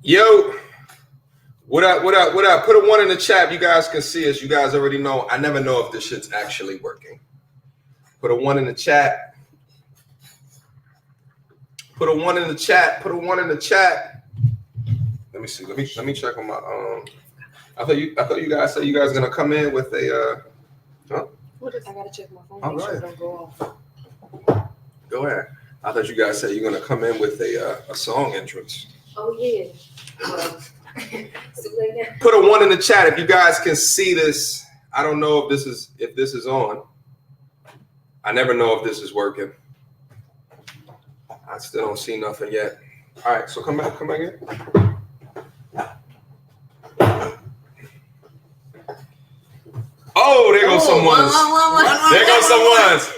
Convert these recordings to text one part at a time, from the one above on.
Yo, what up, what up, what up? Put a one in the chat. You guys can see us. You guys already know. I never know if this shit's actually working. Put a one in the chat. Put a one in the chat. Put a one in the chat. Let me see. Let me check on my I thought you guys said you guys gonna come in with a huh? What is I gotta check my phone. Make sure it don't go off. Go ahead. I thought you guys said you're gonna come in with a song entrance. Oh yeah. Put a one in the chat if you guys can see this. I don't know if this is on. I never know if this is working. I still don't see nothing yet. All right, so come back in. Oh, there goes someone's. There goes someone's.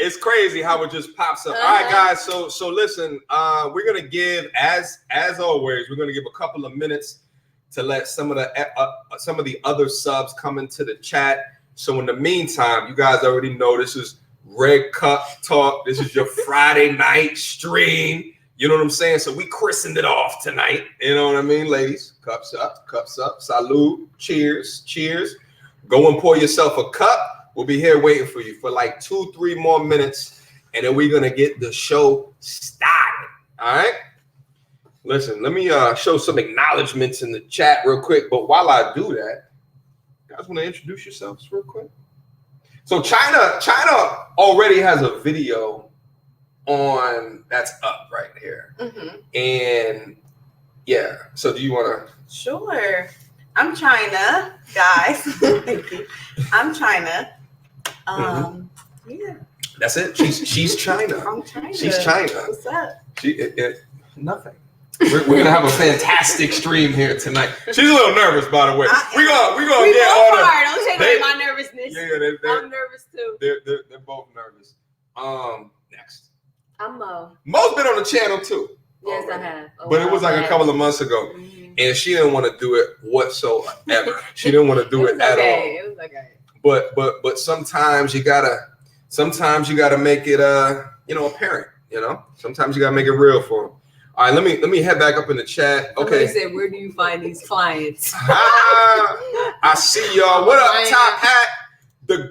It's crazy how it just pops up. All right, guys. So listen. We're gonna give as always. We're gonna give a couple of minutes to let some of the other subs come into the chat. So in the meantime, you guys already know this is Red Cup Talk. This is your Friday night stream. You know what I'm saying? So we christened it off tonight. You know what I mean, ladies? Cups up, cups up. Salud. Cheers, cheers. Go and pour yourself a cup. We'll be here waiting for you for like 2-3 more minutes, and then we're gonna get the show started. All right. Listen, let me show some acknowledgments in the chat real quick. But while I do that, you guys want to introduce yourselves real quick? So Chyna already has a video on that's up right here. Mm-hmm. And yeah, so do you want to? Sure. I'm Chyna, guys. Thank you. I'm Chyna. Yeah. That's it. She's Chyna. I'm Chyna. She's Chyna. What's up? Nothing. We're gonna have a fantastic stream here tonight. She's a little nervous, by the way. We're gonna get all the. Don't take away my nervousness. Yeah, I'm nervous too. They're both nervous. Next. I'm Mo. Mo's been on the channel too. Yes, I have. But it was like a couple of months ago, and she didn't want to do it whatsoever. She didn't want to do it at all. It was okay. But sometimes you gotta make it apparent. You know, sometimes you gotta make it real for them. All right, let me head back up in the chat. Okay. Somebody said, where do you find these clients? I see y'all. What up, Top Hat? The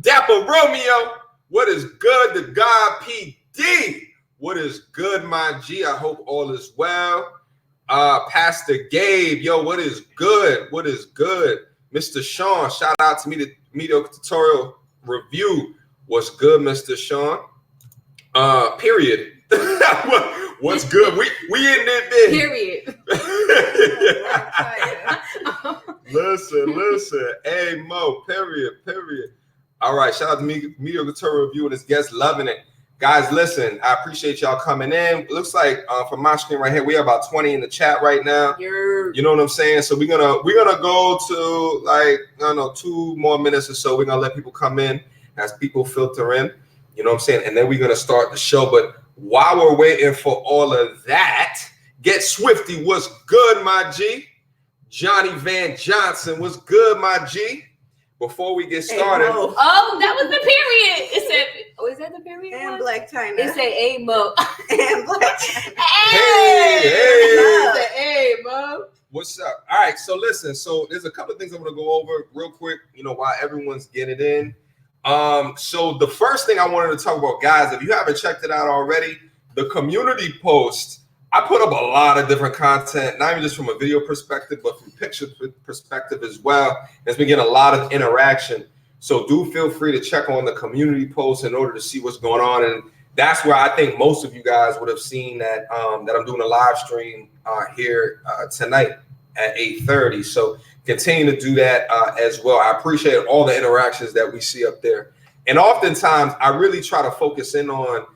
Dapper Romeo. What is good? The God PD. What is good, my G? I hope all is well. Pastor Gabe, yo, what is good? What is good? Mr. Sean, shout out to me, the Mediocre Tutorial Review. What's good, Mr. Sean? Period. What's good? We in there, big. Period. Listen. Hey, Mo, period. All right, shout out to Mediocre Tutorial Review and his guests, loving it. Guys, listen, I appreciate y'all coming in. It looks like from my screen right here, we have about 20 in the chat right now. You know what I'm saying? So we're gonna go to like, I don't know, 2 more minutes or so. We're gonna let people come in as people filter in. You know what I'm saying? And then we're gonna start the show. But while we're waiting for all of that, Get Swifty, what's good, my G? Johnny Van Johnson, what's good, my G? Before we get started. Hey, oh, that was the period. It said, is that the period? And one? Black Chyna. It said, hey, Mo. And Black Chyna. Hey, Mo. What's up? All right, so listen. So there's a couple of things I'm going to go over real quick, while everyone's getting in. So the first thing I wanted to talk about, guys, if you haven't checked it out already, the community post, I put up a lot of different content, not even just from a video perspective, but from picture perspective as well. It's been getting a lot of interaction. So do feel free to check on the community post in order to see what's going on. And that's where I think most of you guys would have seen that that I'm doing a live stream here tonight at 8:30. So continue to do that as well. I appreciate all the interactions that we see up there. And oftentimes I really try to focus in on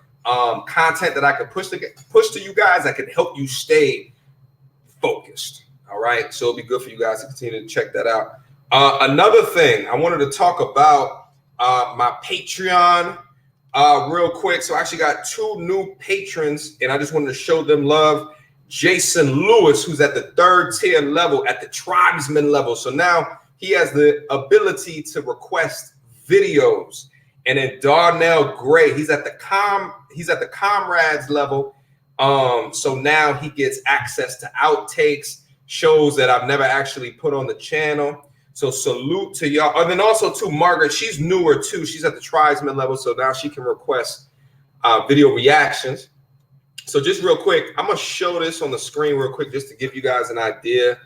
content that I can push to you guys that can help you stay focused. All right. So it'll be good for you guys to continue to check that out. Another thing I wanted to talk about my Patreon real quick. So I actually got 2 new patrons and I just wanted to show them love. Jason Lewis, who's at the 3rd tier level, at the tribesman level. So now he has the ability to request videos. And then Darnell Gray, he's at the comrades level. So now he gets access to outtakes, shows that I've never actually put on the channel. So salute to y'all. And then also to Margaret, she's newer too. She's at the tribesman level, so now she can request video reactions. So just real quick, I'm gonna show this on the screen real quick just to give you guys an idea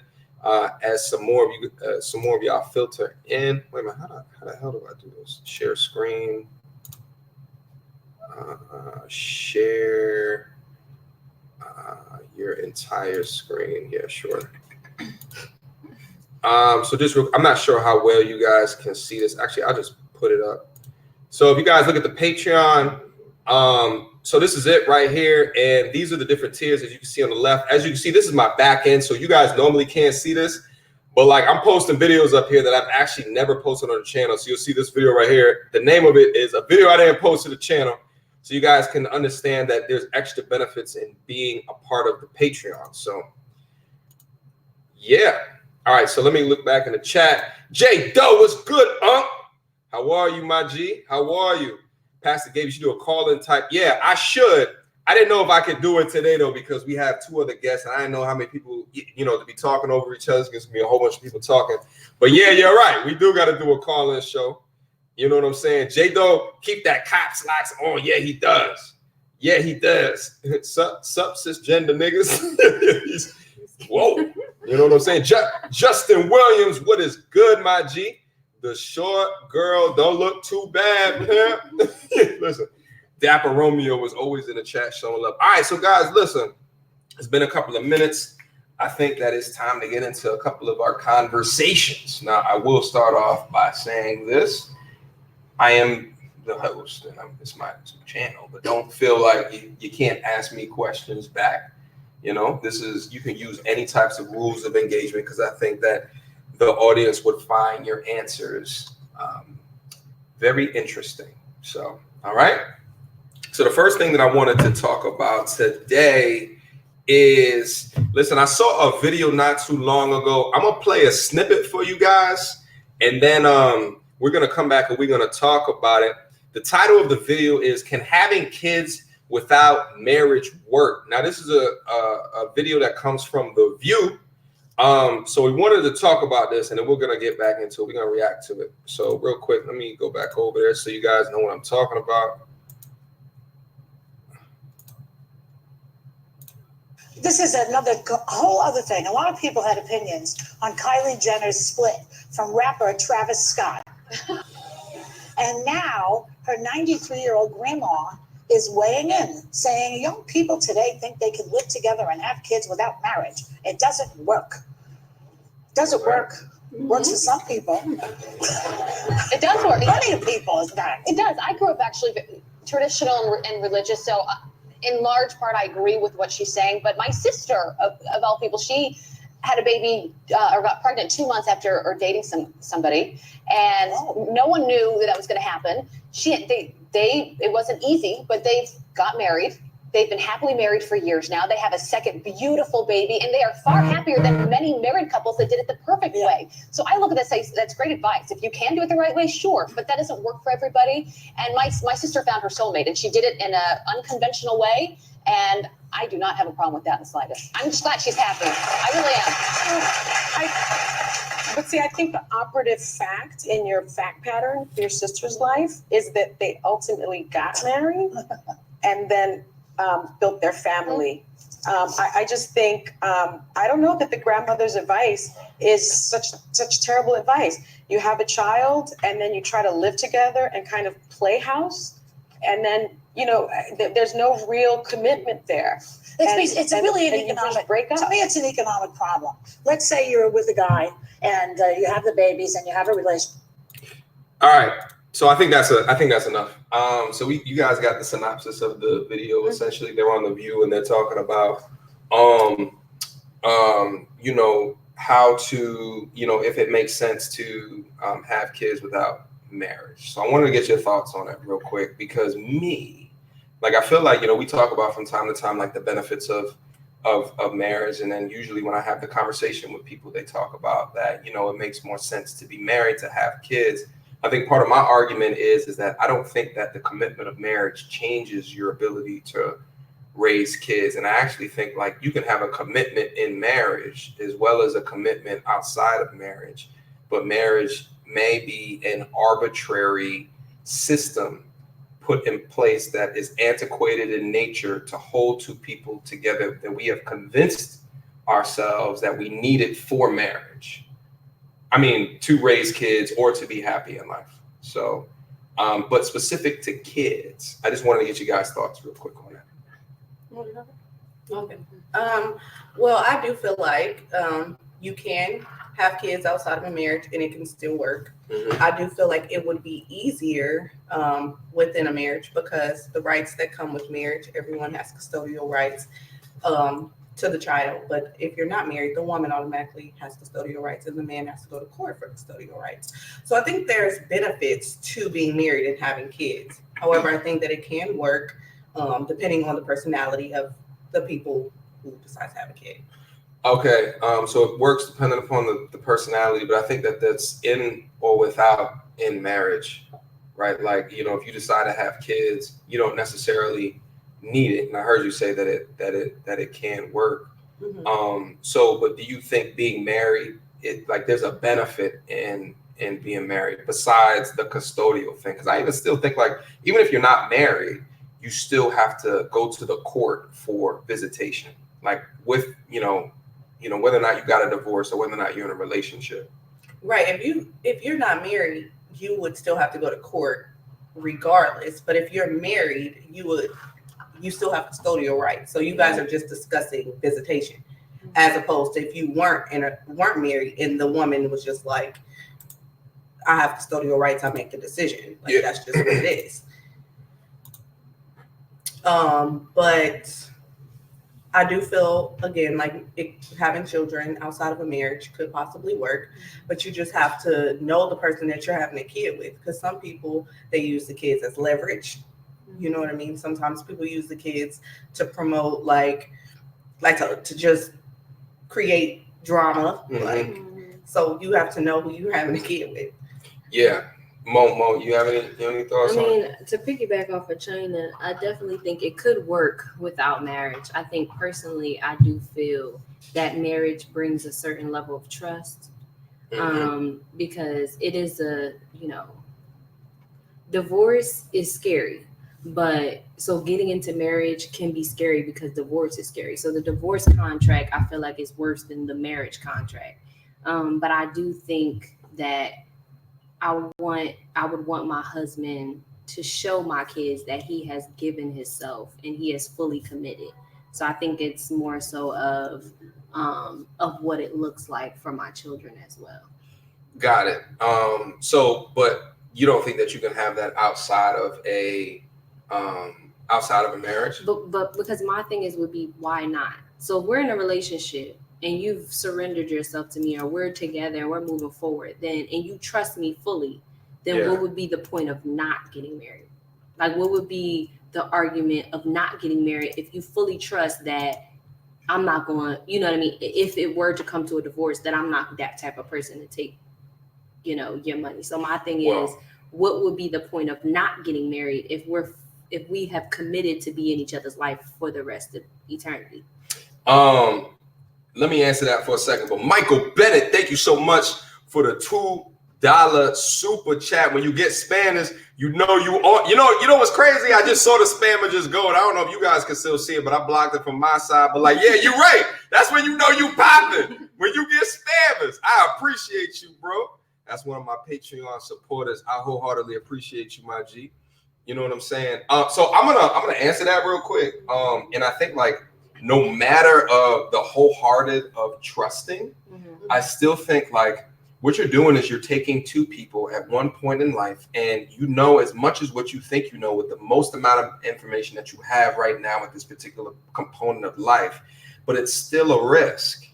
as some more of y'all filter in. Wait a minute, how the hell do I do this? Share screen. Share your entire screen. Yeah, sure. So just I'm not sure how well you guys can see this. Actually, I'll just put it up. So if you guys look at the Patreon, so this is it right here, and these are the different tiers as you can see on the left. As you can see, this is my back end, so you guys normally can't see this, but like I'm posting videos up here that I've actually never posted on the channel. So you'll see this video right here. The name of it is a video I didn't post to the channel, so you guys can understand that there's extra benefits in being a part of the Patreon. So yeah. All right, so let me look back in the chat. Jay Doe, what's good, Unc? How are you, my G? How are you? Pastor Gabe, you should do a call-in type. Yeah, I should. I didn't know if I could do it today, though, because we have 2 other guests, and I didn't know how many people, to be talking over each other. It's going to be a whole bunch of people talking. But, yeah, you're right. We do got to do a call-in show. You know what I'm saying? J Doe, keep that cop slacks on. Yeah, he does. Yeah, he does. Sup, cisgender niggas. Whoa. You know what I'm saying? Justin Williams, what is good, my G? The short girl don't look too bad, pimp. Listen, Dapper Romeo was always in the chat showing love. All right, so guys, listen. It's been a couple of minutes. I think that it's time to get into a couple of our conversations. Now, I will start off by saying this. I am the host, and it's my channel, but don't feel like you can't ask me questions back. You can use any types of rules of engagement because I think that the audience would find your answers very interesting. So, all right. So the first thing that I wanted to talk about today is, listen, I saw a video not too long ago. I'm going to play a snippet for you guys, and then we're going to come back and we're going to talk about it. The title of the video is, Can Having Kids Without Marriage Work? Now, this is a video that comes from The View. So we wanted to talk about this, and then we're going to get back into it. We're going to react to it. So real quick, let me go back over there so you guys know what I'm talking about. This is another whole other thing. A lot of people had opinions on Kylie Jenner's split from rapper Travis Scott. And now her 93-year-old grandma is weighing in, saying young people today think they can live together and have kids without marriage. It doesn't work. Doesn't work. Works for some people. It does work. Plenty of people, is that? It does. I grew up actually traditional and religious, so in large part I agree with what she's saying. But my sister, of all people, she had a baby or got pregnant 2 months after or dating somebody, and no one knew that was going to happen. It wasn't easy, but they've got married. They've been happily married for years now. They have a second beautiful baby, and they are far happier than many married couples that did it the perfect way. So I look at that and say, that's great advice. If you can do it the right way, sure, but that doesn't work for everybody. And my sister found her soulmate, and she did it in an unconventional way, and I do not have a problem with that in the slightest. I'm just glad she's happy. I really am. But see, I think the operative fact in your fact pattern for your sister's life is that they ultimately got married and then built their family. I just think, I don't know that the grandmother's advice is such terrible advice. You have a child and then you try to live together and kind of play house, and then, there's no real commitment there. It's really an economic breakup. To me, it's an economic problem. Let's say you're with a guy and you have the babies and you have a relationship. All right. So I think that's enough. So you guys got the synopsis of the video. Essentially, they're on The View and they're talking about, how to, if it makes sense to have kids without marriage. So I wanted to get your thoughts on it real quick, because I feel like, we talk about from time to time, like the benefits of marriage. And then usually when I have the conversation with people, they talk about that, it makes more sense to be married, to have kids. I think part of my argument is that I don't think that the commitment of marriage changes your ability to raise kids. And I actually think like you can have a commitment in marriage as well as a commitment outside of marriage, but marriage may be an arbitrary system put in place that is antiquated in nature to hold two people together that we have convinced ourselves that we need it for marriage. I mean, to raise kids or to be happy in life. So, but specific to kids, I just wanted to get you guys' thoughts real quick on that. Okay. Well, I do feel like you can have kids outside of a marriage and it can still work. Mhm. I do feel like it would be easier within a marriage because the rights that come with marriage, everyone has custodial rights to the child. But if you're not married, the woman automatically has custodial rights and the man has to go to court for custodial rights. So I think there's benefits to being married and having kids. However, I think that it can work depending on the personality of the people who decide to have a kid. Okay, so it works depending upon the personality, but I think that that's in or without in marriage, right? Like, you know, if you decide to have kids, you don't necessarily need it. And I heard you say that it can work. Mm-hmm. So, but do you think being married, there's a benefit in being married besides the custodial thing? Because I even still think like even if you're not married, you still have to go to the court for visitation, like with whether or not you got a divorce or whether or not you're in a relationship. Right. If you're not married, you would still have to go to court regardless. But if you're married, you still have custodial rights. So you guys are just discussing visitation, as opposed to if you weren't married and the woman was just like, I have custodial rights, I make the decision. Like that's just what it is. But I do feel, again, like having children outside of a marriage could possibly work, but you just have to know the person that you're having a kid with. Because some people, they use the kids as leverage. You know what I mean? Sometimes people use the kids to promote, to just create drama. Mm-hmm. So you have to know who you're having a kid with. Yeah. Mo, you have any thoughts on it? To piggyback off of Chyna, I definitely think it could work without marriage. I think personally, I do feel that marriage brings a certain level of trust, because it is divorce is scary, but so getting into marriage can be scary because divorce is scary. So the divorce contract, I feel like, is worse than the marriage contract. But I do think that I would want my husband to show my kids that he has given himself and he is fully committed. So I think it's more so of what it looks like for my children as well. Got it. But you don't think that you can have that outside of a marriage? But because my thing would be, why not? So if we're in a relationship and you've surrendered yourself to me, or we're together and we're moving forward, and you trust me fully, then what would be the point of not getting married? Like, what would be the argument of not getting married if you fully trust that I'm not going, you know what I mean? If it were to come to a divorce, that I'm not that type of person to take, your money. So my thing is, what would be the point of not getting married if we have committed to be in each other's life for the rest of eternity? Let me answer that for a second. But Michael Bennett, thank you so much for the $2 super chat. When you get Spanish, you know what's crazy? I just saw the spammer just go, and I don't know if you guys can still see it, but I blocked it from my side. But yeah, you're right. That's when you know you popping. When you get spammers. I appreciate you, bro. That's one of my Patreon supporters. I wholeheartedly appreciate you, my G. You know what I'm saying? So I'm gonna answer that real quick. And I think no matter of the wholehearted of trusting, I still think what you're doing is you're taking two people at one point in life, and as much as what you think with the most amount of information that you have right now at this particular component of life, but it's still a risk.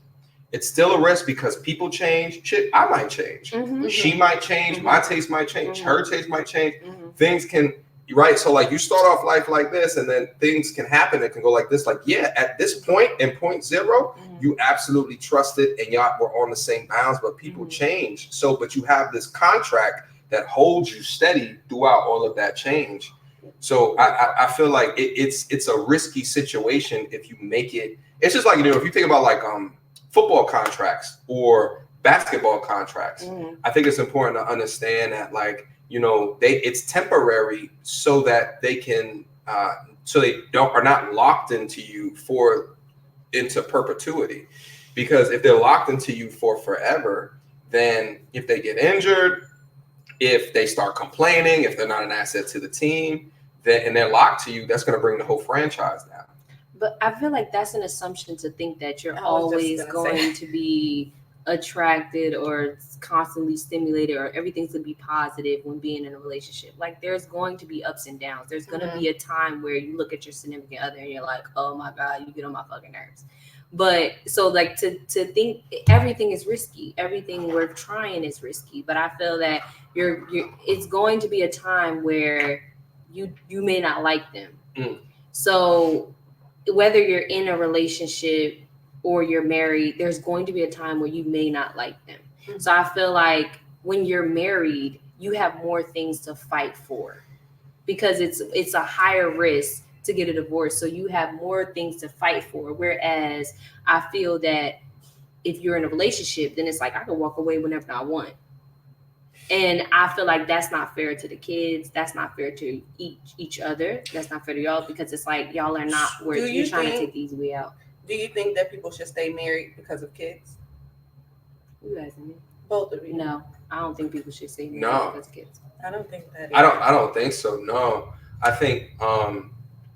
It's still a risk because people change. Shit, I might change. She might change. My taste might change. Her taste might change. Things can, right? So you start off life like this, and then things can happen. It can go like this. At this point, in point zero, you absolutely trusted and y'all were on the same bounds, but people change. So, but you have this contract that holds you steady throughout all of that change. So I feel like it's a risky situation if you make it. It's just like, you know, if you think about like football contracts or basketball contracts, I think it's important to understand that, like, you know, it's temporary so that they can so they are not locked into you into perpetuity. Because if they're locked into you for forever, then if they get injured, if they start complaining, if they're not an asset to the team, and they're locked to you, that's going to bring the whole franchise down. But I feel like that's an assumption to think that you're always going to be attracted or constantly stimulated or everything's going to be positive when being in a relationship. Like, there's going to be ups and downs. There's going to be a time where you look at your significant other and you're like, oh my God, you get on my fucking nerves. But so, like, to think everything is risky, everything worth trying is risky. But I feel that it's going to be a time where you may not like them. So whether you're in a relationship or you're married, there's going to be a time where you may not like them. So I feel like when you're married, you have more things to fight for because it's a higher risk to get a divorce. So you have more things to fight for. Whereas I feel that if you're in a relationship, then it's like I can walk away whenever I want. And I feel like that's not fair to the kids. That's not fair to each other. That's not fair to y'all because it's like y'all are not where you're trying to take the easy way out. Do you think that people should stay married because of kids? You asking me? Both of you. No, I don't think people should stay married because of kids. I don't think that. I don't think so. No, I think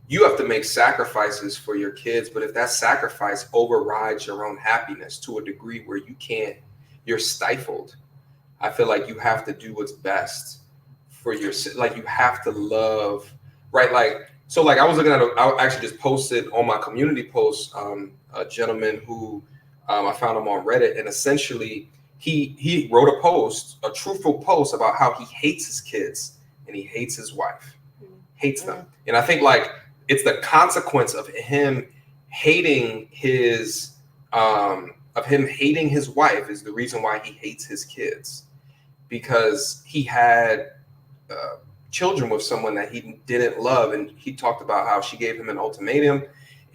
you have to make sacrifices for your kids, but if that sacrifice overrides your own happiness to a degree where you're stifled. I feel like you have to do what's best for your, like, you have to love, right? Like, so like I was looking at, I actually just posted on my community post, a gentleman who I found him on Reddit, and essentially he wrote a post, a truthful post about how he hates his kids and he hates his wife, hates them. And I think like it's the consequence of him hating his wife is the reason why he hates his kids. Because he had children with someone that he didn't love. And he talked about how she gave him an ultimatum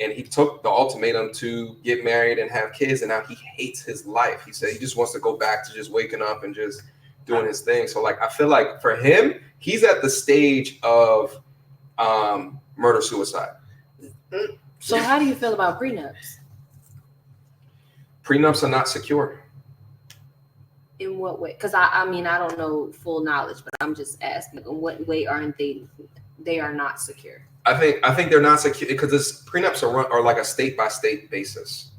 and he took the ultimatum to get married and have kids. And now he hates his life. He said he just wants to go back to just waking up and just doing his thing. So like, I feel like for him, he's at the stage of murder-suicide. So how do you feel about prenups? Prenups are not secure. In what way? Because I mean, I don't know full knowledge, but I'm just asking, in what way aren't they are not secure? I think they're not secure because prenups are like a state by state basis,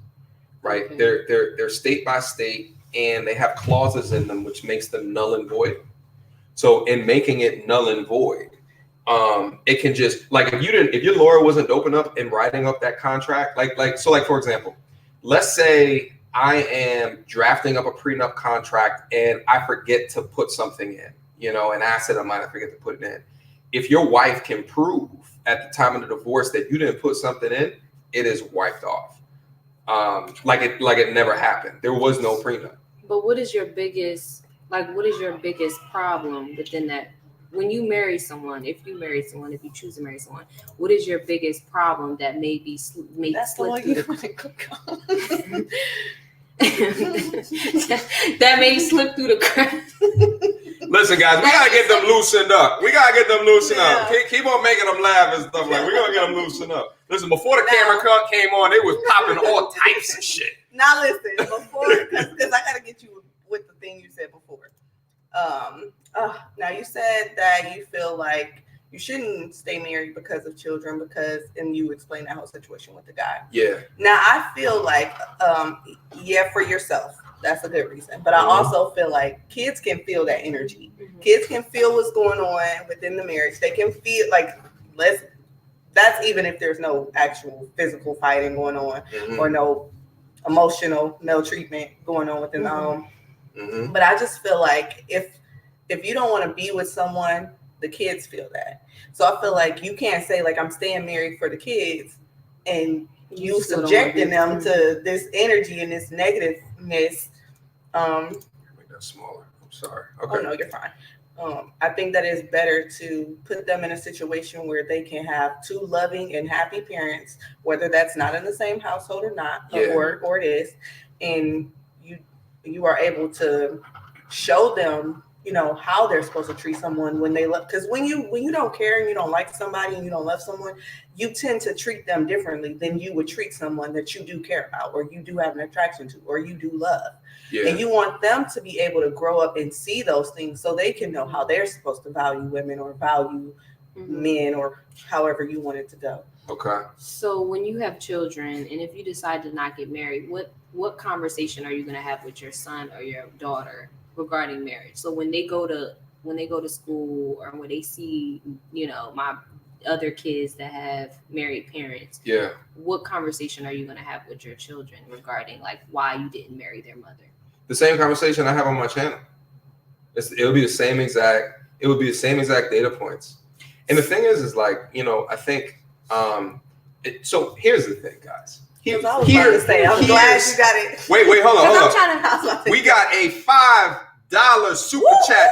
right? Okay. They're state by state and they have clauses in them which makes them null and void. So in making it null and void, it can just, like, if your lawyer wasn't open up in writing up that contract, like for example, let's say I am drafting up a prenup contract and I forget to put something in, an asset of mine, I forget to put it in. If your wife can prove at the time of the divorce that you didn't put something in, it is wiped off. Like it never happened. There was no prenup. But what is your biggest problem within that? When you marry someone, if you choose to marry someone, what is your biggest problem that maybe slip through the that may slip through the cracks? Listen, guys, we gotta get them loosened up. Keep on making them laugh and stuff. Like, we're gonna get them loosened up. Listen, before the camera came on, they was popping all types of shit. Now listen, because I gotta get you with the thing you said before. Now you said that you feel like you shouldn't stay married because of children, and you explained that whole situation with the guy. Yeah. Now I feel like, for yourself, that's a good reason. But I also feel like kids can feel that energy. Mm-hmm. Kids can feel what's going on within the marriage. They can feel like, that's even if there's no actual physical fighting going on, or no emotional maltreatment going on within the home. Mm-hmm. But I just feel like if you don't want to be with someone, the kids feel that. So I feel like you can't say like I'm staying married for the kids and you subjecting them to this energy and this negativeness. Make that smaller. I'm sorry. Okay. Oh no, you're fine. I think that it's better to put them in a situation where they can have two loving and happy parents, whether that's not in the same household or not, or it is, and you are able to show them, how they're supposed to treat someone when they love. Because when you don't care and you don't like somebody and you don't love someone, you tend to treat them differently than you would treat someone that you do care about, or you do have an attraction to, or you do love. Yeah. And you want them to be able to grow up and see those things so they can know how they're supposed to value women or value men, or however you want it to go. Okay. So when you have children, and if you decide to not get married, what conversation are you going to have with your son or your daughter regarding marriage? So when they go to school, or when they see, my other kids that have married parents, what conversation are you going to have with your children regarding like why you didn't marry their mother? The same conversation I have on my channel. It'll be the same exact data points. And the thing is like, I think, so here's the thing, guys. I'm glad you got it. Wait, hold on. We got a $5 super chat.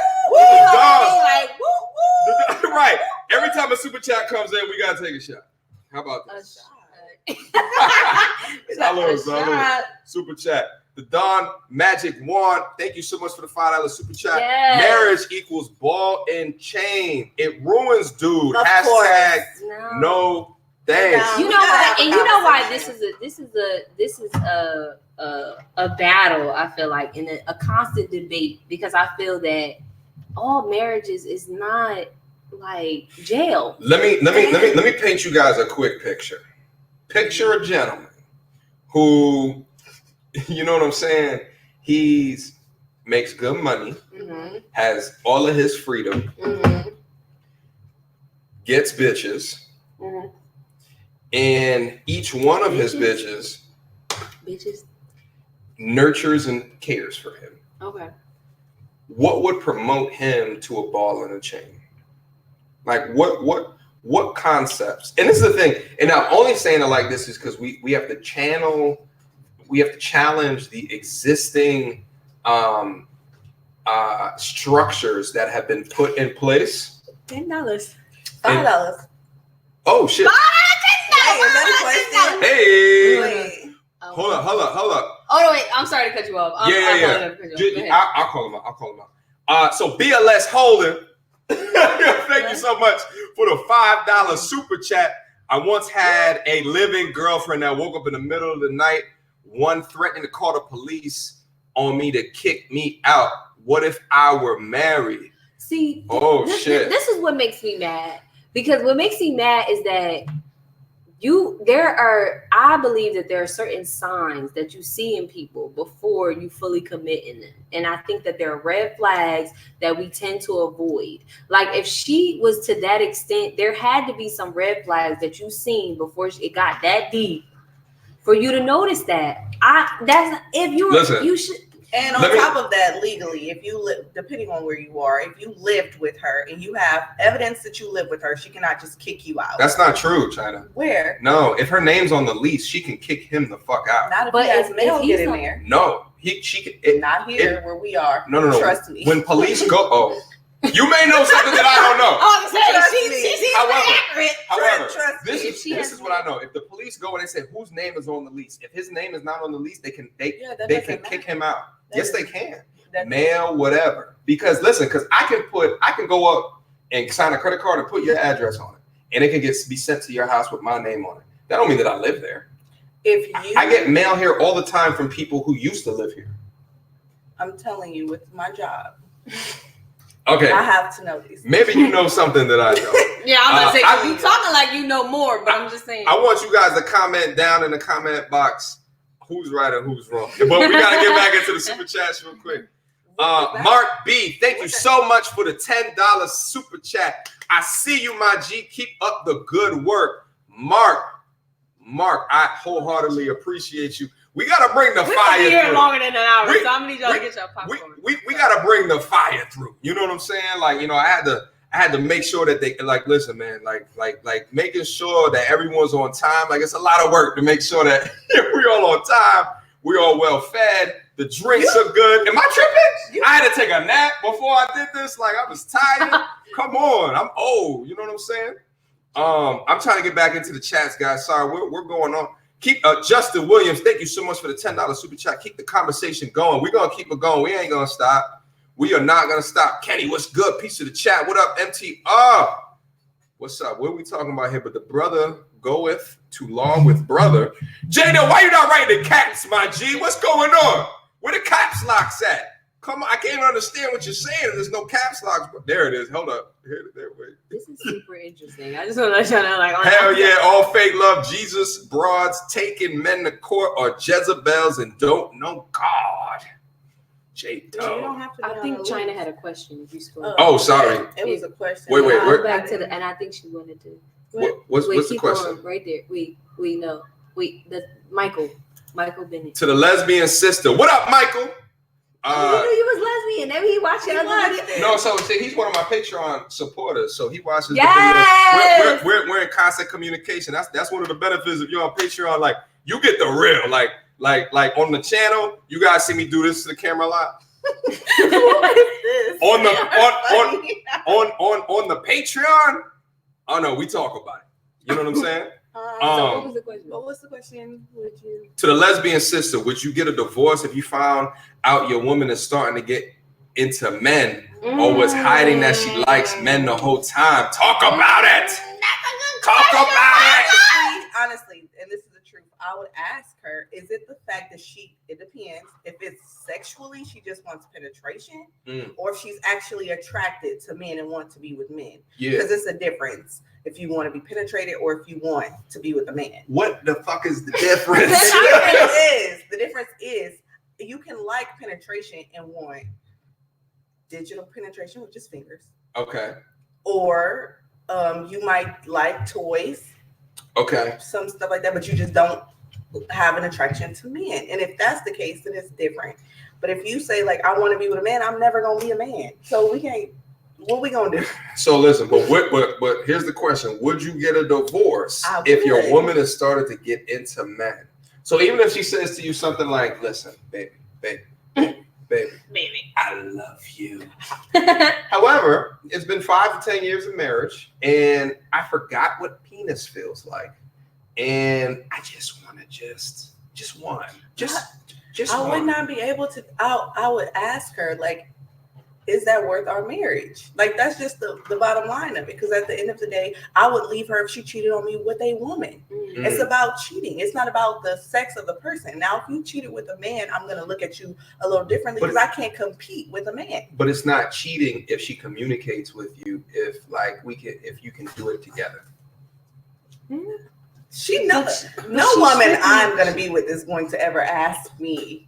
Right. Every time a super chat comes in, we gotta take a shot. How about this? Salud. Super chat. The Don Magic Wand. Thank you so much for the $5 super chat. Yes. Marriage equals ball and chain. It ruins dude. Of Hashtag no thanks. You know what? And you know why this is a battle, I feel like, in a constant debate, because I feel that all marriages is not like jail. Let me paint you guys a quick picture. Picture a gentleman who, you know what I'm saying? He's makes good money, has all of his freedom, gets bitches, and each one of his bitches nurtures and cares for him. Okay. What would promote him to a ball and a chain? Like what concepts? And this is the thing. And I'm only saying it like this is because we have to challenge the existing structures that have been put in place. $10. $5. Oh shit. Hey. Hold up. Oh no, wait. I'm sorry to cut you off. I'll call him out. So BLS Holding. Thank you so much for the $5 super chat. I once had a living girlfriend that woke up in the middle of the night, one threatening to call the police on me to kick me out. What if I were married? See, shit. This is what makes me mad. Because what makes me mad is that I believe that there are certain signs that you see in people before you fully commit in them. And I think that there are red flags that we tend to avoid. Like if she was to that extent, there had to be some red flags that you seen before it got that deep for you to notice that. You should. And on top of that, legally, if you live, depending on where you are, if you lived with her and you have evidence that you live with her, she cannot just kick you out. That's not true, Chyna. Where? No, if her name's on the lease, she can kick him the fuck out. Not if he has mail get in there. No, she can. Not here where we are. No. Trust me. When police go, you may know something that I don't know. However, this is what I know. If the police go and they say whose name is on the lease, if his name is not on the lease, they can kick him out. Yes, they can. Mail, whatever. Because I can go up and sign a credit card and put your address on it, and it can be sent to your house with my name on it. That don't mean that I live there. I get mail here all the time from people who used to live here. I'm telling you, with my job. Okay. I have to know these. Maybe you know something that I don't. Yeah, I'm gonna say you talking like you know more, but I'm just saying. I want you guys to comment down in the comment box who's right and who's wrong. But we gotta get back into the super chats real quick. Mark B, thank you so much for the $10 super chat. I see you, my G. Keep up the good work. Mark, I wholeheartedly appreciate you. We gotta bring the fire through. Here longer than an hour, so I'm gonna need y'all to get your popcorn. We gotta bring the fire through. You know what I'm saying? Like, I had to make sure that they listen, man, like making sure that everyone's on time. Like, it's a lot of work to make sure that we all on time, we all well fed, The drinks are good. Am I tripping? I had to take a nap before I did this. Like, I was tired. Come on, I'm old. You know what I'm saying? I'm trying to get back into the chats, guys. Sorry, we're going on. Keep Justin Williams, thank you so much for the $10 super chat. Keep the conversation going. We're gonna keep it going. We ain't gonna stop. We are not gonna stop. Kenny, what's good? Piece of the chat. What up, MTR? What's up? What are we talking about here? But the brother goeth too long with brother. Jada, why you not writing the caps, my G? What's going on? Where the caps locks at? Come on, I can't even understand what you're saying. There's no caps locks. But there it is. Hold up. Here, wait. This is super interesting. I just want to let y'all know, like, hell yeah, all fake love Jesus broads taking men to court or Jezebels and don't know God. I think Chyna had a question. If you scroll. Oh, sorry. It was a question. Wait. Go back to the, and I think she wanted to. What's the question? Going, right there. We know. The Michael Bennett. To the lesbian sister. What up, Michael? You knew you was lesbian. Maybe he watched your other video. No, so see, he's one of my Patreon supporters. So he watches yes! the videos. We're in constant communication. That's one of the benefits of you on Patreon. Like, you get the real. Like on the channel, you guys see me do this to the camera a lot. What is this? On the Patreon, oh no, we talk about it. You know what I'm saying? So what was the question? What was the question? Would you To the lesbian sister, would you get a divorce if you found out your woman is starting to get into men or was hiding that she likes men the whole time? Talk about it. Talk about it. Honestly, and this is the truth, I would ask her, is it the fact that it depends, if it's sexually, she just wants penetration, or if she's actually attracted to men and want to be with men. Yeah. Because it's a difference if you want to be penetrated or if you want to be with a man. What the fuck is the difference? The difference is you can like penetration and want digital penetration with just fingers. Okay. Or you might like toys. Okay. Some stuff like that, but you just don't have an attraction to men. And if that's the case, then it's different. But if you say, like, I want to be with a man, I'm never going to be a man. So we can't, what we going to do? So listen, but here's the question. Would you get a divorce if your woman has started to get into men? So even if she says to you something like, listen, baby, I love you. However, it's been 5 to 10 years of marriage, and I forgot what penis feels like, and I just want to just one. I would not be able to. I would ask her, like, is that worth our marriage? Like, that's just the bottom line of it. Because at the end of the day, I would leave her if she cheated on me with a woman. Mm-hmm. It's about cheating. It's not about the sex of the person. Now, if you cheated with a man, I'm going to look at you a little differently because I can't compete with a man. But it's not cheating if she communicates with you, if you can do it together. Mm-hmm. No woman I'm going to be with is going to ever ask me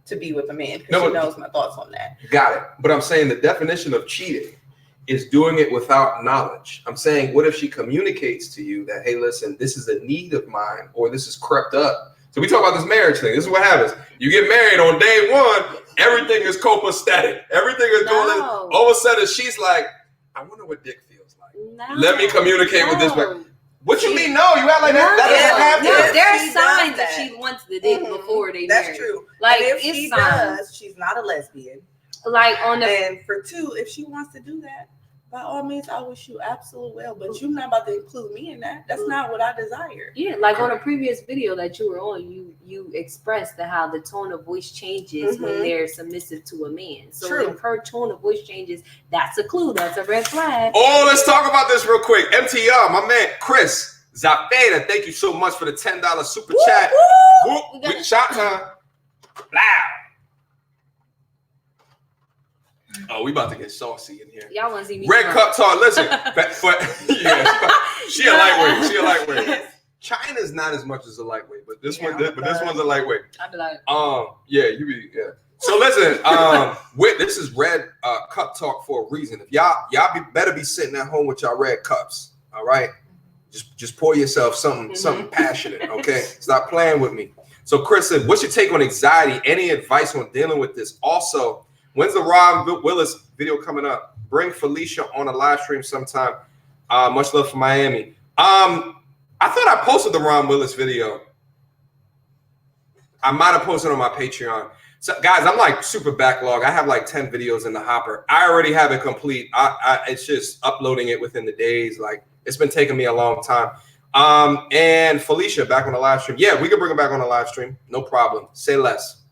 to be with a man because she knows my thoughts on that. Got it. But I'm saying the definition of cheating is doing it without knowledge. I'm saying, what if she communicates to you that, hey, listen, this is a need of mine, or this is crept up. So we talk about this marriage thing. This is what happens. You get married on day one, everything is copacetic. Everything is going. All of a sudden, she's like, I wonder what dick feels like. Let me communicate with this man. What you mean? No, you act like that doesn't happen. No, there are signs that she wants the dick before they marry. That's true. Like, and if she does, she's not a lesbian. Like and for two, if she wants to do that, by all means, I wish you absolute well. But you're not about to include me in that. That's not what I desire. Yeah, like on a previous video that you were on, you expressed how the tone of voice changes when they're submissive to a man. So if her tone of voice changes, that's a clue. That's a red flag. Oh, let's talk about this real quick. MTR, my man Chris Zapeta, thank you so much for the $10 super chat. With shot time. Loud. Oh, we about to get saucy in here. Y'all want to see me? Red Cup Talk. Listen, but yeah, she a lightweight. She a lightweight. Chyna's not as much as a lightweight, but this one's a lightweight. I'd be like, yeah. So listen, this is Red Cup Talk for a reason. If y'all better be sitting at home with y'all red cups. All right, just pour yourself something passionate. Okay, stop playing with me. So Chris said, what's your take on anxiety? Any advice on dealing with this? Also, when's the Ron Willis video coming up? Bring Felicia on a live stream sometime. Much love from Miami. I thought I posted the Ron Willis video. I might have posted on my Patreon. So guys, I'm like super backlog. I have like 10 videos in the hopper. I already have it complete. It's just uploading it within the days. Like it's been taking me a long time. And Felicia back on the live stream. Yeah, we can bring her back on the live stream. No problem. Say less.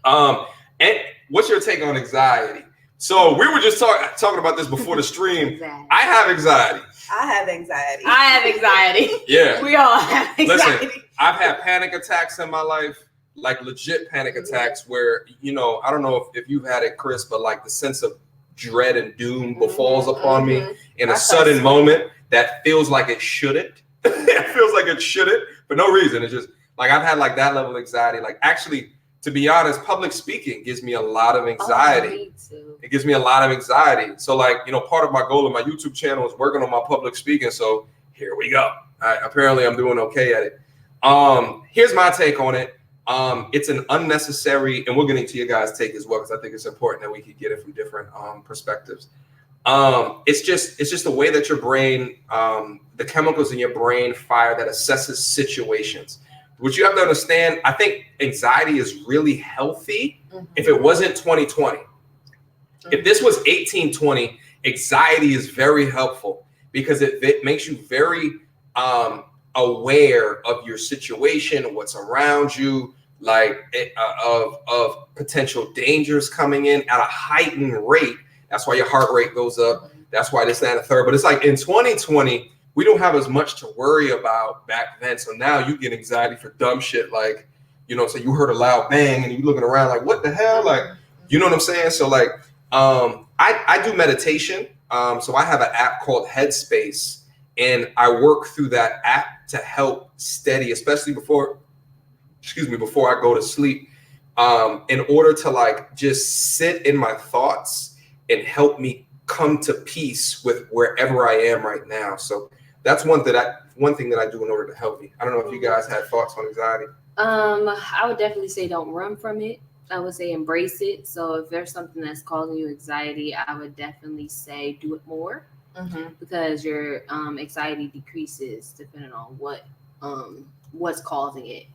And what's your take on anxiety? So we were just talking about this before the stream. Exactly. I have anxiety. I have anxiety. Yeah. We all have anxiety. Listen, I've had panic attacks in my life, like legit panic attacks where, you know, I don't know if you've had it, Chris, but like the sense of dread and doom befalls upon me in a sudden moment that feels like it shouldn't. It feels like it shouldn't for no reason. It's just like I've had like that level of anxiety. Like actually, to be honest, public speaking gives me a lot of anxiety. Me too. It gives me a lot of anxiety. So like, you know, part of my goal of my YouTube channel is working on my public speaking. So here we go. Apparently I'm doing okay at it. Here's my take on it. It's an unnecessary, and we'll get into your guys' take as well, because I think it's important that we could get it from different perspectives. It's just the way that your brain, the chemicals in your brain fire that assesses situations. What you have to understand, I think anxiety is really healthy if it wasn't 2020. If this was 1820, anxiety is very helpful because it makes you very aware of your situation, what's around you, like of potential dangers coming in at a heightened rate. That's why your heart rate goes up. That's why this, that, and the third. But it's like in 2020, we don't have as much to worry about back then. So now you get anxiety for dumb shit like, you know, so you heard a loud bang and you're looking around like, what the hell? Like, you know what I'm saying? So like, I do meditation. So I have an app called Headspace, and I work through that app to help steady, especially before I go to sleep, in order to like just sit in my thoughts and help me come to peace with wherever I am right now. So that's one thing that I do in order to help me. I don't know if you guys had thoughts on anxiety. I would definitely say don't run from it. I would say embrace it. So if there's something that's causing you anxiety, I would definitely say do it more, because your anxiety decreases depending on what's causing it.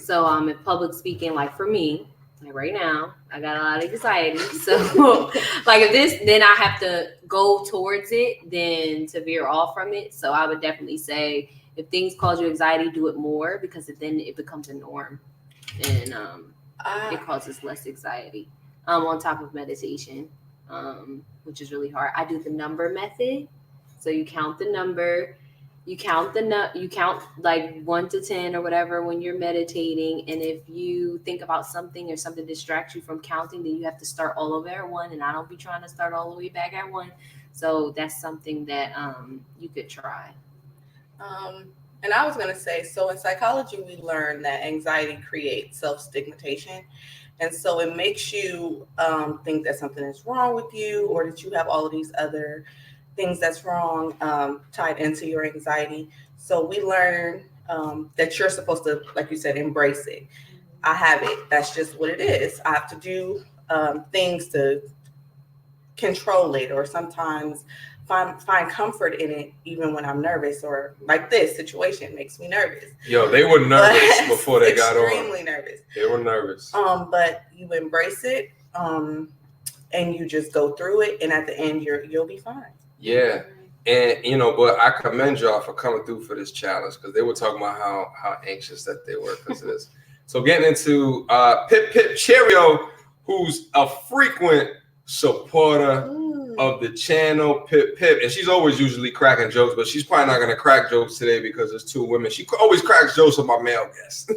So if public speaking, like for me, like right now, I got a lot of anxiety. So like if this, then I have to go towards it than to veer off from it. So I would definitely say if things cause you anxiety, do it more, because then it becomes a norm and it causes less anxiety. On top of meditation, which is really hard. I do the number method. So you count the number. You count like 1 to 10 or whatever when you're meditating. And if you think about something or something distracts you from counting, then you have to start all over at 1. And I don't be trying to start all the way back at 1. So that's something that you could try. And I was going to say, so in psychology, we learn that anxiety creates self-stigmatization. And so it makes you think that something is wrong with you, or that you have all of these other things that's wrong tied into your anxiety. So we learn that you're supposed to, like you said, embrace it. I have it. That's just what it is. I have to do things to control it, or sometimes find comfort in it, even when I'm nervous, or like this situation makes me nervous. Yo, they were nervous before they got on. Extremely nervous. They were nervous. But you embrace it, and you just go through it, and at the end, you'll be fine. Yeah. And, you know, but I commend y'all for coming through for this challenge, because they were talking about how anxious that they were because of this. So getting into Pip Cheerio, who's a frequent supporter of the channel, Pip, and she's always usually cracking jokes, but she's probably not going to crack jokes today because there's 2 women. She always cracks jokes with my male guests.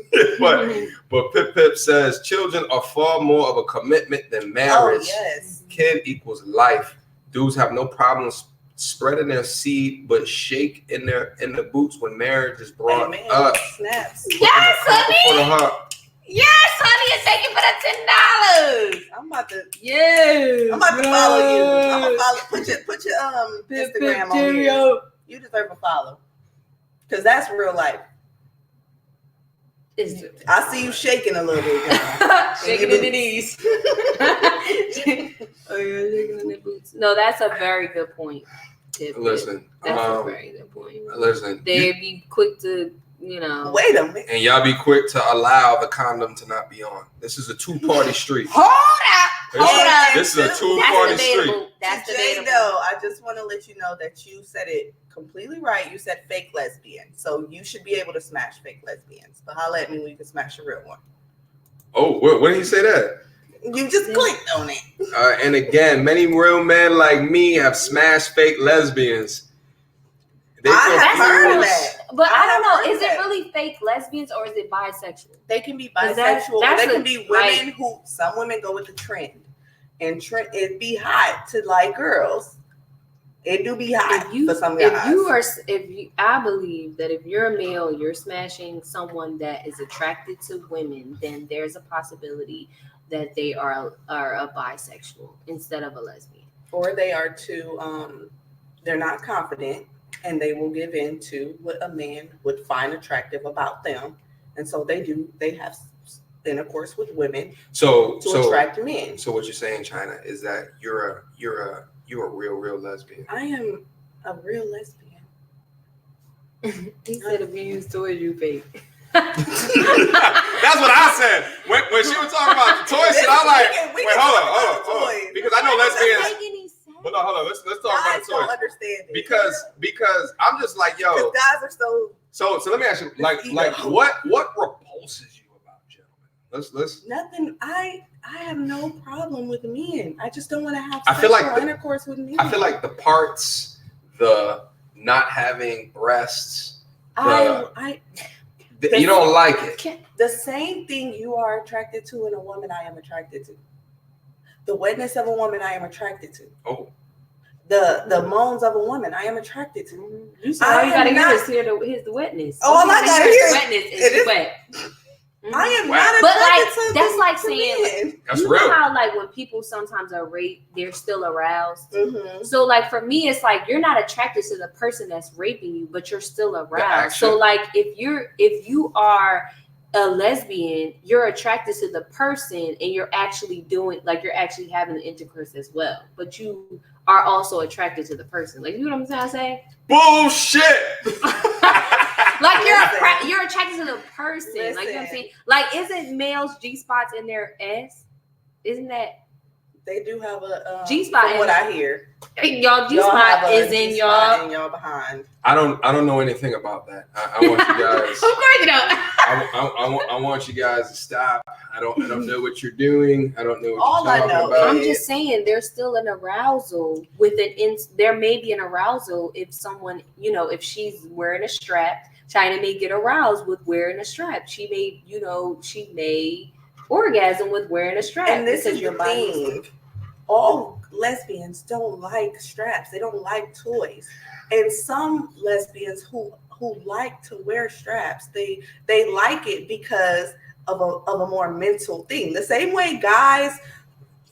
but Pip says children are far more of a commitment than marriage. Oh, yes. Kid equals life. Dudes have no problems spreading their seed, but shake in the boots when marriage is brought up. Snaps. Yes, honey. Yes, honey, it's taking for the $10. I'm about to. Yes. I'm about to follow you. I'm gonna follow. Put your Instagram on here. You deserve a follow, because that's real life. I see you shaking a little bit, girl. Shaking in the knees. Oh, you're shaking in the boots. No, that's a very good point, Tip. Listen, that's a very good point. Listen, They'd be quick to you know. Wait a minute. And y'all be quick to allow the condom to not be on. This is a two-party street. Hold up. This is a two-party street. That's Jay, debatable. though, I just want to let you know that you said it completely right. You said fake lesbian. So you should be able to smash fake lesbians. But holla at me when you can smash a real one. Oh, when did he say that? You just clicked on it. And again, many real men like me have smashed fake lesbians. They I feel have heard furious. that. But I don't heard know. Is that. it really fake lesbians or is it bisexual? They can be Is bisexual. that's They can a- be women who, some women go with the trend. And it be hot to like girls. It do be hot for some guys. I believe that if you're a male, you're smashing someone that is attracted to women, then there's a possibility that they are a bisexual instead of a lesbian. Or they are too, they're not confident and they will give in to what a man would find attractive about them. And so they have intercourse with women to attract men. So what you're saying, Chyna, is that you're a real lesbian. I am a real lesbian. He said if you use toys, you fake. That's what I said. When she was talking about the toy shit, I'm like, wait, hold on. Because I know lesbians. But no, hold on. Let's talk about Guys the don't toys. understand it. Because I'm just like, yo. Because guys are so. So let me ask you, like what repulses you about gentlemen? Let's. Nothing. I have no problem with men. I just don't want to have I feel like sexual intercourse with men. I feel like the parts, the not having breasts, you don't like it. The same thing you are attracted to in a woman, I am attracted to. The wetness of a woman, I am attracted to. Oh. The moans of a woman, I am attracted to. All you gotta hear is the wetness. All I gotta hear is wetness is wet. I am Wow. not But attracted like to that's like to saying men. That's you real. know how like when people sometimes are raped, they're still aroused. Mhm. So like for me, it's like you're not attracted to the person that's raping you, but you're still aroused. action. So like if you are a lesbian, you're attracted to the person and you're actually having the intercourse as well. But you are also attracted to the person. Like you know what I'm saying? Bullshit. Like you're attracted to the person. Like you know what I'm saying? Like isn't males G-spots in their ass? Isn't that They do have a G-spot from in- what I hear. y'all Y'all G-spot have a is in G-spot y'all? in y'all behind. I don't know anything about that. I want you guys. Of course you don't. I want you guys to stop. I don't know what you're doing. I don't know what All you're I talking know about. I'm just saying there's still an arousal there may be an arousal if someone, if she's wearing a strap. Chyna may get aroused with wearing a strap. She may orgasm with wearing a strap. And this because is your the body thing. All lesbians don't like straps. They don't like toys. And some lesbians who like to wear straps, they like it because of a more mental thing. The same way guys,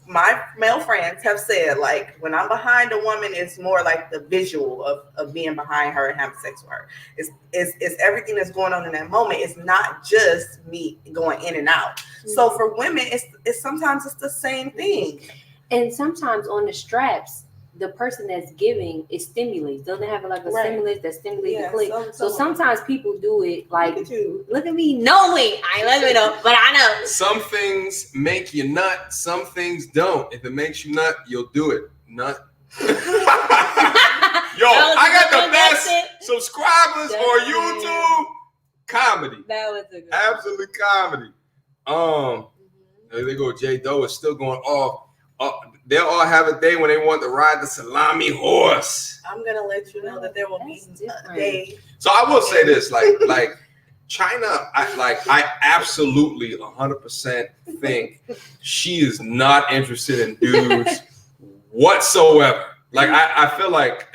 my male friends have said, like, when I'm behind a woman, it's more like the visual of being behind her and having sex with her. It's everything that's going on in that moment. It's not just me going in and out. Mm-hmm. So for women, it's sometimes it's the same thing. And sometimes on the straps, the person that's giving it stimulates. Doesn't have like a stimulus that stimulates the clit. So sometimes people do it like, look at me knowing. I ain't letting it up, but I know. Some things make you nut. Some things don't. If it makes you nut, you'll do it. Nut. Yo, I got the best subscribers on YouTube. Comedy. That was a good Absolute comedy. There they go. J Doe is still going off. They'll all have a day when they want to ride the salami horse. I'm gonna let you know that there will be a day. So I will say this, like Chyna, I absolutely 100% think she is not interested in dudes whatsoever. Like I feel like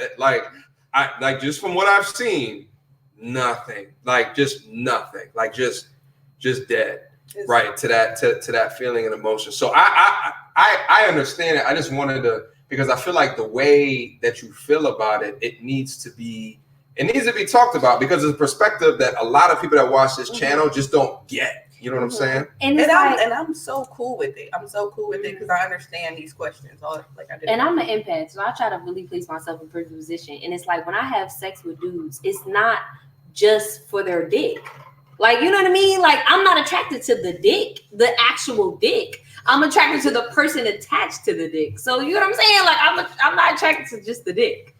just from what I've seen, nothing. Like just nothing. Like just dead. Right to that feeling and emotion. So I understand it. I just wanted to, because I feel like the way that you feel about it, it needs to be talked about, because it's a perspective that a lot of people that watch this channel just don't get. You know what I'm saying? And I'm so cool with it. I'm so cool with it because I understand these questions. And I'm an empath, so I try to really place myself in a position. And it's like when I have sex with dudes, it's not just for their dick. Like, you know what I mean? Like, I'm not attracted to the dick, the actual dick. I'm attracted to the person attached to the dick. So you know what I'm saying? Like, I'm not attracted to just the dick.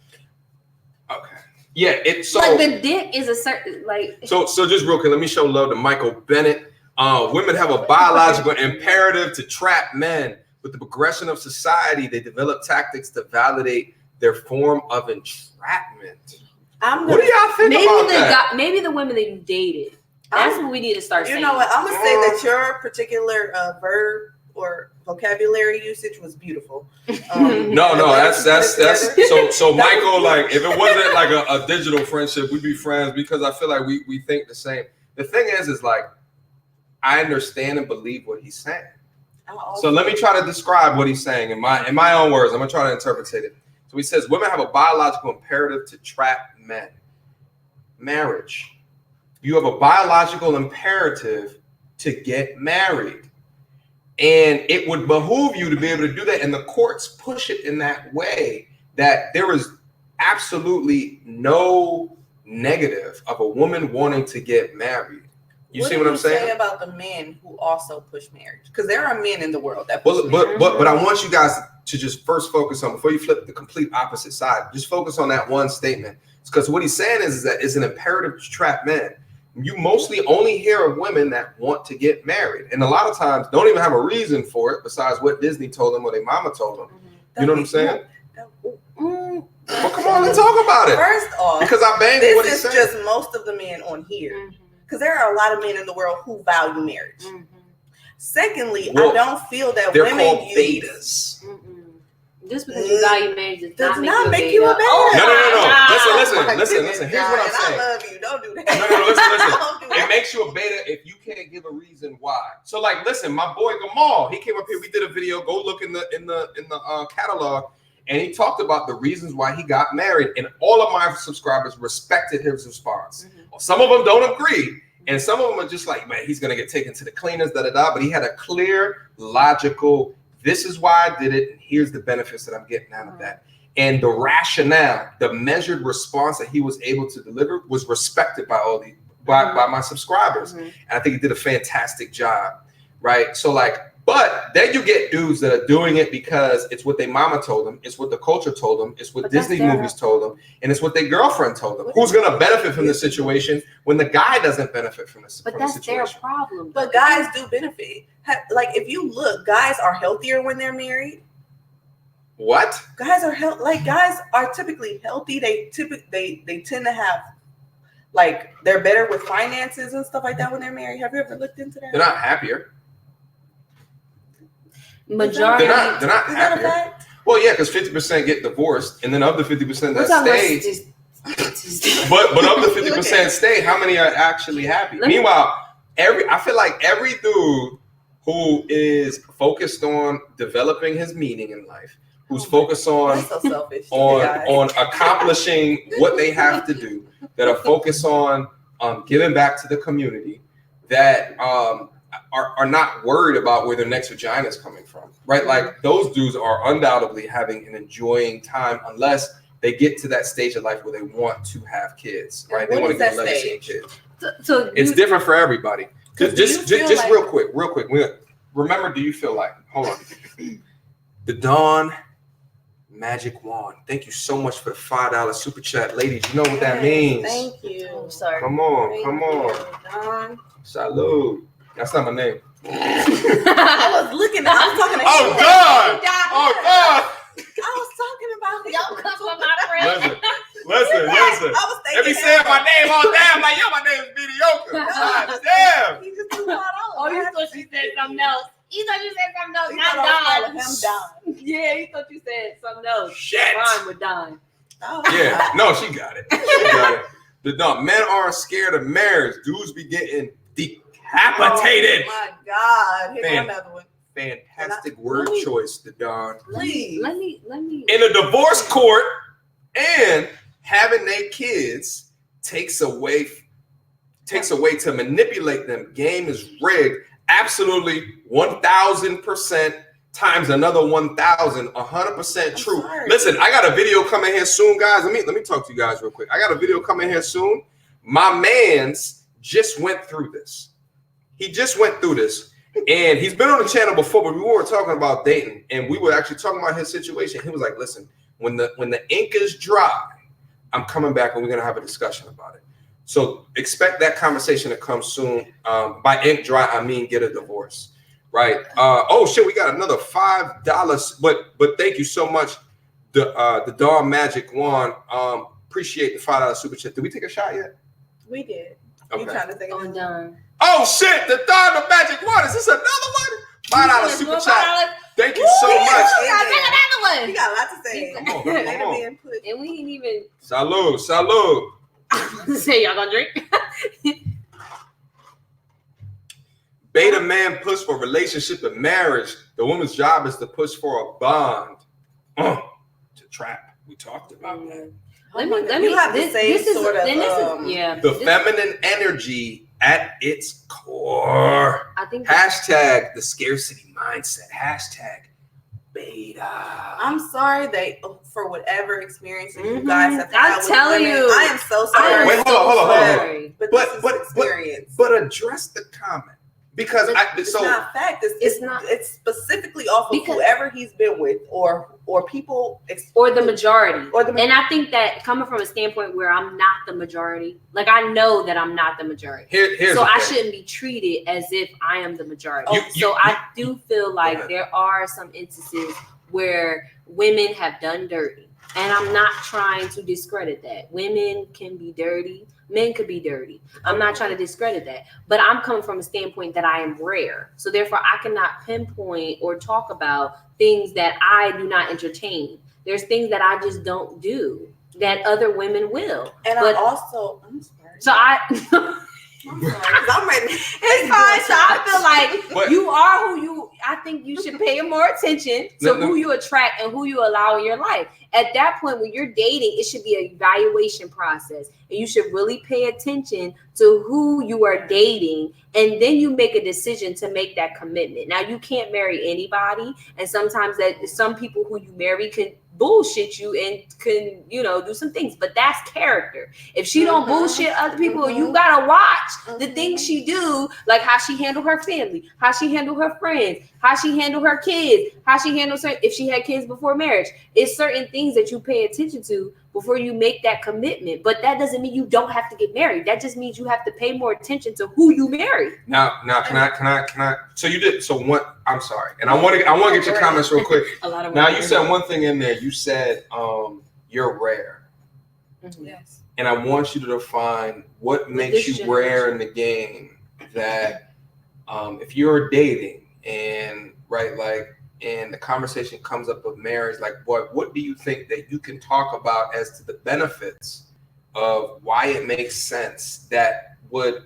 Okay. Yeah, it's so like the dick is a certain like. So just real quick, let me show love to Michael Bennett. Women have a biological imperative to trap men. With the progression of society, they develop tactics to validate their form of entrapment. What do y'all think about that? Maybe the women that you dated. That's what we need to start saying. You know what? I'm gonna say that your particular verb or vocabulary usage was beautiful. No, that's so Michael, like if it wasn't like a digital friendship, we'd be friends because I feel like we think the same. The thing is like I understand and believe what he's saying. So let me try to describe what he's saying in my own words. I'm gonna try to interpret it. So he says women have a biological imperative to trap men. Marriage. You have a biological imperative to get married. And it would behoove you to be able to do that. And the courts push it in that way that there is absolutely no negative of a woman wanting to get married. You see what I'm saying? What do you say about the men who also push marriage? Because there are men in the world that push marriage. But I want you guys to just first focus on, before you flip the complete opposite side, just focus on that one statement. Because what he's saying is that it's an imperative to trap men. You mostly only hear of women that want to get married. And a lot of times don't even have a reason for it besides what Disney told them or their mama told them. You know what I'm saying? Well, come on, let's talk about it. First off, because I banged what he's saying. This is just most of the men on here. Because there are a lot of men in the world who value marriage. Secondly, I don't feel that they're women called betas. Just because you value marriage does not make you a beta. No. Listen. Here's what I'm saying. I love you. Don't do that. No. Listen. It makes you a beta if you can't give a reason why. So, like, listen, my boy Gamal, he came up here. We did a video. Go look in the catalog, and he talked about the reasons why he got married. And all of my subscribers respected his response. Some of them don't agree, and some of them are just like, man, he's gonna get taken to the cleaners, But he had a clear, logical. This is why I did it, and here's the benefits that I'm getting out of that. And the rationale, the measured response that he was able to deliver was respected by by my subscribers. And I think he did a fantastic job, right? So like, but then you get dudes that are doing it because it's what their mama told them, it's what the culture told them, it's what Disney movies told them, and it's what their girlfriend told them. Who's gonna benefit from the situation when the guy doesn't benefit from this? But that's their problem. But guys do benefit. Like if you look, guys are healthier when they're married. What? Guys are typically healthy. They tend to have like they're better with finances and stuff like that when they're married. Have you ever looked into that? They're not happier. Majority. They're not happier. Well, yeah, because 50% get divorced, and then of the 50% that stay. But of the 50% stay, how many are actually happy? Meanwhile, I feel like every dude who is focused on developing his meaning in life, who's focused on on accomplishing what they have to do, that are focused on giving back to the community, that are not worried about where their next vagina is coming from, right? Like those dudes are undoubtedly having an enjoying time unless they get to that stage of life where they want to have kids, right? They want to get a legacy of kids. So it's different for everybody. Just real quick. Remember, do you feel like, hold on, the Dawn Magic Wand. Thank you so much for the $5 super chat. Ladies, you know what that means. Thank you. I'm sorry. Come on. Dawn. Salud. That's not my name. I was talking to Oh, God. I was talking about him. Y'all come from my friend. Listen. I was thinking Let me say my name all damn. Like, yo, my name is mediocre. God damn. He just threw $5. Oh, you thought she said something else. You thought you said something else, He not thought I Don. was calling him Don. Yeah, you thought you said something else. Shit. Rhyme with Don. Oh, Yeah, no, she got it. The Dawn. Men aren't scared of marriage. Dudes be getting decapitated. Oh my God. Here's another one. Fantastic word choice, the Dawn. Please. Let me. In a divorce court, and having their kids takes away to manipulate them. Game is rigged. Absolutely 1,000% times another 1,000, 100% true. Sorry. Listen, I got a video coming here soon, guys. Let me talk to you guys real quick. I got a video coming here soon My man's just went through this. He just went through this. And he's been on the channel before, but we weren't talking about dating. And we were actually talking about his situation. He was like, listen, when the ink is dry, I'm coming back and we're going to have a discussion about it. So expect that conversation to come soon. By ink dry, I mean get a divorce, right? Oh shit, we got another $5. But thank you so much, the Dawn Magic Wand. Appreciate the $5 super chat. Did we take a shot yet? We did. Okay. You trying to think I'm done. Oh shit, the Dawn Magic Wand. Is this another one? $5 super chat. Thank you so much. Another You got a lot to say. Come on, come on. one. And we ain't even Salud. say y'all gonna drink. Beta man push for relationship and marriage. The woman's job is to push for a bond. To trap. We talked about that. Let me. You have the same sort of, The feminine energy at its core. I think Hashtag the scarcity mindset. Hashtag beta. I'm sorry for whatever experiences you Mhm. guys have had. I'm with telling women. you. I am so sorry. Wait, hold on. sorry. But But- this is experience. But address the comment. Because It's not fact. It's not- It's specifically off of Because- whoever he's been with, or people, or the majority. Or the- And I think that coming from a standpoint where I'm not the majority, like I know that I'm not the majority. here's So the I thing. shouldn't be treated as if I am the majority. You- So I do feel like ahead. there are some instances where women have done dirty. And I'm not trying to discredit that. Women can be dirty. Men could be dirty. I'm not trying to discredit that. But I'm coming from a standpoint that I am rare. So therefore, I cannot pinpoint or talk about things that I do not entertain. There's things that I just don't do that other women will. And But- I'm sorry. So I... I'm sorry, 'cause I'm ready. It's fine. So I feel like But- you are who you. I think you should pay more attention to No. who you attract and who you allow in your life. At that point, when you're dating, it should be an evaluation process, and you should really pay attention to who you are dating, and then you make a decision to make that commitment. Now, you can't marry anybody, and sometimes that some people who you marry can bullshit you and can do some things, but that's character. If she don't bullshit other people, you gotta watch the things she do, like how she handle her family, how she handle her friends, how she handle her kids, how she handles her if she had kids before marriage. It's certain things that you pay attention to before you make that commitment, but that doesn't mean you don't have to get married. That just means you have to pay more attention to who you marry. Now, can I? So you did. So what? I'm sorry, and I want to get your comments real quick. A lot of Now, women you said one thing in there. You said you're rare, Mhm. Yes. and I want you to define what makes this you rare in the game. That if you're dating and and the conversation comes up of marriage, like, boy, what do you think that you can talk about as to the benefits of why it makes sense that would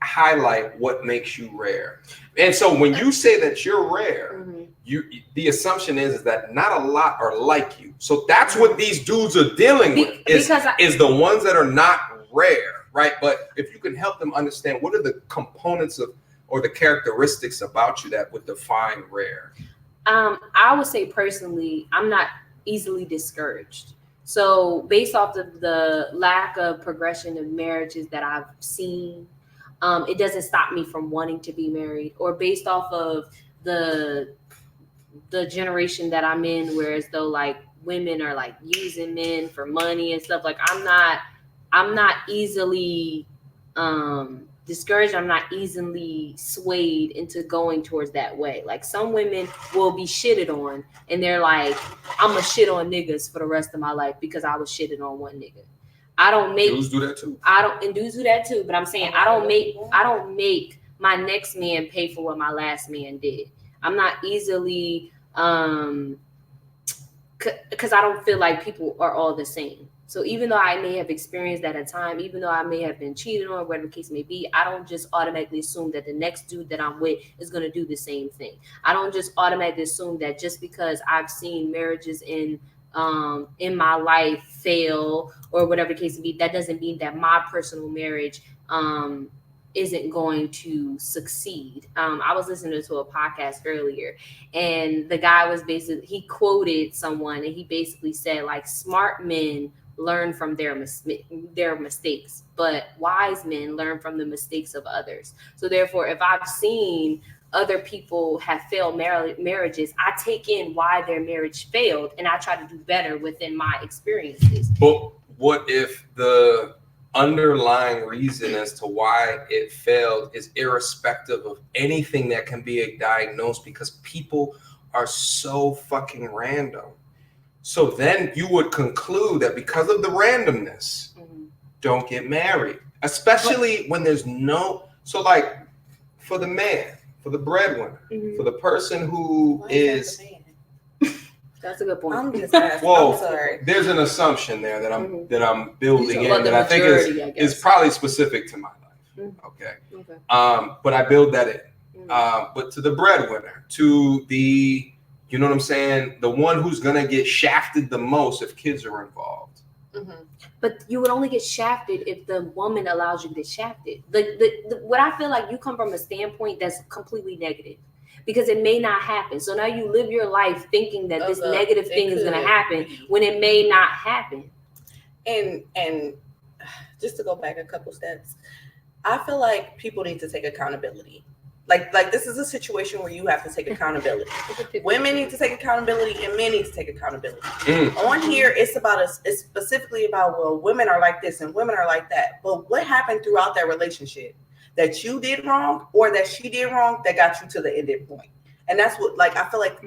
highlight what makes you rare? And so when you say that you're rare, the assumption is that not a lot are like you. So that's what these dudes are dealing with is the ones that are not rare, right? But if you can help them understand what are the components of or the characteristics about you that would define rare. I would say personally, I'm not easily discouraged. So based off of the lack of progression of marriages that I've seen, it doesn't stop me from wanting to be married. Or based off of the generation that I'm in, whereas though like women are like using men for money and stuff, like I'm not easily discouraged. I'm not easily swayed into going towards that way. Like some women will be shitted on and they're like, I'm gonna shit on niggas for the rest of my life because I was shitted on one nigga. I don't make dudes do that too. And dudes do that too, but I'm saying I don't make my next man pay for what my last man did. I'm not easily because I don't feel like people are all the same. So even though I may have experienced that at a time, even though I may have been cheated on, whatever the case may be, I don't just automatically assume that the next dude that I'm with is going to do the same thing. I don't just automatically assume that just because I've seen marriages in my life fail or whatever the case may be, that doesn't mean that my personal marriage isn't going to succeed. I was listening to a podcast earlier and the guy was he quoted someone and he basically said like smart men learn from their mistakes, but wise men learn from the mistakes of others. So therefore, if I've seen other people have failed marriages, I take in why their marriage failed and I try to do better within my experiences. But what if the underlying reason as to why it failed is irrespective of anything that can be diagnosed, because people are so fucking random? So then you would conclude that because of the randomness, don't get married, especially when there's no, so like for the man, for the breadwinner, for the person who is. That's a good point. I'm just asking. Well, I'm sorry. There's an assumption there that I'm building in that I think is probably specific to my life. Okay. But I build that in. But to the breadwinner, to the, you know what I'm saying, the one who's gonna get shafted the most if kids are involved. But you would only get shafted if the woman allows you to get shafted. What I feel like, you come from a standpoint that's completely negative, because it may not happen. So now you live your life thinking that this negative thing is going to happen when it may not happen. And just to go back a couple steps, I feel like people need to take accountability. Like this is a situation where you have to take accountability. Women need to take accountability and men need to take accountability. On here, it's specifically about, well, women are like this and women are like that. But what happened throughout that relationship that you did wrong or that she did wrong that got you to the ending point? And that's what, like, I feel like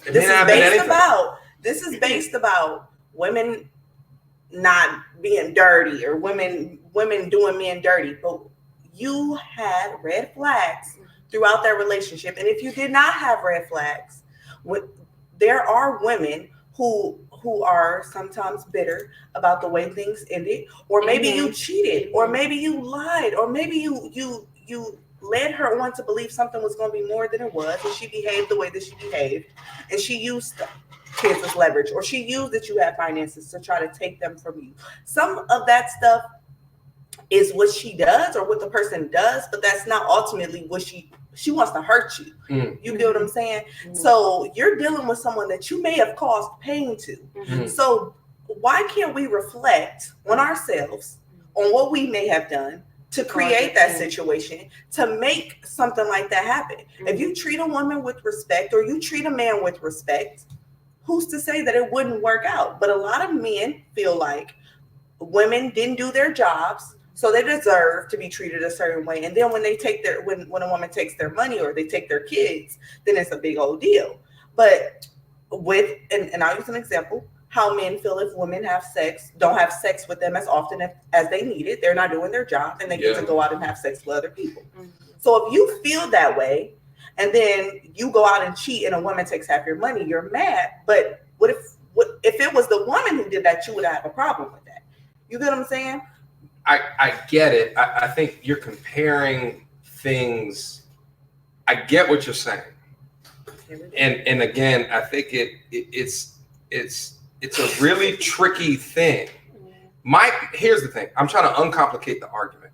this is based about women not being dirty or women doing men dirty. But you had red flags throughout that relationship. And if you did not have red flags, there are women who are sometimes bitter about the way things ended, or maybe you cheated, or maybe you lied, or maybe you led her on to believe something was going to be more than it was, and she behaved the way that she behaved, and she used kids as leverage, or she used that you had finances to try to take them from you. Some of that stuff is what she does or what the person does, but that's not ultimately what she wants to hurt you. You get what I'm saying? So you're dealing with someone that you may have caused pain to. So why can't we reflect on ourselves, on what we may have done to create that situation, to make something like that happen? If you treat a woman with respect or you treat a man with respect, who's to say that it wouldn't work out? But a lot of men feel like women didn't do their jobs, so they deserve to be treated a certain way. And then when they take when a woman takes their money or they take their kids, then it's a big old deal. But and I'll use an example, how men feel if women don't have sex with them as often as they need it, they're not doing their job and they get to go out and have sex with other people. So if you feel that way and then you go out and cheat and a woman takes half your money, you're mad. But what if it was the woman who did that, you would have a problem with that. You get what I'm saying? I get it. I think you're comparing things. I get what you're saying. And again, I think it's a really tricky thing. Here's the thing. I'm trying to uncomplicate the argument.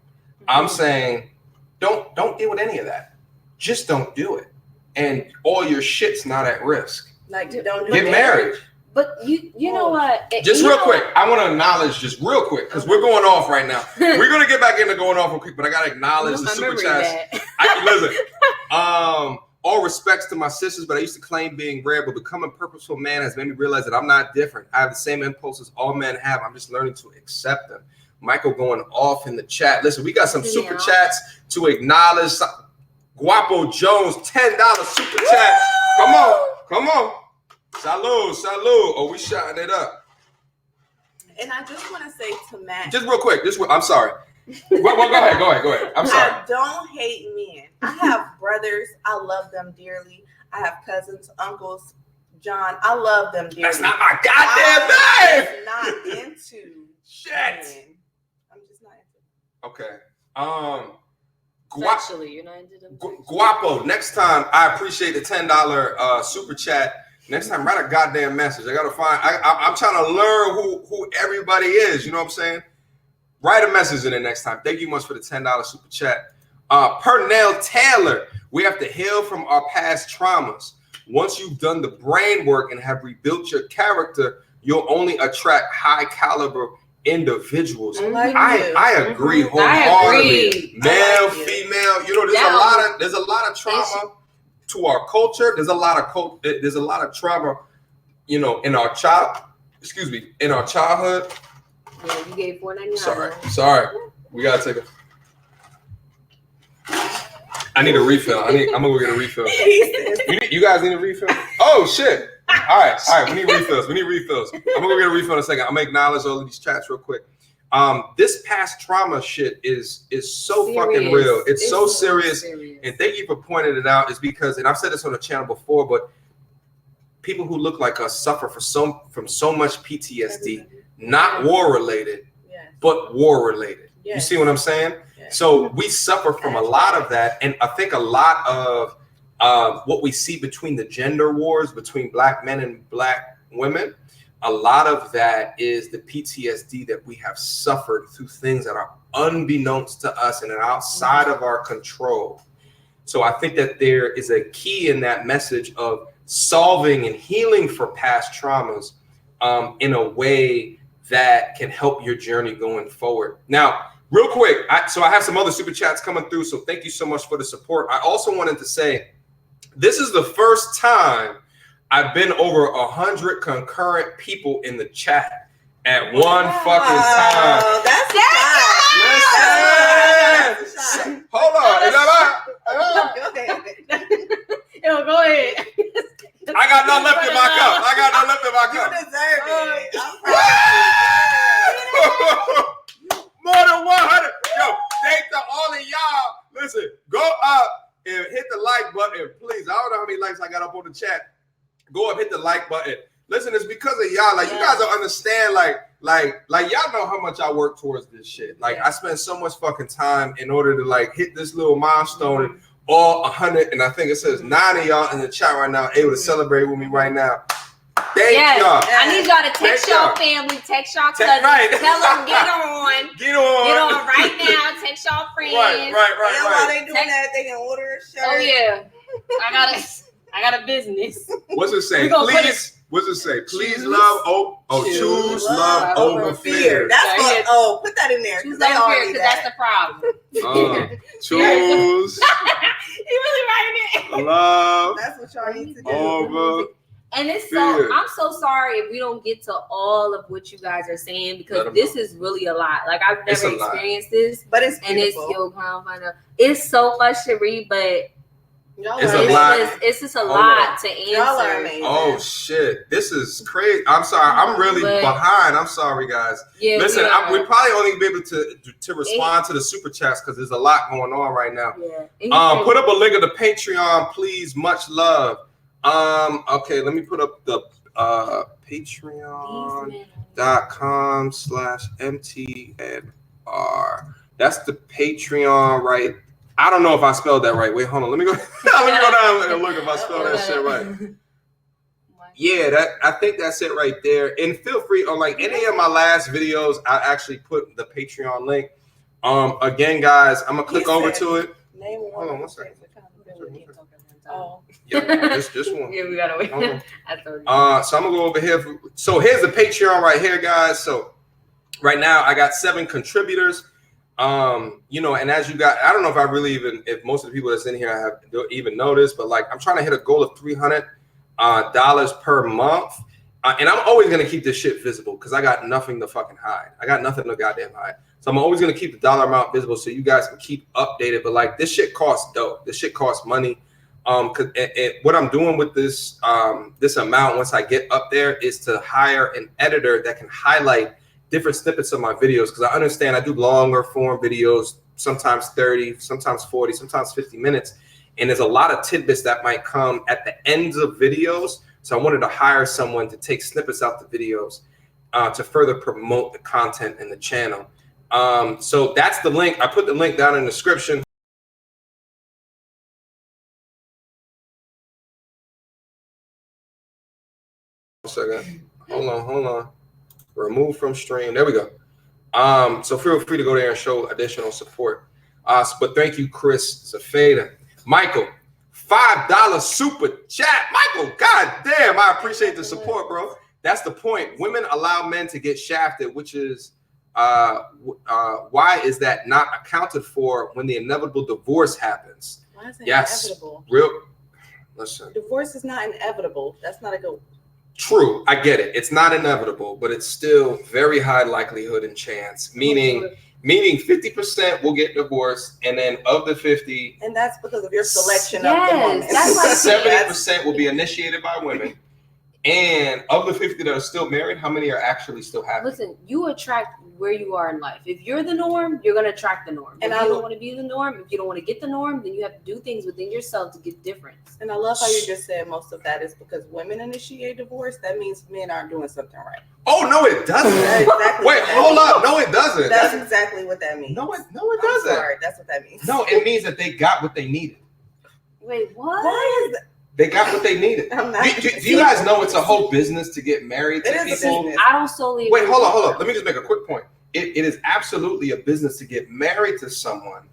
I'm saying don't deal with any of that. Just don't do it. And all your shit's not at risk. Like, don't get married. But you know what? Just real quick, I want to acknowledge just real quick, because we're going off right now. We're going to get back into going off real quick, but I got to acknowledge the super chats. Listen, all respects to my sisters, but I used to claim being rare, but becoming a purposeful man has made me realize that I'm not different. I have the same impulses all men have. I'm just learning to accept them. Michael going off in the chat. Listen, we got some super chats to acknowledge. Guapo Jones, $10 super chat. Come on. Salud. Oh, we shouting it up. And I just want to say to Matt. Just real quick. I'm sorry. Well, go ahead. I'm sorry. I don't hate men. I have brothers. I love them dearly. I have cousins, uncles, John. I love them dearly. That's not my goddamn name. I'm not into shit. Men. I'm just not into Okay. Sexually, you're not into them. Guapo. Next time, I appreciate the $10 super chat. Next time, write a goddamn message. I gotta find. I'm trying to learn who everybody is. You know what I'm saying? Write a message in there next time. Thank you much for the $10 super chat. Pernell Taylor. We have to heal from our past traumas. Once you've done the brain work and have rebuilt your character, you'll only attract high caliber individuals. I agree I wholeheartedly. agree. Male, female, you know, there's a lot of trauma to our culture. There's a lot of trauma, you know, in our childhood. Yeah, you gave $4.99. Sorry. We gotta take a. I need a refill. I'm gonna go get a refill. You guys need a refill? Oh shit! All right. We need refills. I'm gonna go get a refill in a second. I'm gonna acknowledge all of these chats real quick. This past trauma shit is so serious. Fucking real. It's so serious. And thank you for pointing it out. Is because, and I've said this on the channel before, but people who look like us suffer from so much PTSD, not war related, but war related. You see what I'm saying? So we suffer from a lot of that, and I think a lot of what we see between the gender wars between black men and black women, a lot of that is the PTSD that we have suffered through things that are unbeknownst to us and are outside of our control. So I think that there is a key in that message of solving and healing for past traumas in a way that can help your journey going forward. Now, real quick, so I have some other super chats coming through, so thank you so much for the support. I also wanted to say, this is the first time I've been over 100 concurrent people in the chat at one fucking time. That's Listen! Hold on. Go ahead. I got nothing left in my cup. You deserve it. I'm proud More than 100. Yo, thank to all of y'all. Listen, go up and hit the like button, please. I don't know how many likes I got up on the chat. Go up, hit the like button. Listen, it's because of y'all. Like, you guys don't understand. Like y'all know how much I work towards this shit. Like, I spend so much fucking time in order to like hit this little milestone. And all 100, and I think it says 9 of y'all in the chat right now able to celebrate with me right now. Thank y'all. I need y'all to text y'all family, text y'all cousins, tell them get on. Get on right now. Text y'all friends. Right. While they doing that, they can order a shirt. Oh yeah, I got a business. What's it say? Please. What's it say? Please love. Choose love over fear. That's what. Put that in there. Choose over fear, because that's the problem. Choose. He really writing it. Love. That's what y'all need to do. Over. And it's I'm so sorry if we don't get to all of what you guys are saying, because this is really a lot. Like, I've never experienced this, but it's beautiful. It's so much to read, but it's just a lot to answer. Y'all are amazing. Oh shit, this is crazy. I'm sorry, I'm really behind. I'm sorry, guys. Yeah, listen, we probably only be able to respond to the super chats because there's a lot going on right now. Yeah. Put up a link of the Patreon, please. Much love. Okay, let me put up the patreon.com/mtnr. That's the Patreon, right? I don't know if I spelled that right. Wait, hold on. Let me go down and look if I spelled that shit right. Yeah, I think that's it right there. And feel free on like any of my last videos, I actually put the Patreon link. Again, guys, I'm gonna click over to it. Hold on one second. Yeah, just one. Yeah, we gotta wait. So I'm gonna go over here. So here's the Patreon right here, guys. So right now I got 7 contributors. You know, and as you got, I don't know if I really if most of the people that's in here have even noticed, but like I'm trying to hit a goal of $300 per month. And I'm always gonna keep this shit visible because I got nothing to fucking hide. I got nothing to goddamn hide. So I'm always gonna keep the dollar amount visible so you guys can keep updated. But like this shit costs dough. This shit costs money. Cause what I'm doing with this this amount once I get up there is to hire an editor that can highlight different snippets of my videos, because I understand I do longer form videos, sometimes 30, sometimes 40, sometimes 50 minutes. And there's a lot of tidbits that might come at the ends of videos. So I wanted to hire someone to take snippets out the videos to further promote the content in the channel. So that's the link. I put the link down in the description. Second. Hold on. Remove from stream. There we go. So feel free to go there and show additional support. But thank you, Chris Zafeda. Michael, $5 super chat. Michael, god damn, I appreciate the support, bro. That's the point. Women allow men to get shafted, which is why is that not accounted for when the inevitable divorce happens? Why is it Yes, inevitable? Listen. Divorce is not inevitable. That's not a good. True, I get it. It's not inevitable, but it's still very high likelihood and chance. Meaning 50% will get divorced, and then of the 50, and that's because of your selection Yes, of the woman. that's like 70% will be initiated by women, and of the 50 that are still married, how many are actually still happy? Listen, you attract where you are in life. If you're the norm, you're going to attract the norm. And if you don't want to be the norm, if you don't want to get the norm, then you have to do things within yourself to get difference. And I love how you just said most of that is because women initiate divorce. That means men aren't doing something right. Oh no, it doesn't. Exactly. Wait, hold up. No, it doesn't. That's exactly what that means. No, it I'm doesn't. sorry, that's what that means. No, it means that they got what they needed. Wait, what? Why is that? They got what they needed. I'm not. Do you guys know it's a whole business to get married to It is a people? business. I don't solely Wait, agree hold with on. that. Let me just make a quick point. It is absolutely a business to get married to someone,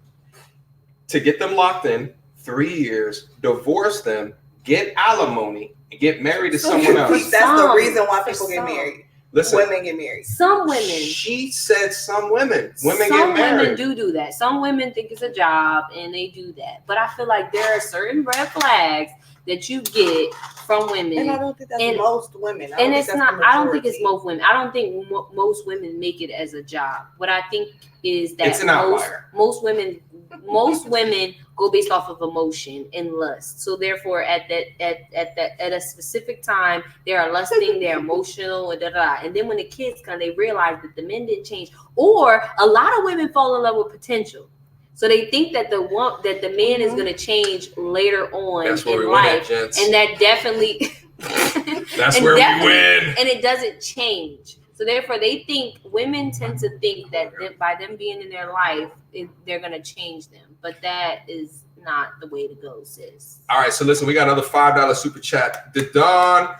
to get them locked in 3 years, divorce them, get alimony, and get married to someone else. That's the reason why people get married. Listen, Women get married. Some women. She said some women. Women Some get married. women do that. Some women think it's a job and they do that. But I feel like there are certain red flags that you get from women. And I don't think that's And- most women. And it's not, I don't think it's most women. I don't think most women make it as a job. What I think is that It's an outlier. most women go based off of emotion and lust. So therefore, at a specific time, they are lusting, they're emotional, and and then when the kids come, they realize that the men didn't change. Or a lot of women fall in love with potential. So they think that the man is going to change later on That's where in we win life, at, gents. and that definitely. That's and where we definitely- win. And it doesn't change. So therefore, women tend to think that by them being in their life, they're going to change them. But that is not the way to go, sis. All right, so listen, we got another $5 super chat. The Dawn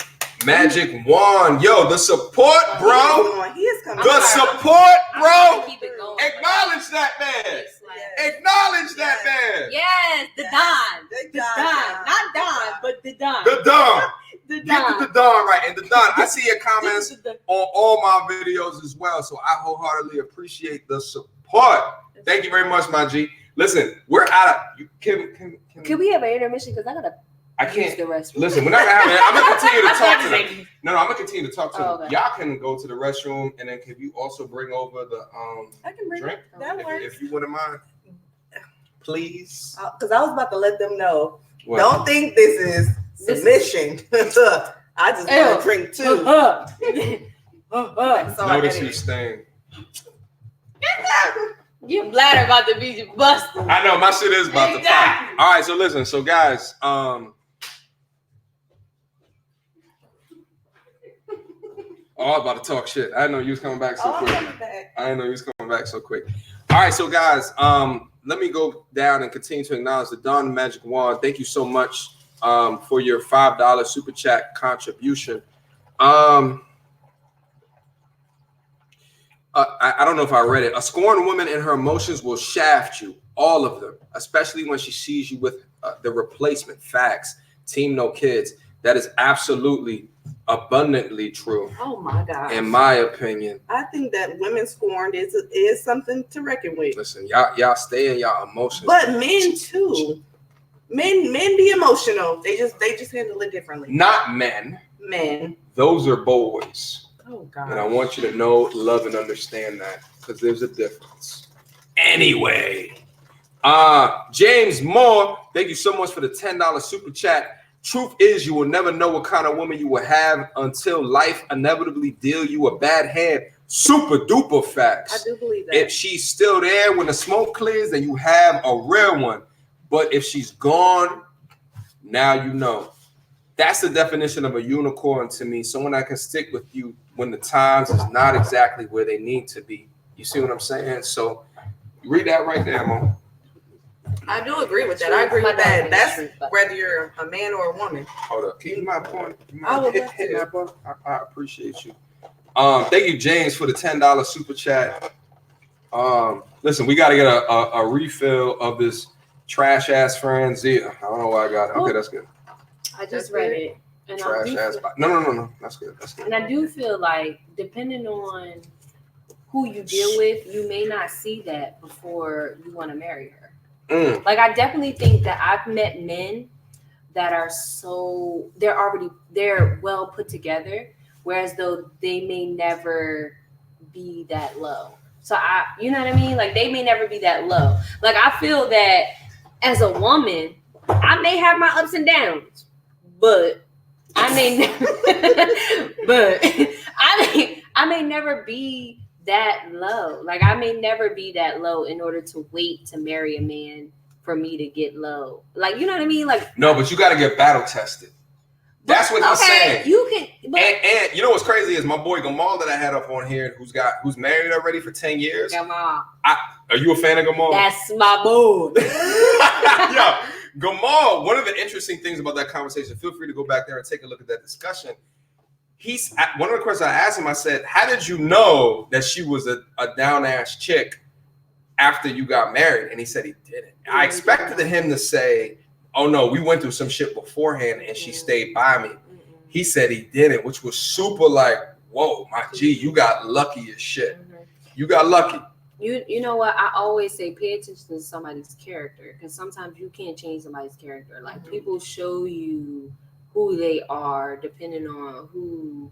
Magic Wand. Yo, the support, bro. He is coming. The support, bro. Keep it going. Acknowledge that man. It's like- Acknowledge that man. Yes, the Don. The The Don. Don. Not Don, but the Don. The Dawn. The Get Don. the Dawn right. And the Dawn, I see your comments The- on all my videos as well. So I wholeheartedly appreciate the support. Thank you very much, my G. Listen, we're out of Can we have an intermission? Because I gotta I use can't the restroom. listen, we're not gonna have it. I'm gonna continue to talk to them. No, I'm gonna continue to talk to them. Oh, okay. Y'all can go to the restroom, and then can you also bring over the I can bring drink? it. That works. If you wouldn't mind, please. Because I was about to let them know. What? Don't think this is submission. I just want to drink too. So I Notice get who's it. staying. Your bladder about to be busted. I know my shit is about to pop. All right, so listen, so guys, oh, I was about to talk shit. I didn't know you was coming back so Oh, quick. I'm coming back. I didn't know you was coming back so quick. All right, so guys, let me go down and continue to acknowledge the Dawn Magic Wand. Thank you so much for your $5 super chat contribution. I don't know if I read it. A scorned woman in her emotions will shaft you, all of them, especially when she sees you with the replacement. Facts. Team no kids. That is absolutely abundantly true, Oh my God. in my opinion. I think that women scorned is something to reckon with. Listen, y'all stay in y'all emotions. But men too. Men be emotional. They just handle it differently. Not men. Men. Those are boys. Oh And I God. want you to know, love, and understand that, because there's a difference. Anyway, James Moore, thank you so much for the $10 super chat. Truth is, you will never know what kind of woman you will have until life inevitably deal you a bad hand. Super duper I facts. do believe that. If she's still there when the smoke clears, then you have a real one. But if she's gone, now you know. That's the definition of a unicorn to me. Someone that can stick with you when the times is not exactly where they need to be. You see what I'm saying? So read that right there, Mo. I do agree with that. I agree with that. That's whether you're a man or a woman. Hold up. Keep my point. I would Hit love to. that button. I appreciate you. Thank you, James, for the $10 super chat. Listen, we got to get a refill of this trash ass Franzia. I don't know why I got it. Okay, that's good. I just read it. And trash ass body. No. That's good. That's good. And I do feel like, depending on who you deal with, you may not see that before you want to marry her. Like, I definitely think that I've met men that are they're well put together, whereas though they may never be that low. So you know what I mean? Like, they may never be that low. Like, I feel that as a woman, I may have my ups and downs, but I may never, I may never be that low. Like, I may never be that low in order to wait to marry a man for me to get low. Like, you know what I mean? Like, no, but you got to get battle tested. That's what he's saying. You can, and you know what's crazy is my boy Gamal that I had up on here, who's married already for 10 years. Gamal. Are you a fan of Gamal? That's my boy. Yo, Gamal, one of the interesting things about that conversation, feel free to go back there and take a look at that discussion. One of the questions I asked him, I said, how did you know that she was a down-ass chick after you got married? And he said he didn't. I expected him to say, oh no, we went through some shit beforehand and she stayed by me. He said he didn't, which was super like, whoa, my G, you got lucky as shit. You got lucky. You know what? I always say pay attention to somebody's character, because sometimes you can't change somebody's character. Like, people show you who they are depending on who,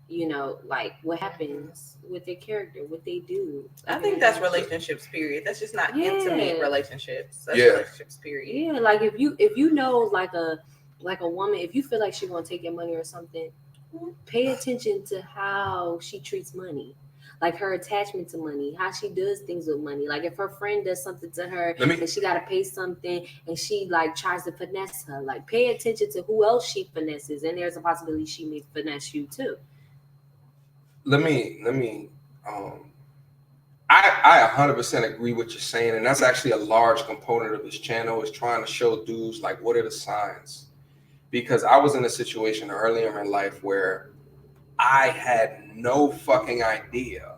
you know, like what happens with their character, what they do. I think that's relationships, period. That's just not intimate relationships. That's relationships, period. Yeah, like if you know like a woman, if you feel like she won't take your money or something, pay attention to how she treats money. Like, her attachment to money, how she does things with money. Like, if her friend does something to her and she got to pay something and she like tries to finesse her, like, pay attention to who else she finesses, and there's a possibility she may finesse you too. Let me I 100% agree with what you're saying, and that's actually a large component of this channel, is trying to show dudes like what are the signs. Because I was in a situation earlier in my life where I had no fucking idea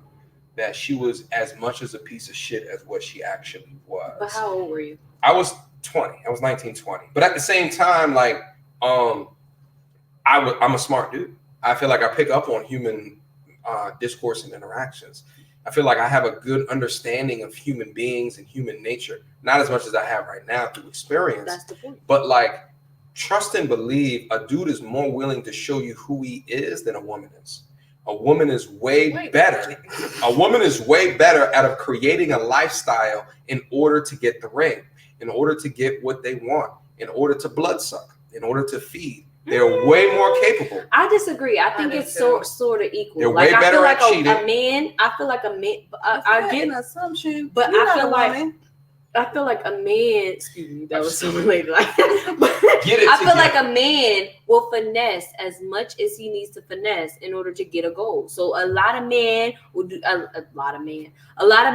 that she was as much as a piece of shit as what she actually was. But how old were you? I was 20. I was 19, 20. But at the same time, like, I'm a smart dude. I feel like I pick up on human discourse and interactions. I feel like I have a good understanding of human beings and human nature. Not as much as I have right now through experience. That's the point. But like, trust and believe, a dude is more willing to show you who he is than a woman is. A woman is way better. A woman is way better at creating a lifestyle in order to get the ring, in order to get what they want, in order to blood suck, in order to feed. They're way more capable. I disagree. I think it's sort of equal. They're way better at cheating. I feel like a man. I get an assumption, but I feel like a man. Excuse me, that was so related. I feel like a man will finesse as much as he needs to finesse in order to get a goal. So a lot of men will do. A lot of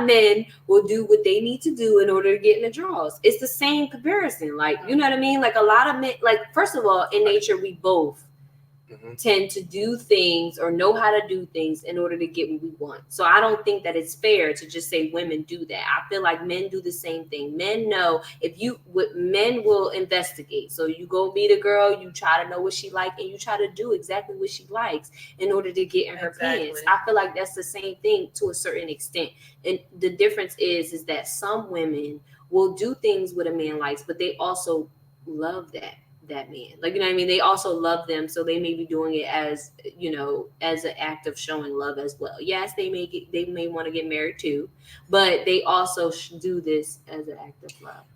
men will do what they need to do in order to get in the draws. It's the same comparison. Like, you know what I mean? Like, a lot of men. Like, first of all, in nature, we both tend to do things or know how to do things in order to get what we want. So I don't think that it's fair to just say women do that. I feel like men do the same thing. Men know men will investigate. So you go meet a girl, you try to know what she like, and you try to do exactly what she likes in order to get in her pants. I feel like that's the same thing to a certain extent. And the difference is that some women will do things what a man likes, but they also love that man. Like, you know what I mean? They also love them, so they may be doing it as, you know, as an act of showing love as well. Yes, they may want to get married too, but they also do this as an act of love.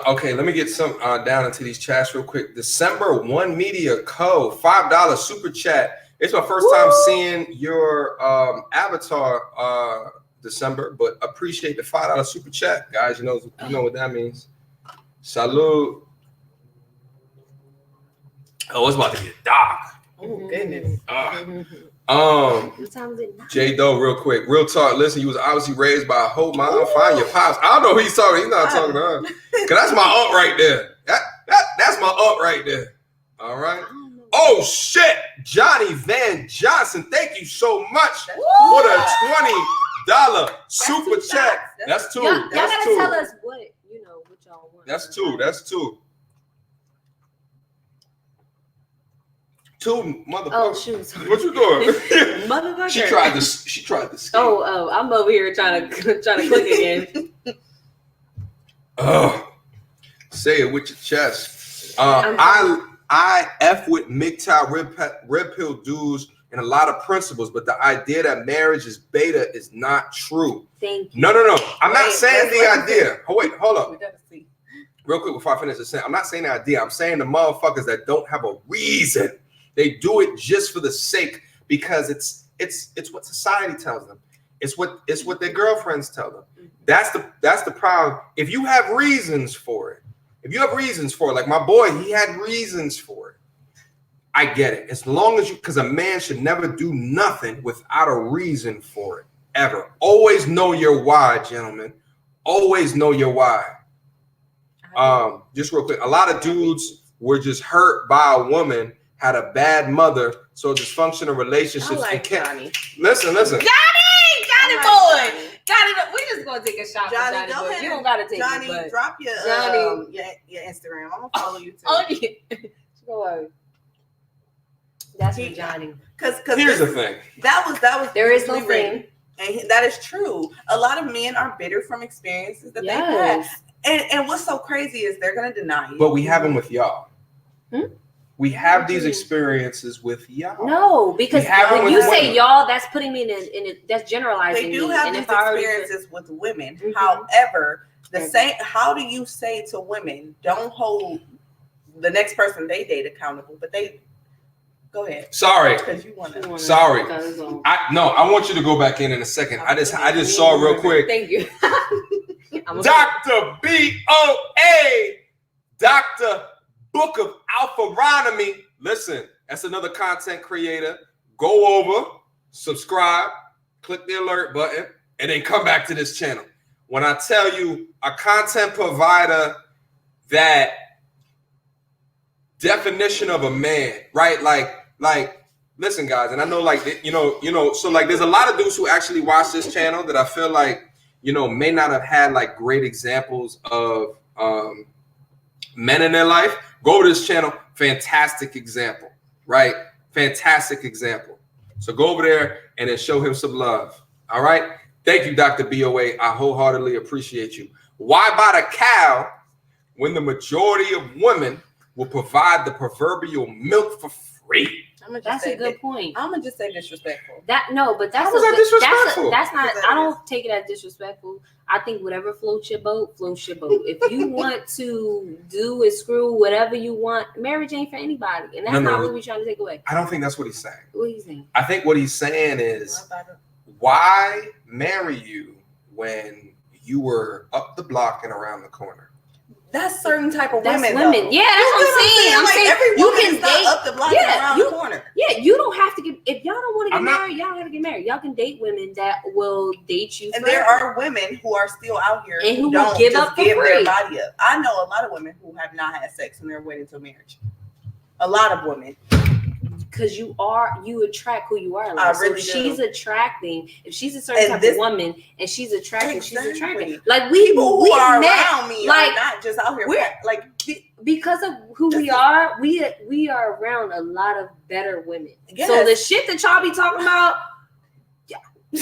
Okay, let me get some down into these chats real quick. December One Media Co. $5 super chat. It's my first time seeing your avatar, December, but appreciate the $5 super chat, guys. You know what that means. Salud. Oh, it's about to get dark. Oh, goodness. What time is it now? J Doe, real quick, real talk. Listen, you was obviously raised by a whole mom. Find your pops. I don't know who he's talking. He's not talking to her. Cause that's my aunt right there. That's my aunt right there. All right. Oh shit, Johnny Van Johnson. Thank you so much for the $20 super chat. That's two. Y'all gotta tell us what y'all want. That's two. Tootin', motherfucker. Oh shoot! What you doing? Motherfucker. She tried to skate. Oh, I'm over here trying to click again. Say it with your chest. I F with MGTOW red pill dudes and a lot of principles, but the idea that marriage is beta is not true. Thank you. No. I'm not saying the idea. Oh, wait, hold up. We gotta see. Real quick before I finish this sentence, I'm not saying the idea. I'm saying the motherfuckers that don't have a reason. They do it just for the sake because it's what society tells them. It's what their girlfriends tell them. That's the problem. If you have reasons for it, like my boy, he had reasons for it. I get it. As long as because a man should never do nothing without a reason for it, ever. Always know your why, gentlemen. Always know your why. Just real quick, a lot of dudes were just hurt by a woman, had a bad mother, so dysfunctional relationships. I like Johnny. Listen. Johnny boy. Johnny, we just gonna take a shot for Johnny, Johnny go boy. ahead. You don't gotta take Johnny, it, but drop your Johnny. your Instagram. I'm gonna follow you too. oh yeah. Go on. That's for Johnny. Because Here's the thing. That was There is no really written. thing. And that is true. A lot of men are bitter from experiences that they've Yes. had. And what's so crazy is they're gonna deny it. But we have them with y'all. We have these mean? experiences with y'all. No, because We have them when with you say women. y'all, that's putting me in a that's generalizing They do me. have And these if I already experiences with women. Mhm. However, Okay. how do you say to women, don't hold the next person they date accountable, but they go ahead. Sorry. Because you want to. Sorry. I want you to go back in a second. I just saw real quick. Thank you. Dr. BOA, Dr. Book of Alpharonomy. Listen, that's another content creator. Go over, subscribe, click the alert button, and then come back to this channel. When I tell you a content provider that definition of a man, right? Like, listen, guys, and I know, like, you know, so like, there's a lot of dudes who actually watch this channel that I feel like, you know, may not have had like great examples of men in their life. Go to this channel, fantastic example, right? Fantastic example. So go over there and then show him some love. All right. Thank you, Dr. BOA. I wholeheartedly appreciate you. Why buy the cow when the majority of women will provide the proverbial milk for free? That's a good point. I'm gonna just say disrespectful. But that's How was that disrespectful? That's not. I don't take it as disrespectful. I think whatever floats your boat, floats your boat. If you want to do and screw whatever you want, marriage ain't for anybody, and that's not what we're trying to take away. I don't think that's what he's saying. What are you saying? I think what he's saying is, why marry you when you were up the block and around the corner? That's certain type of That's women. women. Though. Yeah, that's what I'm saying. I'm like saying every you woman can is not date up the block yeah, and around the corner. Yeah, you don't have to get if y'all don't want to get I'm not- married. Y'all don't have to get married. Y'all can date women that will date you. And forever. there are women who are still out here And who will don't give just up for give free. their body up. I know a lot of women who have not had sex and they're waiting until marriage. A lot of women. Because you attract who you are. I Like, really so do. she's attracting. If she's a certain And type this- of woman and she's attracting, she's Exactly. attracting. Like People who we are met, around me like, are not just out here. we're- Like because of who we are. We are around a lot of better women. Yes. So the shit that y'all be talking about. and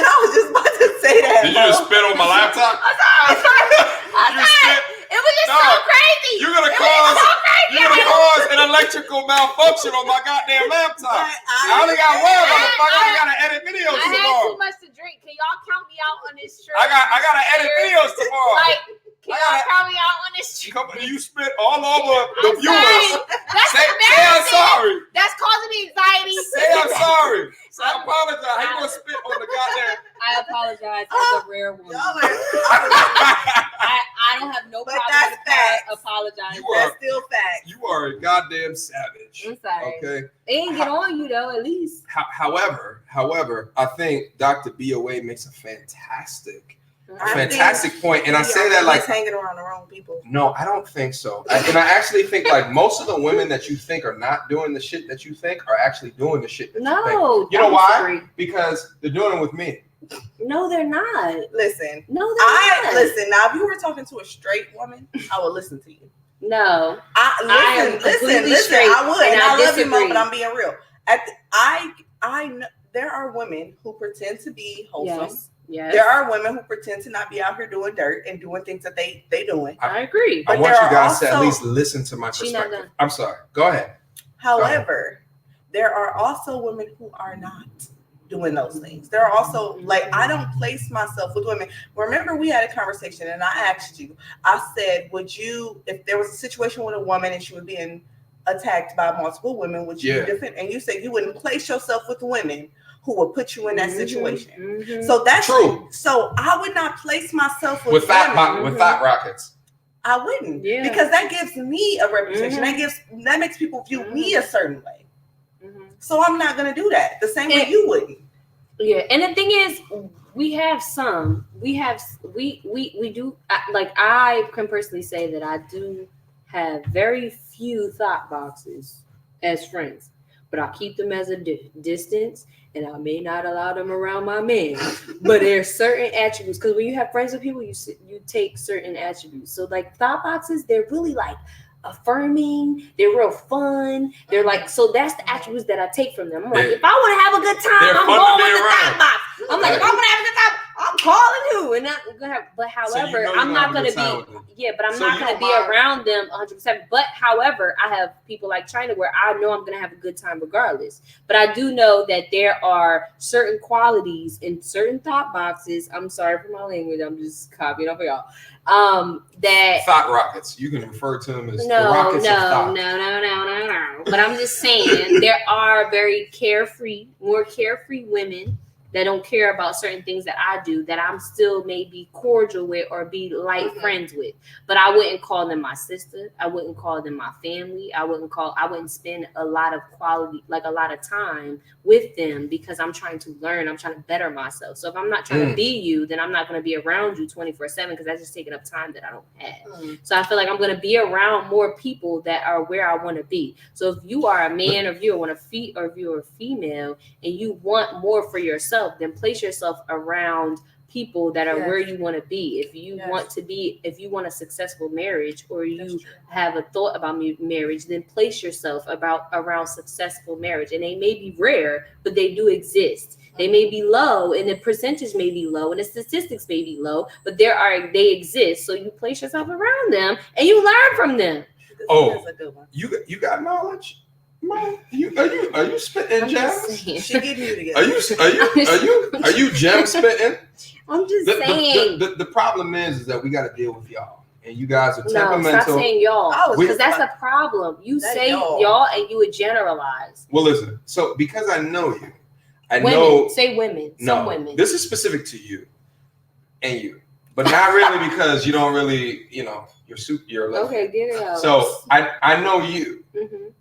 I was just about to say that. Did you just spit on my laptop? I'm sorry. It was just so crazy. You're gonna It was just so crazy. You're gonna cause an electrical malfunction on my goddamn laptop. I only got one, motherfucker. I gotta edit videos I had too tomorrow. much to drink. Can y'all count me out on this trip? I gotta edit videos tomorrow. Like, can y'all count me out on this trip? You spit all over the I'm viewers. sorry. That's Say I'm embarrassing. sorry. That's causing me anxiety. Say I'm sorry. Say I apologize. How you gonna spit on the goddamn? I apologize as a rare woman. Y'all are, I don't have no But problem that's with facts. apologizing. that's still fact. You are a goddamn savage. I'm sorry. Okay. It ain't get on you though, at least. However, I think Dr. BOA makes a fantastic I fantastic point, and I We say are that like just hanging around the wrong people. no, I don't think so. And I actually think like most of the women that you think are not doing the shit that you think are actually doing the shit that you think. No. You know I why? disagree. Because they're doing it with me. No, they're not. Listen, No, they're not. listen. Now, if you were talking to a straight woman, I would listen to you. No. I am completely straight, I would, and I love you, Mo, disagree. but I'm being real. I know there are women who pretend to be wholesome. Yes. Yes. There are women who pretend to not be out here doing dirt and doing things that they doing. I agree. I But want there you are guys to at also- least listen to my She not perspective. done. I'm sorry. Go ahead. However, there are also women who are not doing those things. There are also, like, I don't place myself with women. Remember, we had a conversation and I asked you, I said, would you, if there was a situation with a woman and she was being attacked by multiple women, would you defend? And you said you wouldn't place yourself with women who would put you in that situation. So that's true. So I would not place myself with Thought rockets. I wouldn't, because that gives me a reputation. That makes people view me a certain way. So I'm not gonna do that the same way you wouldn't. Yeah, and the thing is, we do, like, I can personally say that I do have very few thought boxes as friends, but I keep them as a distance, and I may not allow them around my man. But there's certain attributes, because when you have friends with people, you take certain attributes. So like thought boxes, they're really like affirming, they're real fun, they're like, so that's the attributes that I take from them. I'm like, if I want to have a good time, I'm going with the thought box. I'm like, if I want to have a good time, I'm calling you, and I'm gonna have. But however, I'm not gonna be. But I'm not gonna be around them 100%. But however, I have people like Chyna where I know I'm gonna have a good time regardless. But I do know that there are certain qualities in certain thought boxes. I'm sorry for my language. I'm just copying off of y'all. That thought rockets. You can refer to them as no, the rockets no, of thought. No. But I'm just saying there are more carefree women that don't care about certain things that I do, that I'm still maybe cordial with or be light friends with. But I wouldn't call them my sister. I wouldn't call them my family. I wouldn't spend a lot of quality, like a lot of time with them, because I'm trying to learn. I'm trying to better myself. So if I'm not trying to be you, then I'm not going to be around you 24/7, because that's just taking up time that I don't have. So I feel like I'm going to be around more people that are where I want to be. So if you are a man, or if you're a female and you want more for yourself, then place yourself around people that are where you want to be. If you want a successful marriage, or you have a thought about marriage, then place yourself around successful marriage. And they may be rare, but they do exist. They may be low, and the percentage may be low, and the statistics may be low, but they exist. So you place yourself around them and you learn from them. That's a good one. You got knowledge? Mom, are you spitting gems? She getting you together. Are you gem spitting? I'm just saying. The problem is that we got to deal with y'all, and you guys are temperamental. No, stop saying y'all, because that's a problem. You say y'all and you would generalize. Well, listen. So because I know you, say women. Some women. This is specific to you and you, but not really, because you don't really, you're okay. Get it out. So I know you,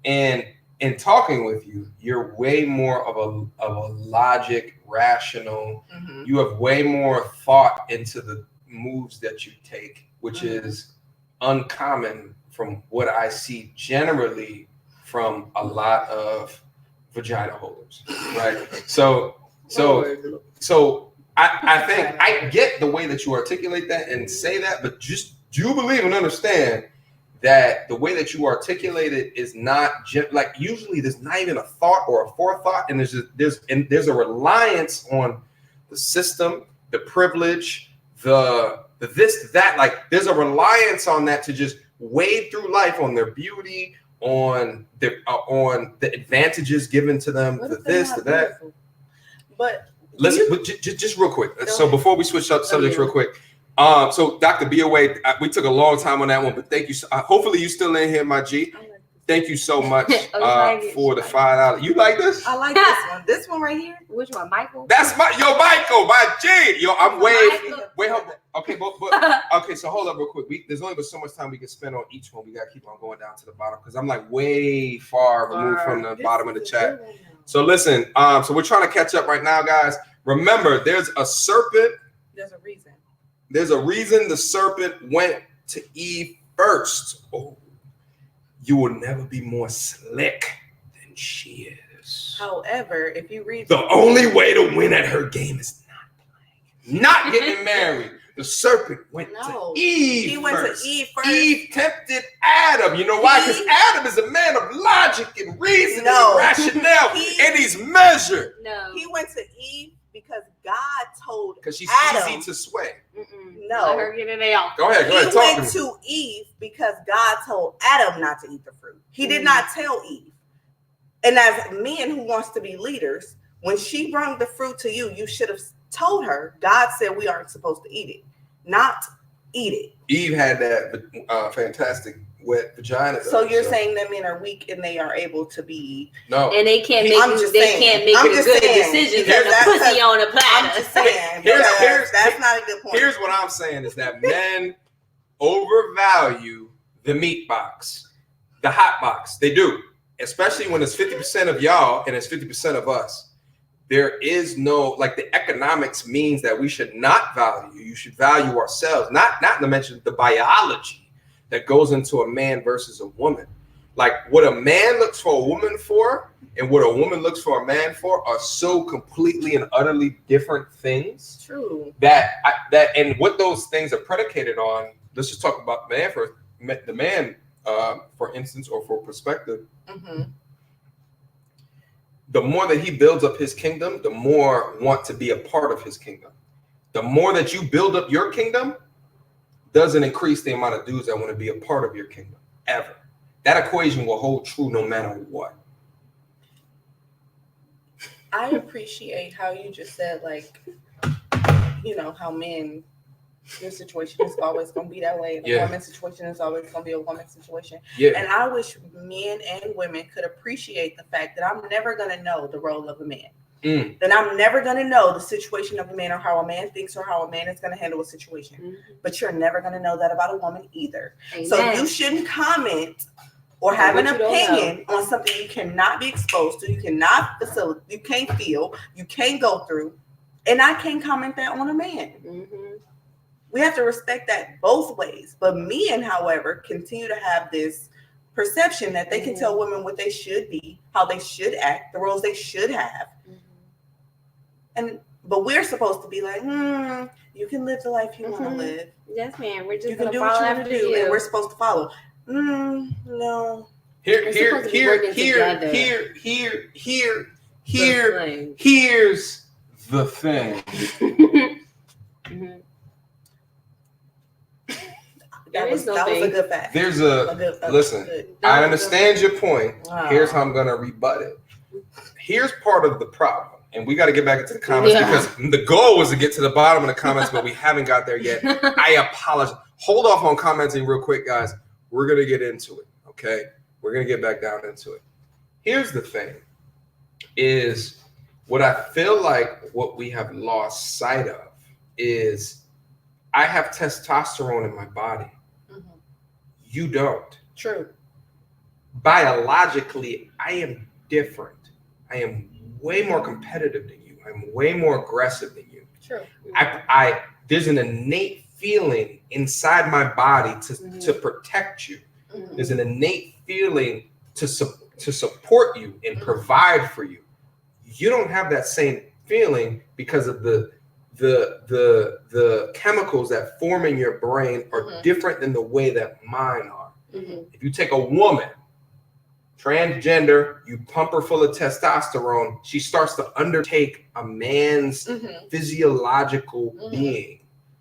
and in talking with you, you're way more of a logic, rational. You have way more thought into the moves that you take, which is uncommon from what I see generally from a lot of vagina holders, right? So I think I get the way that you articulate that and say that, but just do believe and understand that the way that you articulate it is not like, usually there's not even a thought or a forethought, and there's a reliance on the system, the privilege, the this, that, like there's a reliance on that to just wade through life, on their beauty, on the advantages given to them, the this, the that. But listen, just real quick. So before we switch up subjects real quick. So Dr. Be Away, we took a long time on that one, but thank you. Hopefully you still in here, my G. Thank you so much for the $5. You like this? I like this one. This one right here. Which one, Michael? That's Michael, my G. I'm way. Okay, but okay. So hold up real quick. There's only but so much time we can spend on each one. We gotta keep on going down to the bottom, because I'm like way far removed from the bottom of the chat. So listen. So we're trying to catch up right now, guys. Remember, there's a serpent. There's a reason. There's a reason the serpent went to Eve first. Oh, you will never be more slick than she is. However, if you read the only way to win at her game is not getting married. The serpent went No. to Eve. He went first. to Eve first. Eve tempted Adam. You know why? Because Adam is a man of logic and reason and rationale, and he's measured. No. He went to Eve because God told Because she's Adam. easy to sway. No. Let her get it out. Go ahead. He Talk went to me. to Eve because God told Adam not to eat the fruit. He did not tell Eve. And as men who wants to be leaders, when she brought the fruit to you, you should have told her. God said we aren't supposed to eat it, not eat it. Eve had that fantastic wet vagina. So you're saying that men are weak and they are able to be no? And they can't make I'm just saying. a I'm good just saying. decision Here's because that- the pussy on a platter. I'm just saying. Here's- That's not a good point. Here's what I'm saying is that men overvalue the meat box, the hot box. They do, especially when it's 50% of y'all and it's 50% of us. There is no, like, the economics means that we should not value. You should value ourselves, not to mention the biology that goes into a man versus a woman. Like, what a man looks for a woman for and what a woman looks for a man for are so completely and utterly different things. True. That and what those things are predicated on. Let's just talk about the man, for instance, or for perspective. Mm-hmm. The more that he builds up his kingdom, the more want to be a part of his kingdom. The more that you build up your kingdom doesn't increase the amount of dudes that want to be a part of your kingdom ever. That equation will hold true no matter what. I appreciate how you just said, like, how men, your situation is always going to be that way. The woman's situation is always going to be a woman's situation. Yeah. And I wish men and women could appreciate the fact that I'm never going to know the role of a man. Then I'm never going to know the situation of a man or how a man thinks or how a man is going to handle a situation. Mm-hmm. But you're never going to know that about a woman either. Amen. So you shouldn't comment or have an opinion on something you cannot be exposed to, you cannot facilitate, you can't feel, you can't go through. And I can't comment that on a man. Mm-hmm. We have to respect that both ways. But men, however, continue to have this perception that they can tell women what they should be, how they should act, the roles they should have. But we're supposed to be like, you can live the life you want to live. Yes, ma'am. We're just you can do what you want to do, and we're supposed to follow. No. Here's the thing. That was a good fact. Listen, I understand your point. Here's how I'm going to rebut it. Here's part of the problem. And we got to get back into the comments because the goal was to get to the bottom of the comments, but we haven't got there yet. I apologize. Hold off on commenting real quick, guys. We're going to get into it, okay? We're going to get back down into it. Here's the thing, is what I feel like what we have lost sight of is I have testosterone in my body. Mm-hmm. You don't. True. Biologically, I am different. I am way more competitive than you. I'm way more aggressive than you. True. I there's an innate feeling inside my body to protect you. Mm-hmm. There's an innate feeling to support you and provide for you. You don't have that same feeling because of the chemicals that form in your brain are different than the way that mine are. Mm-hmm. If you take a woman, transgender, you pump her full of testosterone, she starts to undertake a man's physiological being.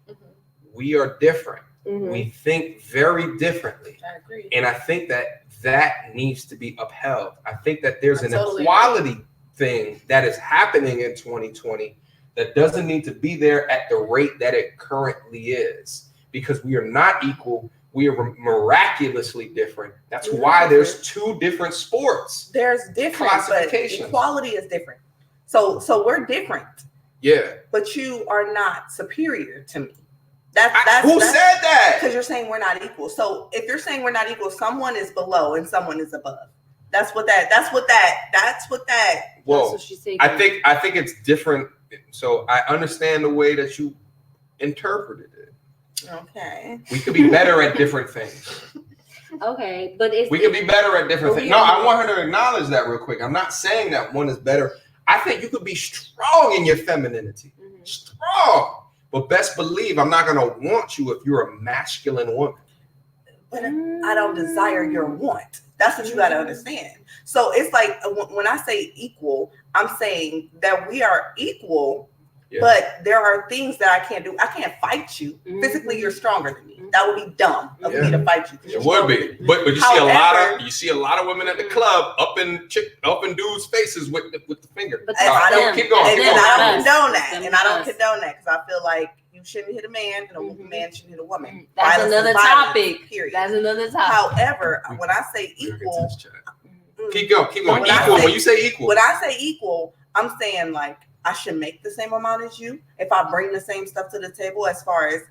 Mm-hmm. We are different. Mm-hmm. We think very differently. I agree. And I think that needs to be upheld. I think that there's an equality thing that is happening in 2020 that doesn't need to be there at the rate that it currently is, because we are not equal. We are miraculously different. That's why there's two different sports. There's different classifications. But equality is different. So we're different. Yeah. But you are not superior to me. Who said that? Because you're saying we're not equal. So if you're saying we're not equal, someone is below and someone is above. That's what that. Well, that's what she said. I think it's different. So I understand the way that you interpreted it. Okay. We could be better at different things. Okay, but we could be better at different things. No, I want her to acknowledge that real quick. I'm not saying that one is better. I think you could be strong in your femininity, strong. But best believe I'm not gonna want you if you're a masculine woman. But I don't desire your want. That's what you got to understand. So it's like when I say equal, I'm saying that we are equal, but there are things that I can't do. I can't fight you. Physically, you're stronger than me. That would be dumb of me to fight you. It would be. But you see a lot of women at the club up in dudes' faces with the finger. But I don't keep going. And I don't condone that. And I don't condone that because I feel like you shouldn't hit a man and a man shouldn't hit a woman. That's another topic. Period. That's another topic. However, when I say equal, keep going. When you say equal, when I say equal, I'm saying like I should make the same amount as you if I bring the same stuff to the table as far as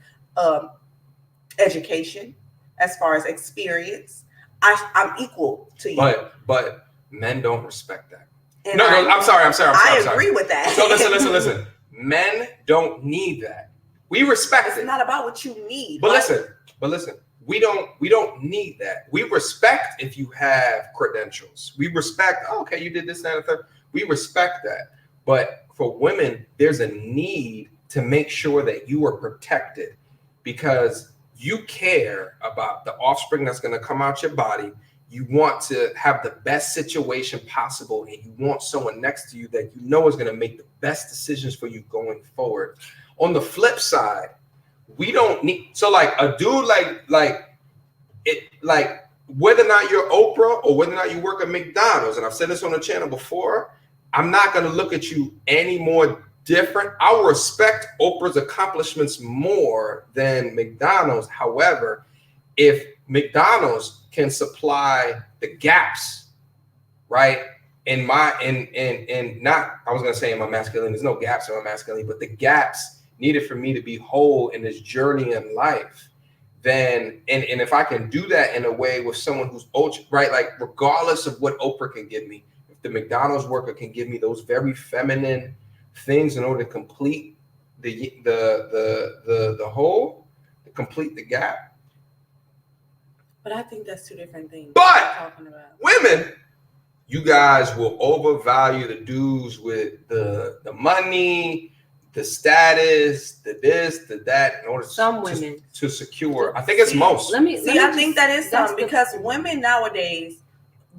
education, as far as experience. I'm equal to you. But men don't respect that. And No, I'm sorry. I agree with that. So listen. Men don't need that. We respect it. It's not about what you need. But listen. We don't need that. We respect if you have credentials. We respect, okay, you did this, that, and the third. We respect that. But for women, there's a need to make sure that you are protected because you care about the offspring that's going to come out your body. You want to have the best situation possible, and you want someone next to you that you know is going to make the best decisions for you going forward. On the flip side, we don't need like a dude like whether or not you're Oprah or whether or not you work at McDonald's, and I've said this on the channel before, I'm not going to look at you any more different. I will respect Oprah's accomplishments more than McDonald's. However, if McDonald's can supply the gaps, right? In my masculinity, there's no gaps in my masculinity, but the gaps needed for me to be whole in this journey in life, then and if I can do that in a way with someone who's ultra, right, like regardless of what Oprah can give me, if the McDonald's worker can give me those very feminine things in order to complete the whole, to complete the gap. But I think that's two different things. But women, you guys will overvalue the dudes with the money, the status, the this, the that, in order to secure. I think it's most. I think that is some because women nowadays,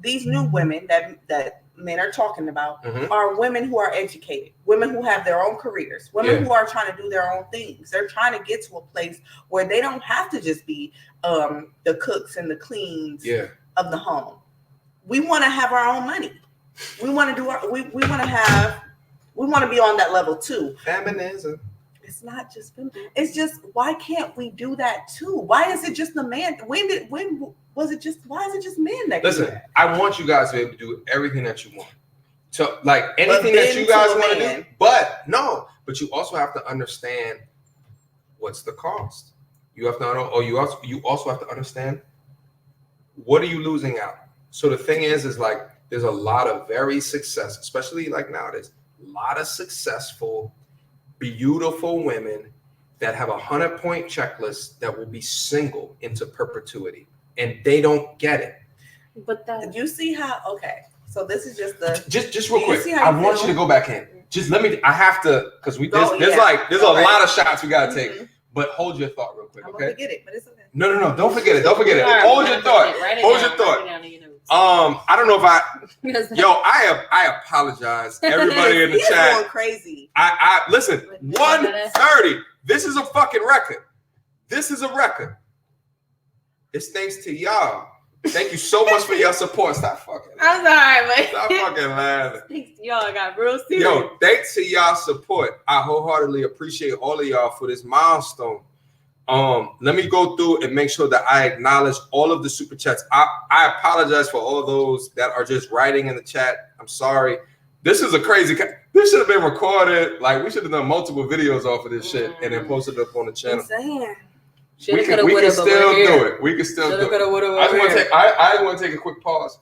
these new women that men are talking about are women who are educated, women who have their own careers, women who are trying to do their own things. They're trying to get to a place where they don't have to just be the cooks and the cleans of the home. We want to have our own money. We want to do we want to be on that level too. Feminism. It's not just feminism. It's just, why can't we do that too? Why is it just the man? Why is it just men that listen, do that? I want you guys to be able to do everything that you want. So like anything that you guys want to do, but you also have to understand what's the cost. You have to know, or you also have to understand what are you losing out. So the thing is like there's a lot of very successful, especially like nowadays, a lot of successful, beautiful women that have 100-point checklist that will be single into perpetuity, and they don't get it. But you see how? Okay, so this is just real quick. I want you to go back in. Just let me. I have to because there's a lot of shots we gotta take. But hold your thought real quick, okay? I'm gonna forget it, but it's okay. No, don't forget it. Don't forget it. Hold your thought. Hold your thought. I don't know if I apologize. Everybody in the chat. Going crazy. I listen. 1:30. This is a fucking record. This is a record. It's thanks to y'all. Thank you so much for your support. Stop fucking. I'm sorry, man. Stop fucking laughing. Thanks to y'all. Got real serious. Yo, thanks to y'all support. I wholeheartedly appreciate all of y'all for this milestone. Let me go through and make sure that I acknowledge all of the super chats. I apologize for all those that are just writing in the chat. I'm sorry. This is a crazy. This should have been recorded. Like we should have done multiple videos off of this shit and then posted it up on the channel. We can still do it. We can still do it. I want to take a quick pause.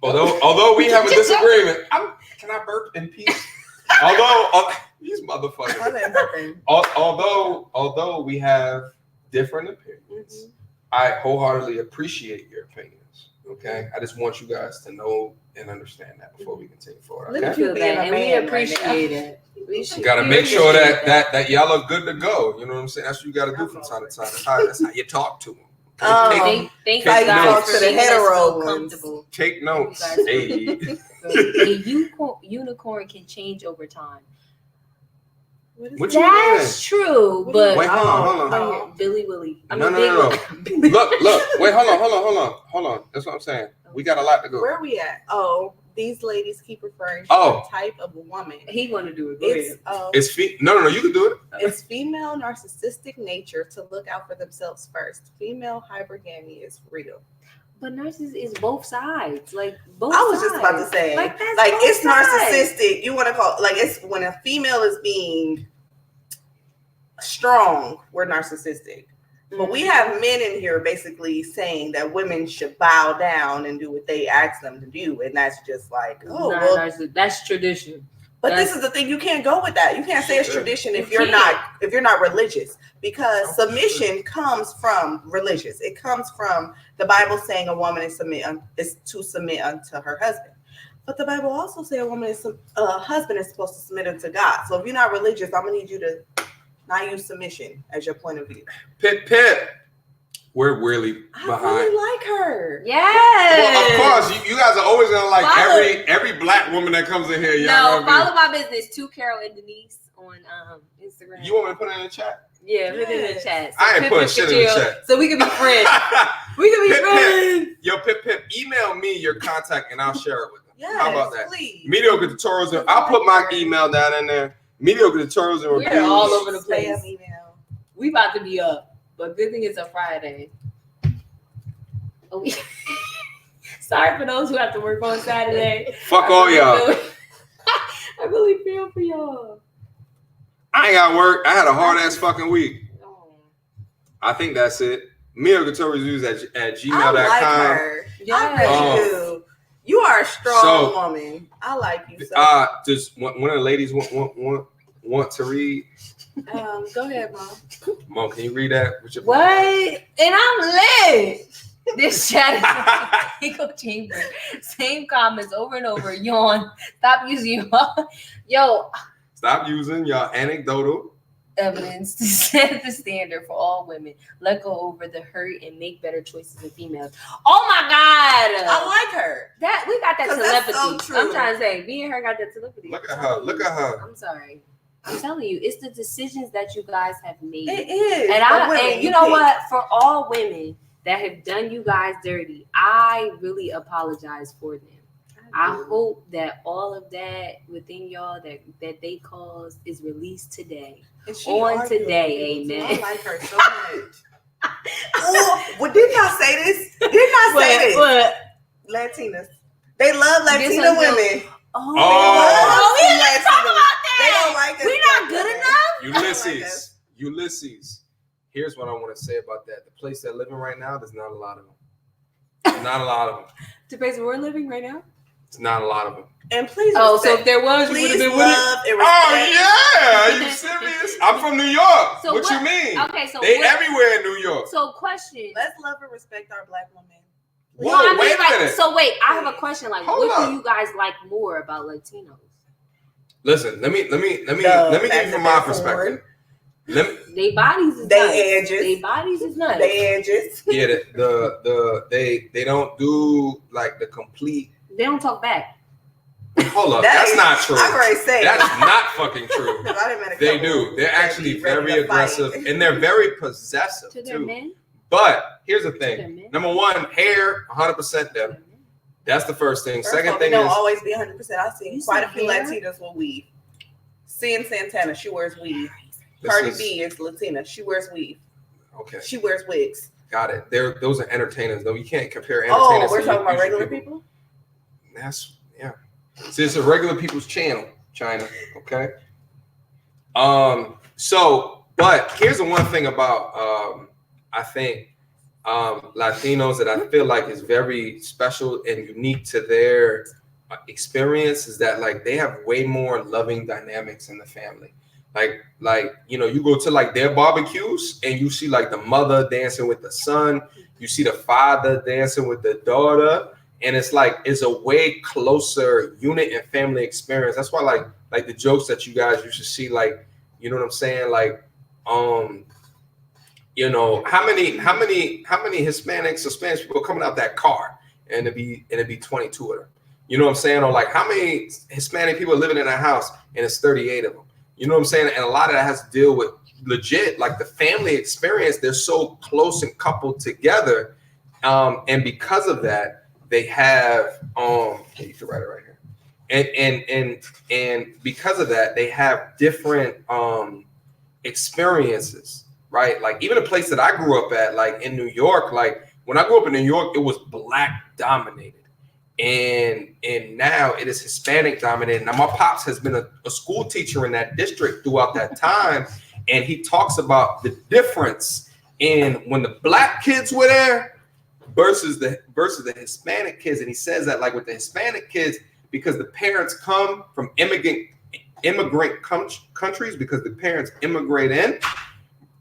Although we have a disagreement, can I burp in peace? Although these motherfuckers. Although we have different opinions, I wholeheartedly appreciate your opinions. Okay, I just want you guys to know and understand that before we continue forward. Look Okay, at you being a and we man appreciate it. you got to make sure that y'all are good to go. You know what I'm saying? That's what you got to do from time to time. That's how you talk to them. Thank Take you guys notes. for the hetero ones. comfortable. Take notes. Hey. A unicorn can change over time. What you mean? That's true, but Wait, hold on. Billy Willie. No. Look. Wait, hold on. That's what I'm saying. We got a lot to go. Where are we at? Oh, these ladies keep referring to a type of a woman. He want to do it. It's No. You can do it. It's female narcissistic nature to look out for themselves first. Female hypergamy is real. But narcissism is both sides. Like both. I was just about to say, like it's narcissistic. You want to call it's when a female is being strong, we're narcissistic. But we have men in here basically saying that women should bow down and do what they ask them to do, and that's just like, that's tradition. But this is the thing: you can't go with that. You can't say it's tradition if you're not religious, because submission comes from religious. It comes from the Bible saying a woman is to submit unto her husband. But the Bible also says a husband is supposed to submit unto God. So if you're not religious, I'm gonna need you to not use submission as your point of view. Pip. We're really behind. I really like her. Yes. Well, of course, you guys are always gonna like every black woman that comes in here. No, follow my business. 2 Carol and Denise on Instagram. You want me to put it in the chat? Yeah, put it in the chat. So I ain't putting shit in the chat. So we can be friends. Friends. Yo, Pip, email me your contact and I'll share it with them. Yes, how about that? Please. Mediocre tutorials. I'll put my email down in there. Mediocre tutorials and reviews. We're all over the place. Email. We about to be up. But good thing it's a Friday. Oh, sorry for those who have to work on Saturday. Fuck all y'all. I really feel for y'all. I ain't got work. I had a hard ass fucking week. Oh. I think that's it. Reviews at gmail.com. I like her. Yes. I really do. You are a strong woman. I like you. So. Does one of the ladies want to read? Go ahead, Mom. Mom, can you read that? With your what? And I'm lit. This chat is echo chamber. Same comments over and over. Yawn. Stop using Stop using your anecdotal evidence to set the standard for all women. Let go over the hurt and make better choices in females. Oh my God. I like her. That we got that telepathy. So true. I'm trying to say, me and her got that telepathy. Look at her. I'm sorry. I'm telling you, it's the decisions that you guys have made. It is. And you know what? For all women that have done you guys dirty, I really apologize for them. I hope that all of that within y'all that they caused is released today. On today, amen. I like her so much. Well, didn't I say this? What? Latinas. They love Latina women. We didn't talk about that. They don't like us. We're not good enough. Ulysses. Here's what I want to say about that. The place they're living right now, there's not a lot of them. Not a lot of them. The place we're living right now? It's not a lot of them. And please so if there was, you would have been with it. Oh, yeah. Are you serious? I'm from New York. So what you mean? Okay, so they everywhere in New York. So question. Let's love and respect our black women. Whoa, wait a minute. So wait, I have a question. Like, what do you guys like more about Latinos? Listen, let me give you from my perspective. They bodies is edges. They bodies is nuts. They edges. Yeah, they don't do like the complete. They don't talk back. Hold up, that's not true. I'm already saying that's not fucking true. They do. They're actually very aggressive and they're very possessive to their men. But here's the thing. Number one, hair, 100% them. That's the first thing. Second thing don't is always be 100%. I've seen quite a few Latinas with weave. Cian Santana, she wears weave. Cardi B is Latina. She wears weave. Okay. She wears wigs. Got it. Those are entertainers, though. You can't compare entertainers. Oh, we're talking about regular people? Yeah. See, it's a regular people's channel, Chyna. Okay. But here's the one thing about I think Latinos that I feel like is very special and unique to their experience is that like they have way more loving dynamics in the family. Like you know, you go to like their barbecues and you see like the mother dancing with the son, you see the father dancing with the daughter, and it's like it's a way closer unit and family experience. That's why like the jokes that you guys used to see, like, you know what I'm saying, like you know, how many Hispanics or Spanish people coming out that car and it'd be 22 of them. You know what I'm saying? Or like how many Hispanic people living in a house and it's 38 of them. You know what I'm saying? And a lot of that has to deal with legit, like the family experience. They're so close and coupled together. And because of that, they have, you can write it right here. And because of that, they have different experiences, right? Like even a place that I grew up at, like in New York, like when I grew up in New York, it was Black dominated. And now it is Hispanic dominated. Now my pops has been a school teacher in that district throughout that time, and he talks about the difference in when the Black kids were there versus the Hispanic kids. And he says that like with the Hispanic kids, because the parents come from immigrant countries, because the parents immigrate in,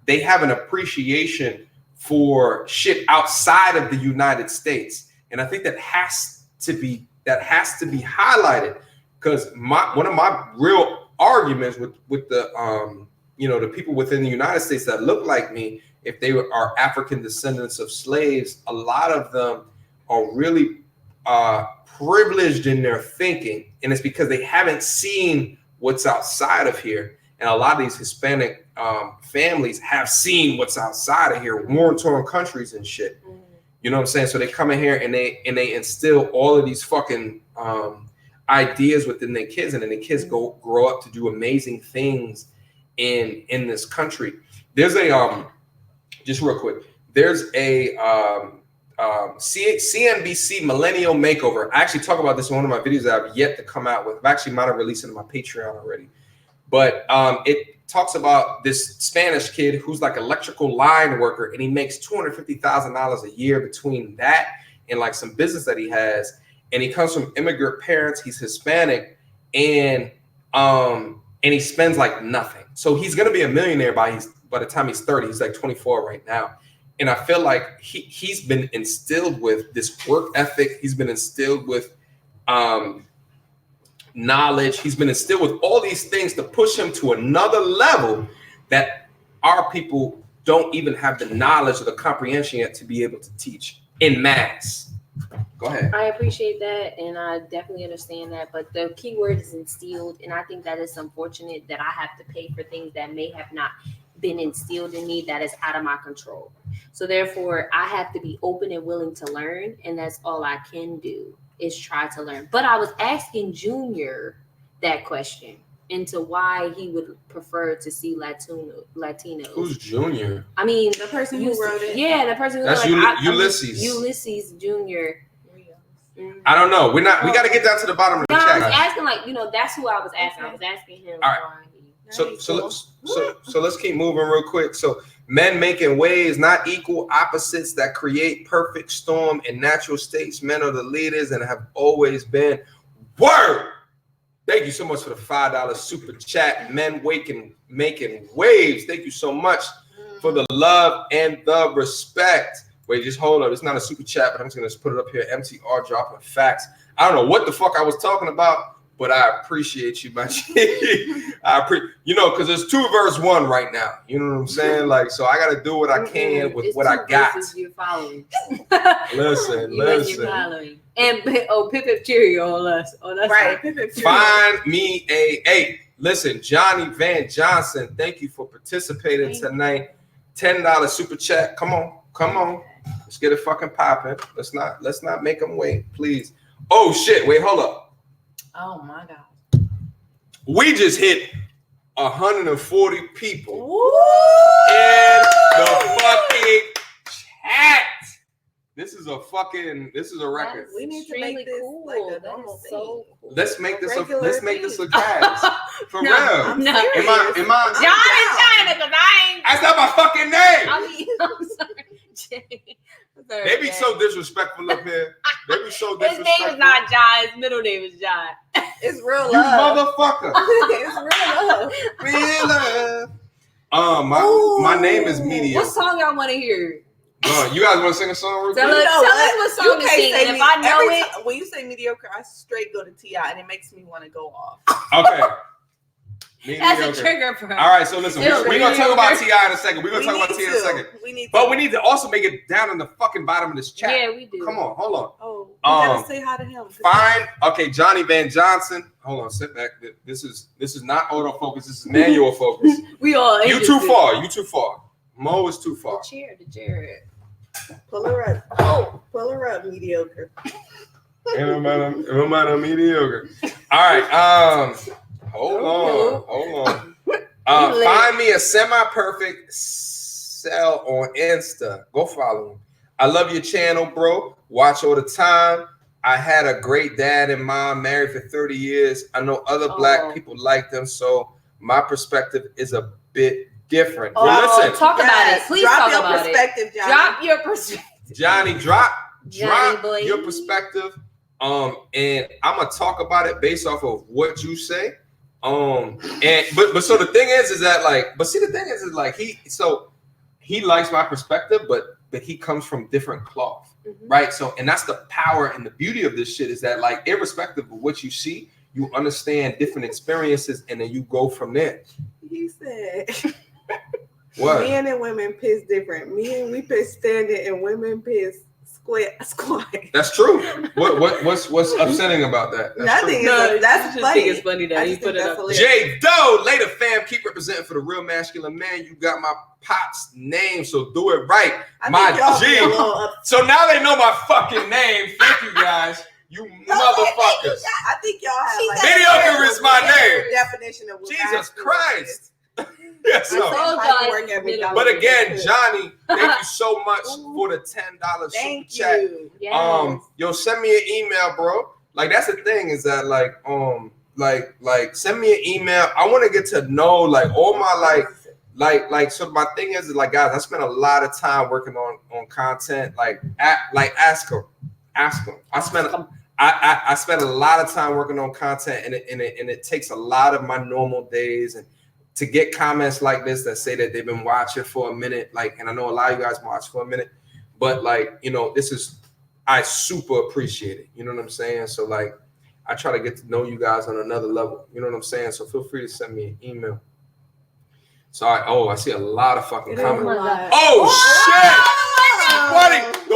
they have an appreciation for shit outside of the United States, and I think that has to be highlighted, because one of my real arguments with the you know, the people within the United States that look like me, if they are African descendants of slaves, a lot of them are really privileged in their thinking, and it's because they haven't seen what's outside of here. And a lot of these Hispanic families have seen what's outside of here, war-torn countries and shit. You know what I'm saying? So they come in here and they instill all of these fucking ideas within their kids, and then the kids grow up to do amazing things in this country. There's a just real quick. There's a CNBC Millennial Makeover. I actually talk about this in one of my videos that I've yet to come out with. I've actually might have released it on my Patreon already, but it talks about this Spanish kid who's like electrical line worker, and he makes $250,000 a year between that and like some business that he has. And he comes from immigrant parents. He's Hispanic, and he spends like nothing. So he's gonna be a millionaire by the time he's 30. He's like 24 right now. And I feel like he's been instilled with this work ethic. He's been instilled with knowledge. He's been instilled with all these things to push him to another level that our people don't even have the knowledge or the comprehension yet to be able to teach in mass. Go ahead. I appreciate that, and I definitely understand that, but the key word is instilled, and I think that it's unfortunate that I have to pay for things that may have not been instilled in me that is out of my control. So therefore, I have to be open and willing to learn, and that's all I can do is try to learn. But I was asking Junior that question into why he would prefer to see Latinos. Who's Junior? I mean, The person who wrote it. Yeah, the person who That's wrote it. Ulysses. Ulysses Junior. I don't know. We got to get down to the bottom of the No, chat. I was asking, like, you know, that's who I was asking. I was asking him. All right. Why So let's keep moving real quick. So men making waves, not equal opposites that create perfect storm in natural states. Men are the leaders and have always been. Word. Thank you so much for the $5 super chat. Men making waves. Thank you so much for the love and the respect. Wait, just hold up. It's not a super chat, but I'm just gonna put it up here. MTR dropping facts. I don't know what the fuck I was talking about, but I appreciate you, my G. You know, because there's 2 verse 1 right now. You know what I'm saying? Like, so I gotta do what I can with what I got. You're following. Listen. You're following. And Pip Cheerio on us. Oh, that's Right. Find me a listen, Johnny Van Johnson. Thank you for participating tonight. $10 super chat. Come on. Let's get it fucking popping. Let's not make them wait, please. Oh shit! Wait, hold up. Oh my God. We just hit 140 people Woo! in the fucking chat. This is a record. We need to make this cool. like a That normal is thing. so cool. Let's make this a thing. gas. For real. I'm No. serious. Am I? John is China, because I ain't. That's not my fucking name. I mean, I'm sorry. They be so disrespectful up here. They be so His disrespectful. name is not John. His middle name is John. It's real You love. motherfucker. It's real love. Real love. My name is Mediocre. What song y'all want to hear? You guys want to sing a song real quick? Tell us what song to sing. And if I know it, when you say mediocre, I straight go to T.I. and it makes me want to go off. Okay. That's a trigger for her. All right, so listen, we're going to talk about T.I. in a second. We're going to talk about T.I. in a second. But we need to also make it down in the fucking bottom of this chat. Yeah, we do. Come on, hold on. Oh, we gotta say hi to him. Fine. Okay, Johnny Van Johnson. Hold on, sit back. This is not autofocus. This is manual focus. We all You too far. You too far. Mo is too far. The chair. Pull her up. Oh, pull her up, mediocre. It don't matter, mediocre. All right. Hold on. Find me a semi-perfect cell on Insta. Go follow him. I love your channel, bro. Watch all the time. I had a great dad and mom, married for 30 years. I know other black people like them, so my perspective is a bit different. Well, listen. Talk about it. Please talk about it. Drop your perspective, Johnny. Johnny, drop boy. your perspective. And I'm gonna talk about it based off of what you say. But so the thing is that he likes my perspective, but he comes from different cloth, right? So, and that's the power and the beauty of this shit is that, like, irrespective of what you see, you understand different experiences, and then you go from there. He said, What? Men and women piss different. Men, we piss standing, and women piss squat. That's true. What's upsetting about that? That's Nothing. true. That's funny. It's funny that he put it up. J Doe, later fam, keep representing for the real masculine man. You got my pop's name, so do it right. My G. So now they know my fucking name. Thank you guys. You motherfuckers. I think y'all have like mediocre is my name. Definition of what Jesus Christ. Yes, so. But But again, Johnny, thank you so much for the $10 super chat. Yes. Yo, send me an email, bro. Like, that's the thing is that like send me an email. I want to get to know like all my like so my thing is like, guys, I spent a lot of time working on content. Ask them. I spent a lot of time working on content, and it takes a lot of my normal days and to get comments like this that say that they've been watching for a minute, like, and I know a lot of you guys watch for a minute, but like, you know, I super appreciate it. You know what I'm saying? So like, I try to get to know you guys on another level. You know what I'm saying? So feel free to send me an email. So I see a lot of fucking comments. Oh shit! Buddy, the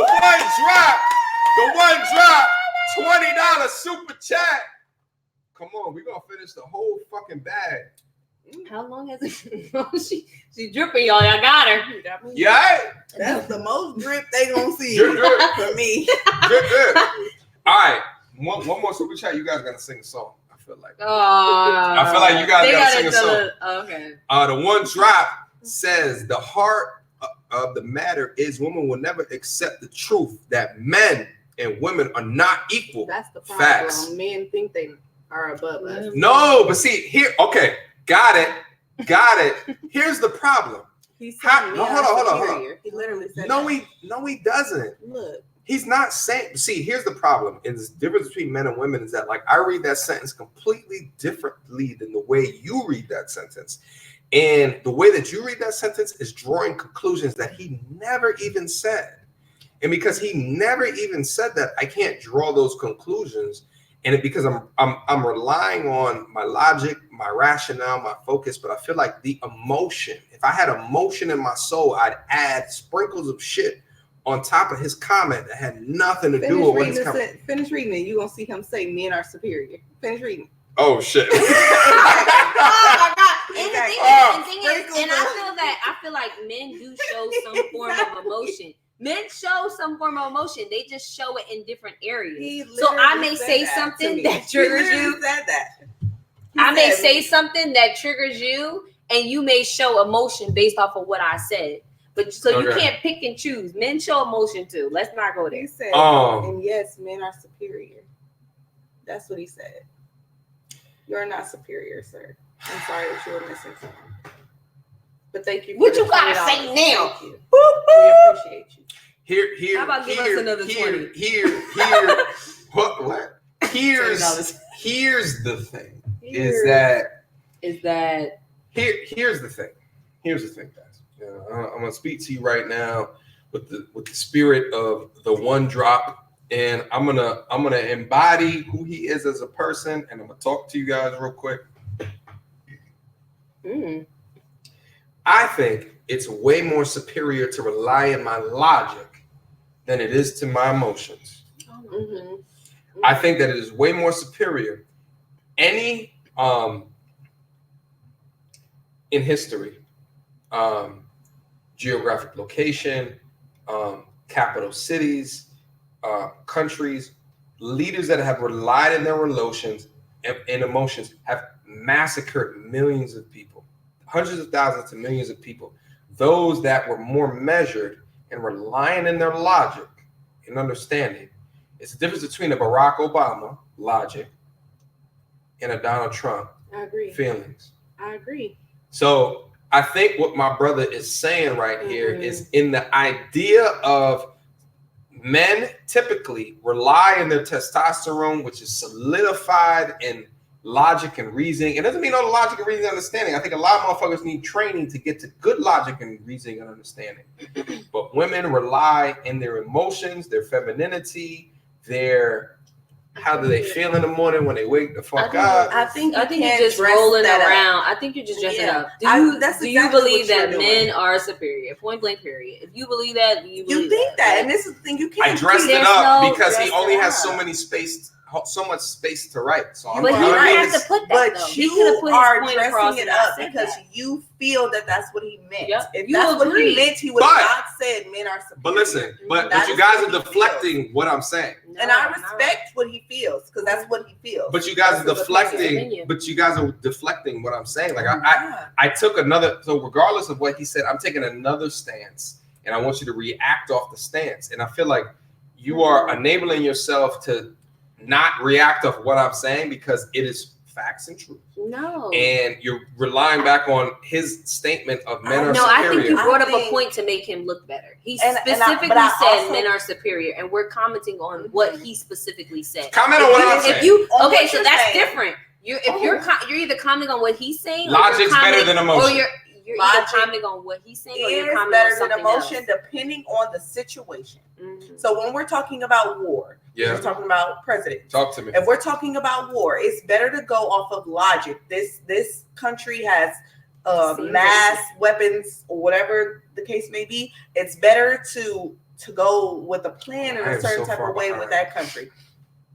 one drop, $20 super chat. Come on, we're gonna finish the whole fucking bag. How long has it? She dripping, y'all. I got her. Yeah. That's the most drip they gonna see Drip. for me. Drip. All right, one more super chat. You guys gotta sing a song. I feel like you guys gotta sing a song. Okay. The one drop says the heart of the matter is women will never accept the truth that men and women are not equal. That's the problem. Facts. Men think they are above us. No, but see here. Okay, got it. Here's the problem. He said, no, hold on. He literally said, No, he doesn't. Look. He's not saying. See, here's the problem. Is the difference between men and women is that, like, I read that sentence completely differently than the way you read that sentence. And the way that you read that sentence is drawing conclusions that he never even said. And because he never even said that, I can't draw those conclusions. And because I'm relying on my logic, my rationale, my focus, but I feel like the emotion, if I had emotion in my soul, I'd add sprinkles of shit on top of his comment that had nothing to do with what he's coming. Finish reading it. You're going to see him say men are superior. Finish reading. Oh, shit. Oh my God. And the thing is, and I feel like men do show some form of emotion. Men show some form of emotion. They just show it in different areas. So I may say something that triggers you. I may say something that triggers you, and you may show emotion based off of what I said. But so you can't pick and choose. Men show emotion too. Let's not go there. He said, and yes, men are superior. That's what he said. You're not superior, sir. I'm sorry that you were missing something. But thank you. What you gotta say now? We appreciate you. Here. How about give us another 20? What? Here's the thing. Here's Here's the thing. Here's the thing, guys. I'm gonna speak to you right now with the spirit of the one drop, and I'm gonna embody who he is as a person, and I'm gonna talk to you guys real quick. I think it's way more superior to rely on my logic than it is to my emotions. I think that it is way more superior. Any in history, geographic location, capital cities, countries, leaders that have relied on their emotions and emotions have massacred millions of people, hundreds of thousands to millions of people. Those that were more measured and relying in their logic and understanding. It's the difference between a Barack Obama logic and a Donald Trump feelings. I agree. So I think what my brother is saying right here is in the idea of men typically rely on their testosterone, which is solidified in logic and reasoning. It doesn't mean all the logic and reasoning and understanding. I think a lot of motherfuckers need training to get to good logic and reasoning and understanding. But women rely in their emotions, their femininity, their how do they feel in the morning when they wake the fuck up? I think you're just rolling around. I think you're just dressing up. Do you believe that men are superior? Point blank, period. If you believe that, you think that. And this is the thing, you can't. I dressed it up because he only has so much space to write. So but he didn't have to put that. But you are dressing it up because you feel that that's what he meant. Yep. If that's what he meant, he would not said men are superior. But listen, but you guys are deflecting what I'm saying. And I respect what he feels because that's what he feels. But you guys are deflecting. But you guys are deflecting what I'm saying. Like I took another. So regardless of what he said, I'm taking another stance, and I want you to react off the stance. And I feel like you are enabling yourself to not react off what I'm saying because it is facts and truth. No. And you're relying back on his statement of men are superior. No, I think you brought up a point to make him look better. He specifically said men are superior, and we're commenting on what he specifically said. Comment on what I'm saying. So that's different. You're either commenting on what he's saying. Logic's better than emotion. Or you're either commenting on what he's saying, or you're commenting on something emotion else. Depending on the situation. So when we're talking about war, we're talking about president. Talk to me. If we're talking about war, it's better to go off of logic. This country has mass weapons or whatever the case may be. It's better to go with a plan in a certain type of way with that country,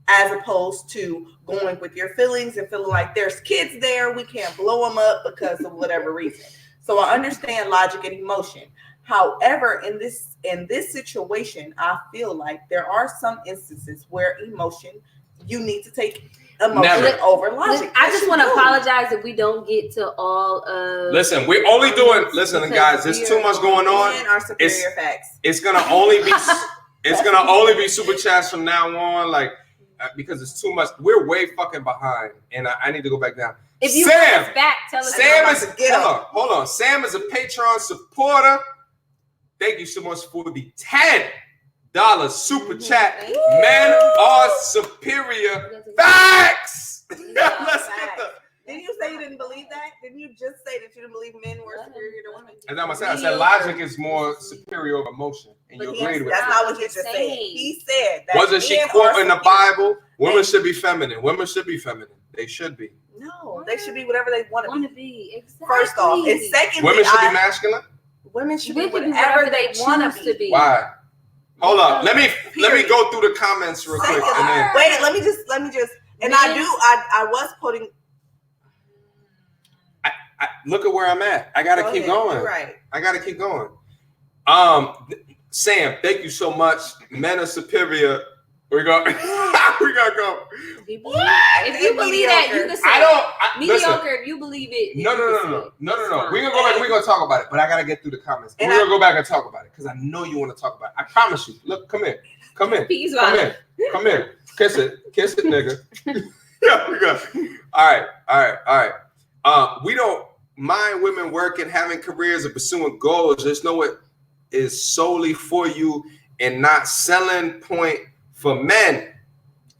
as opposed to going with your feelings and feeling like there's kids there, we can't blow them up because of whatever reason. So I understand logic and emotion. However, in this situation, I feel like there are some instances where emotion, you need to take emotion over logic. I just want to apologize if we don't get to all of. Listen, we're only doing. Listen, guys, there's too much going on. Our superior facts. It's gonna only be super chats from now on, like because it's too much. We're way fucking behind, and I need to go back down. If you Sam, us back, tell us. Sam is hold on. Sam is a Patreon supporter. Thank you so much for the $10 super chat. Men are superior. Facts. Let's get the. Didn't you say you didn't believe that? Didn't you just say that you didn't believe men were superior to women? And I said logic is more superior over emotion, and you agreed with that. That's not what he just said. He said that. Wasn't she quoting the Bible? Women should be feminine. Women should be feminine. They should be. No, they should be whatever they want to be. Exactly. First off, and secondly, women should be masculine. Women should be whatever they want to be. Why? Hold up. Let me go through the comments real quick. And then, wait. Let me just. And I was putting. I look at where I'm at. I gotta keep going. You're right. I gotta keep going. Sam, thank you so much. Men are superior. We're gonna go. If you believe that, you can say mediocre. If you believe it, no. We're gonna go back. We're gonna talk about it, but I gotta get through the comments. We're gonna go back and talk about it because I know you want to talk about it. I promise you. Look, come here. Come here. Kiss it, nigga. Yeah, we go. All right. We don't mind women working, having careers, and pursuing goals. Just know it is solely for you and not selling point for men.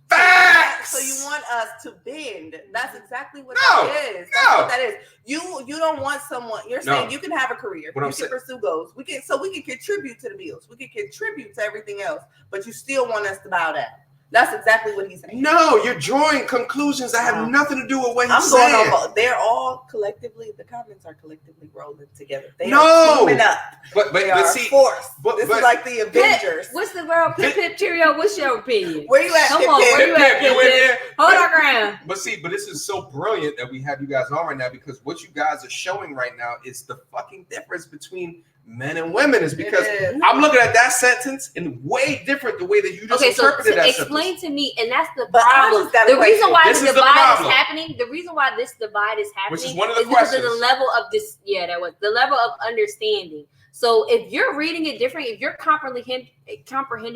Facts. So you want us to bend. That's exactly what No, that is. no. That's what that is. You don't want someone. You're saying No. you can have a career. What I'm You can saying- pursue goals. We can contribute to the bills. We can contribute to everything else. But you still want us to bow down. That's exactly what he's saying. No, you're drawing conclusions that have nothing to do with what he's I'm saying. going on. They're all collectively. The comments are collectively rolling together. They No. are teaming up. But They are see, force. but- This but- is like the Avengers. What's the world? Pip Pip Cheerio. What's your opinion? Where you at? Come Pip on, Pip? where you at? You in there? Hold our ground. But this is so brilliant that we have you guys on right now, because what you guys are showing right now is the fucking difference between men and women. Is because It is. I'm looking at that sentence in way different the way that you just Okay, so interpreted that explain to me, and that's the But I problem. just got a The reason question. why This the is the divide is problem. happening, the reason why this divide is happening, Which is one of the because of the questions. level of this. Yeah, that was the level of understanding. So if you're reading it different, if you're comprehending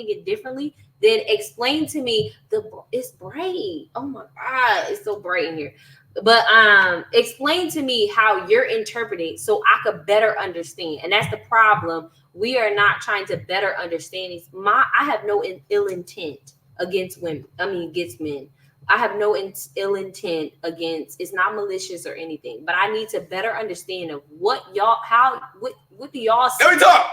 it differently, then explain to me it's bright. Oh my god, it's so bright in here. But explain to me how you're interpreting so I could better understand. And that's the problem. We are not trying to better understand. I have no ill intent against women. I mean, against men. I have no ill intent against. It's not malicious or anything. But I need to better understand of what do y'all see? Let me talk.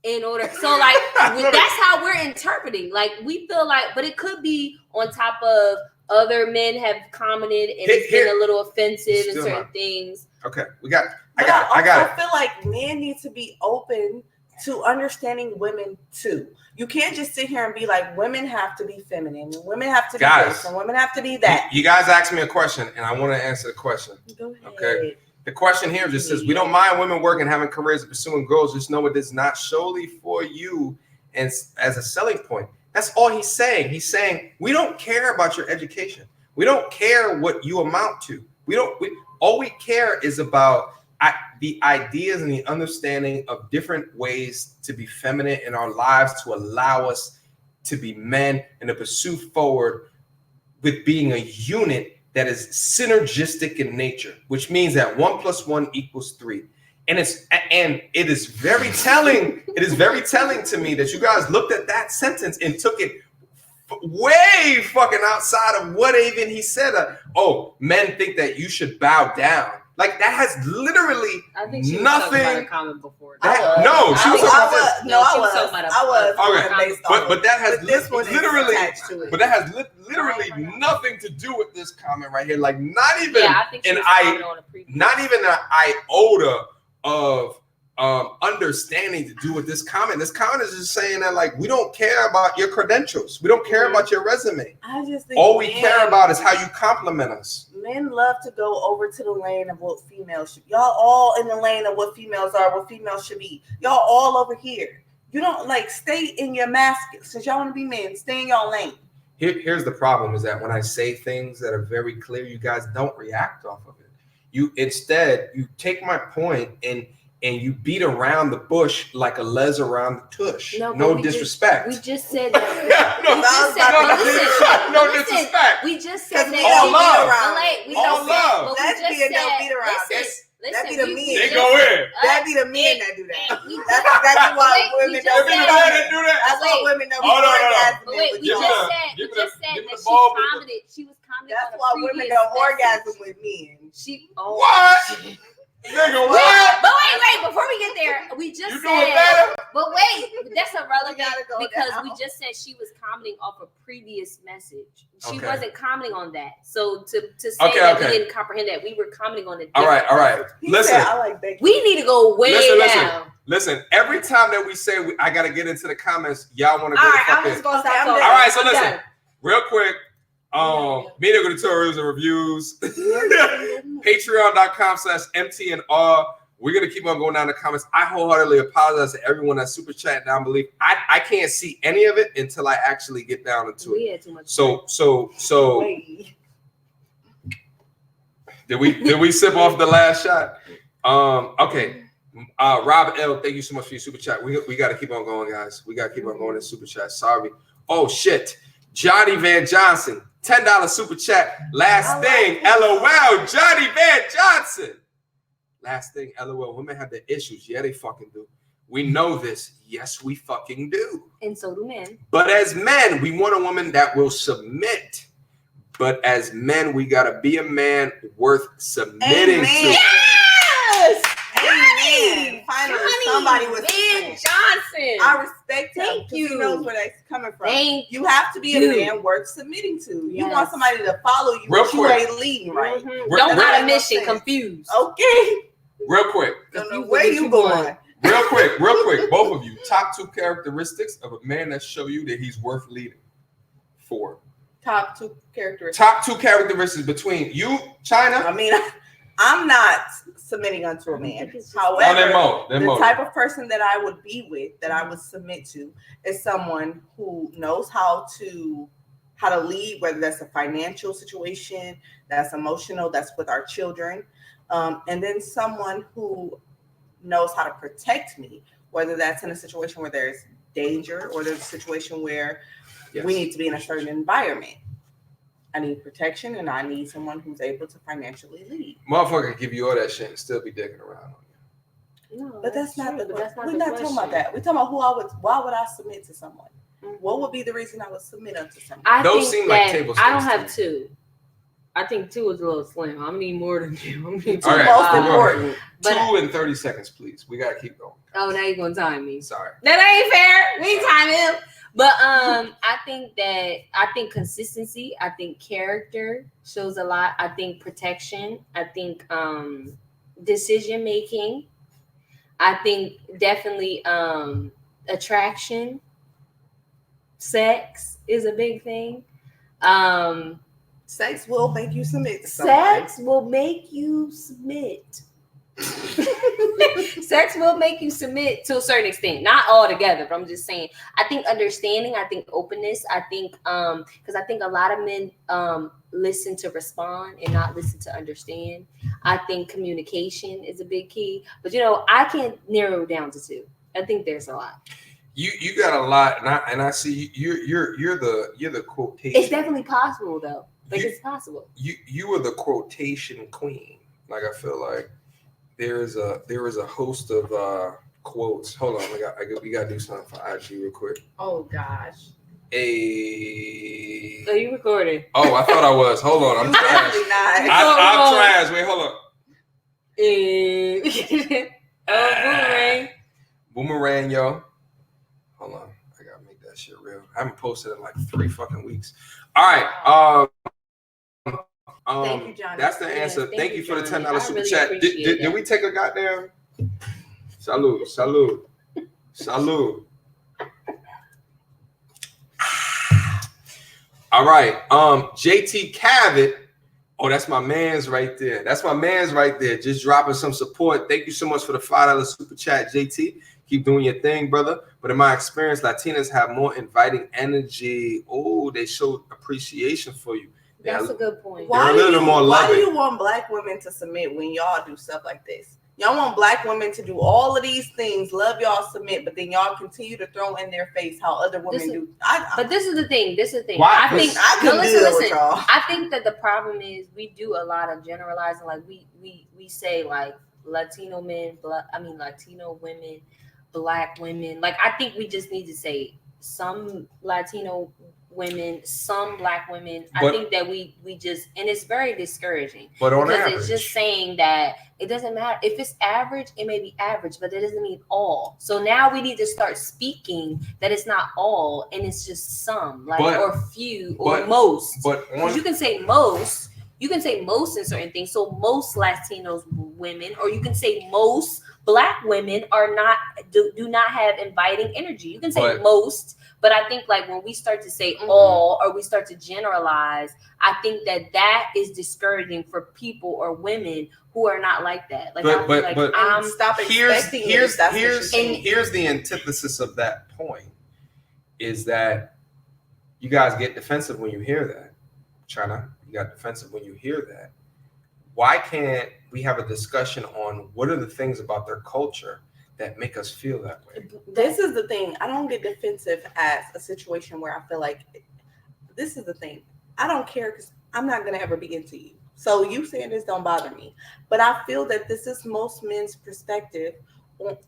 In order, so like that's how we're interpreting. Like we feel like, but it could be on top of other men have commented and it's been a little offensive in certain things. Okay, I But got I it. feel like men need to be open to understanding women too. You can't just sit here and be like, women have to be feminine, and women have to be this, and women have to be that. You guys asked me a question, and I want to answer the question. Go ahead. Okay. The question here just says, we don't mind women working, having careers, and pursuing goals. Just know it is not solely for you and as a selling point. That's all he's saying. He's saying, we don't care about your education. We don't care what you amount to. All we care is about the ideas and the understanding of different ways to be feminine in our lives, to allow us to be men and to pursue forward with being a unit that is synergistic in nature, which means that 1 + 1 = 3. And it is very telling. It is very telling to me that you guys looked at that sentence and took it way fucking outside of what even he said. Men think that you should bow down. Like that has literally I think she was nothing. talking about a comment before. She was talking about Okay, but that has this one is literally, attached to it. but that has literally nothing to do with this comment right here. Like not even Yeah, I think she was commenting on a previous. not even an iota of understanding to do with this comment. This comment is just saying that like we don't care about your credentials. We don't care about your resume. I just think All we care about is how you compliment us. Men love to go over to the lane of what females should. Y'all all in the lane of what females are, what females should be. Y'all all over here. You don't like stay in your mascot. Since y'all want to be men, stay in your lane. Here's the problem is that when I say things that are very clear, you guys don't react off of it. You take my point and you beat around the bush like a les around the tush. No disrespect. We just said that. No disrespect. We just said that. All love. All love. Let's be a no beat around. That be the men. They go in. That be the men that do that. That's exactly why women don't be the men that do that. That's why women don't But wait, we Give just said me that the ball. she was commenting That's on a why women previous don't message. orgasm with men. What? Nigga, what? But wait, before we get there, we just You said. doing better? But wait, that's irrelevant go because down. we just said she was commenting off a previous message. She Okay. wasn't commenting on that. So to say Okay, that okay. we didn't comprehend that, we were commenting on it. All right. He Listen. said, I like bacon. We need to go way down. Listen, every time that we say I gotta get into the comments, y'all want to go All to right, I'm fucking. just gonna Okay, stop I'm talking. done. All right, so I'm listen, done. real quick. Media tutorials and reviews. Patreon.com/MTNR. We're gonna keep on going down the comments. I wholeheartedly apologize to everyone that's super chatting down below. I can't see any of it until I actually get down into it. We had too much. So did we sip off the last shot? Okay. Rob L, thank you so much for your super chat. We got to keep on going, guys. We got to keep on going in super chat. Sorry. Oh shit. Johnny Van Johnson, $10 super chat. Last thing, LOL. Johnny Van Johnson. Last thing, LOL. Women have their issues. Yeah, they fucking do. We know this. Yes, we fucking do. And so do men. But as men, we want a woman that will submit but as men, we gotta be a man worth submitting to. Yes! Amen. Finally, somebody was Ben Johnson. I respect him. Thank you. He knows where that's coming from. Thank you have to be you. a man worth submitting to. You Yes. want somebody to follow you, Real but you quick. ain't leading right. Don't got a Real mission, quick. confused. Okay. Real quick. Don't know Confused where with you what going. Real quick, both of you. Top 2 characteristics of a man that show you that he's worth leading. 4. Top 2 characteristics. Top 2 characteristics between you, Chyna. I mean, I'm not submitting unto a man. Oh, However, then Mo. the type of person that I would be with, that I would submit to, is someone who knows how to lead, whether that's a financial situation, that's emotional, that's with our children, and then someone who knows how to protect me, whether that's in a situation where there's danger or there's a situation where we need to be in a certain environment. I need protection, and I need someone who's able to financially lead. Motherfucker give you all that shit and still be dicking around on you. No, But that's not true, the. but that's not We're the not talking about question. that. We're talking about why would I submit to someone? Mhm. What would be the reason I would submit unto someone? I Those think seem like that table I don't stakes have 2. I think 2 is a little slim. I need more than 2. I need 2. All right, Most we're going. important. But 2 and 30 seconds, please. We gotta keep going. oh, now you're gonna time me. Sorry. That ain't fair. We ain't time him. But I think consistency. I think character shows a lot. I think protection. I think decision making. I think definitely attraction. Sex is a big thing. Sex will make you submit to somebody. Sex will make you submit. Sex will make you submit to a certain extent, not all together, but I'm just saying. I think understanding, I think openness, I think because I think a lot of men listen to respond and not listen to understand. I think communication is a big key, but I can't narrow it down to 2. I think there's a lot. You got a lot, and I see you're the quotation. It's definitely possible though. It's possible. You are the quotation queen. Like I feel like there is a host of quotes. Hold on, we got to do something for IG real quick. Oh gosh. So you recording? Oh, I thought I was. Hold on, I'm trash. I'm trash. Wait, hold on. Boomerang, yo. Hold on, I gotta make that shit real. I haven't posted in like 3 fucking weeks. All right. Thank you, Johnny. That's the answer. Yes, thank you for the Johnny. $10 super really chat. appreciate Did we take a goddamn? Salud. All right. JT Cavett. Oh, that's my man's right there. Just dropping some support. Thank you so much for the $5 super chat, JT. Keep doing your thing, brother. But in my experience, Latinas have more inviting energy. Oh, they show appreciation for you. That's a good point. Why do you want black women to submit when y'all do stuff like this? Y'all want black women to do all of these things, love y'all, submit, but then y'all continue to throw in their face how other women do. But this is the thing. Why? I think I couldn't do that with y'all. I think that the problem is we do a lot of generalizing. Like we say like Latino men, Latino women, black women. Like I think we just need to say some Latino women, some black women. I think that we just, and it's very discouraging. But on because average, it's just saying that it doesn't matter if it's average. It may be average, but that doesn't mean all. So now we need to start speaking that it's not all, and it's just some, or few, or most. But you can say most. You can say most in certain things. So most Latinos women, or you can say most black women do not have inviting energy. You can say most, but I think like when we start to say all, or we start to generalize, I think that is discouraging for people or women who are not like that. Like stop expecting here's the antithesis of that point is that you guys get defensive when you hear that. Chyna, you got defensive when you hear that. Why can't we have a discussion on what are the things about their culture that make us feel that way? This is the thing. I don't get defensive at a situation where I feel like this is the thing. I don't care because I'm not going to ever be into you. So you saying this don't bother me. But I feel that this is most men's perspective.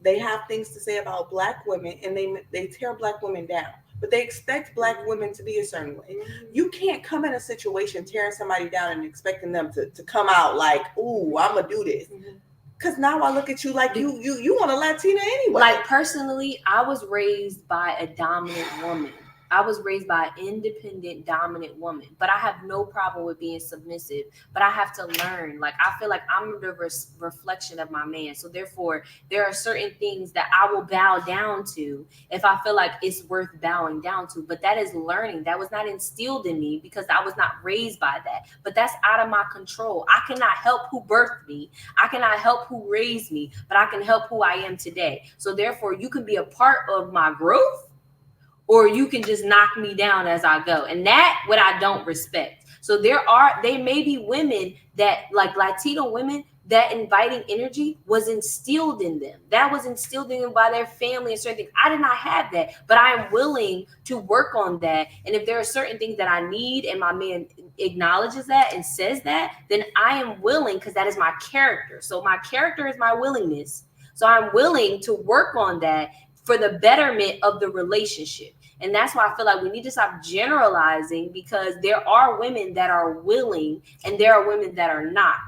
They have things to say about black women and they tear black women down. but they expect Black women to be a certain way. You can't come in a situation tearing somebody down and expecting them to come out like, ooh, I'm gonna do this. Because now I look at you like you want a Latina anyway. Like personally, I was raised by a dominant woman. I was raised by an independent, dominant woman, but I have no problem with being submissive. But I have to learn. Like, I feel like I'm the reflection of my man. So therefore, there are certain things that I will bow down to if I feel like it's worth bowing down to. But that is learning. That was not instilled in me because I was not raised by that. But that's out of my control. I cannot help who birthed me. I cannot help who raised me, but I can help who I am today. So therefore, you can be a part of my growth, or you can just knock me down as I go. And that what I don't respect. So they may be women that, like Latino women, that inviting energy was instilled in them. That was instilled in them by their family and certain things. I did not have that, but I am willing to work on that. And if there are certain things that I need and my man acknowledges that and says that, then I am willing, because that is my character. So my character is my willingness. So I'm willing to work on that for the betterment of the relationship. And that's why I feel like we need to stop generalizing, because there are women that are willing and there are women that are not.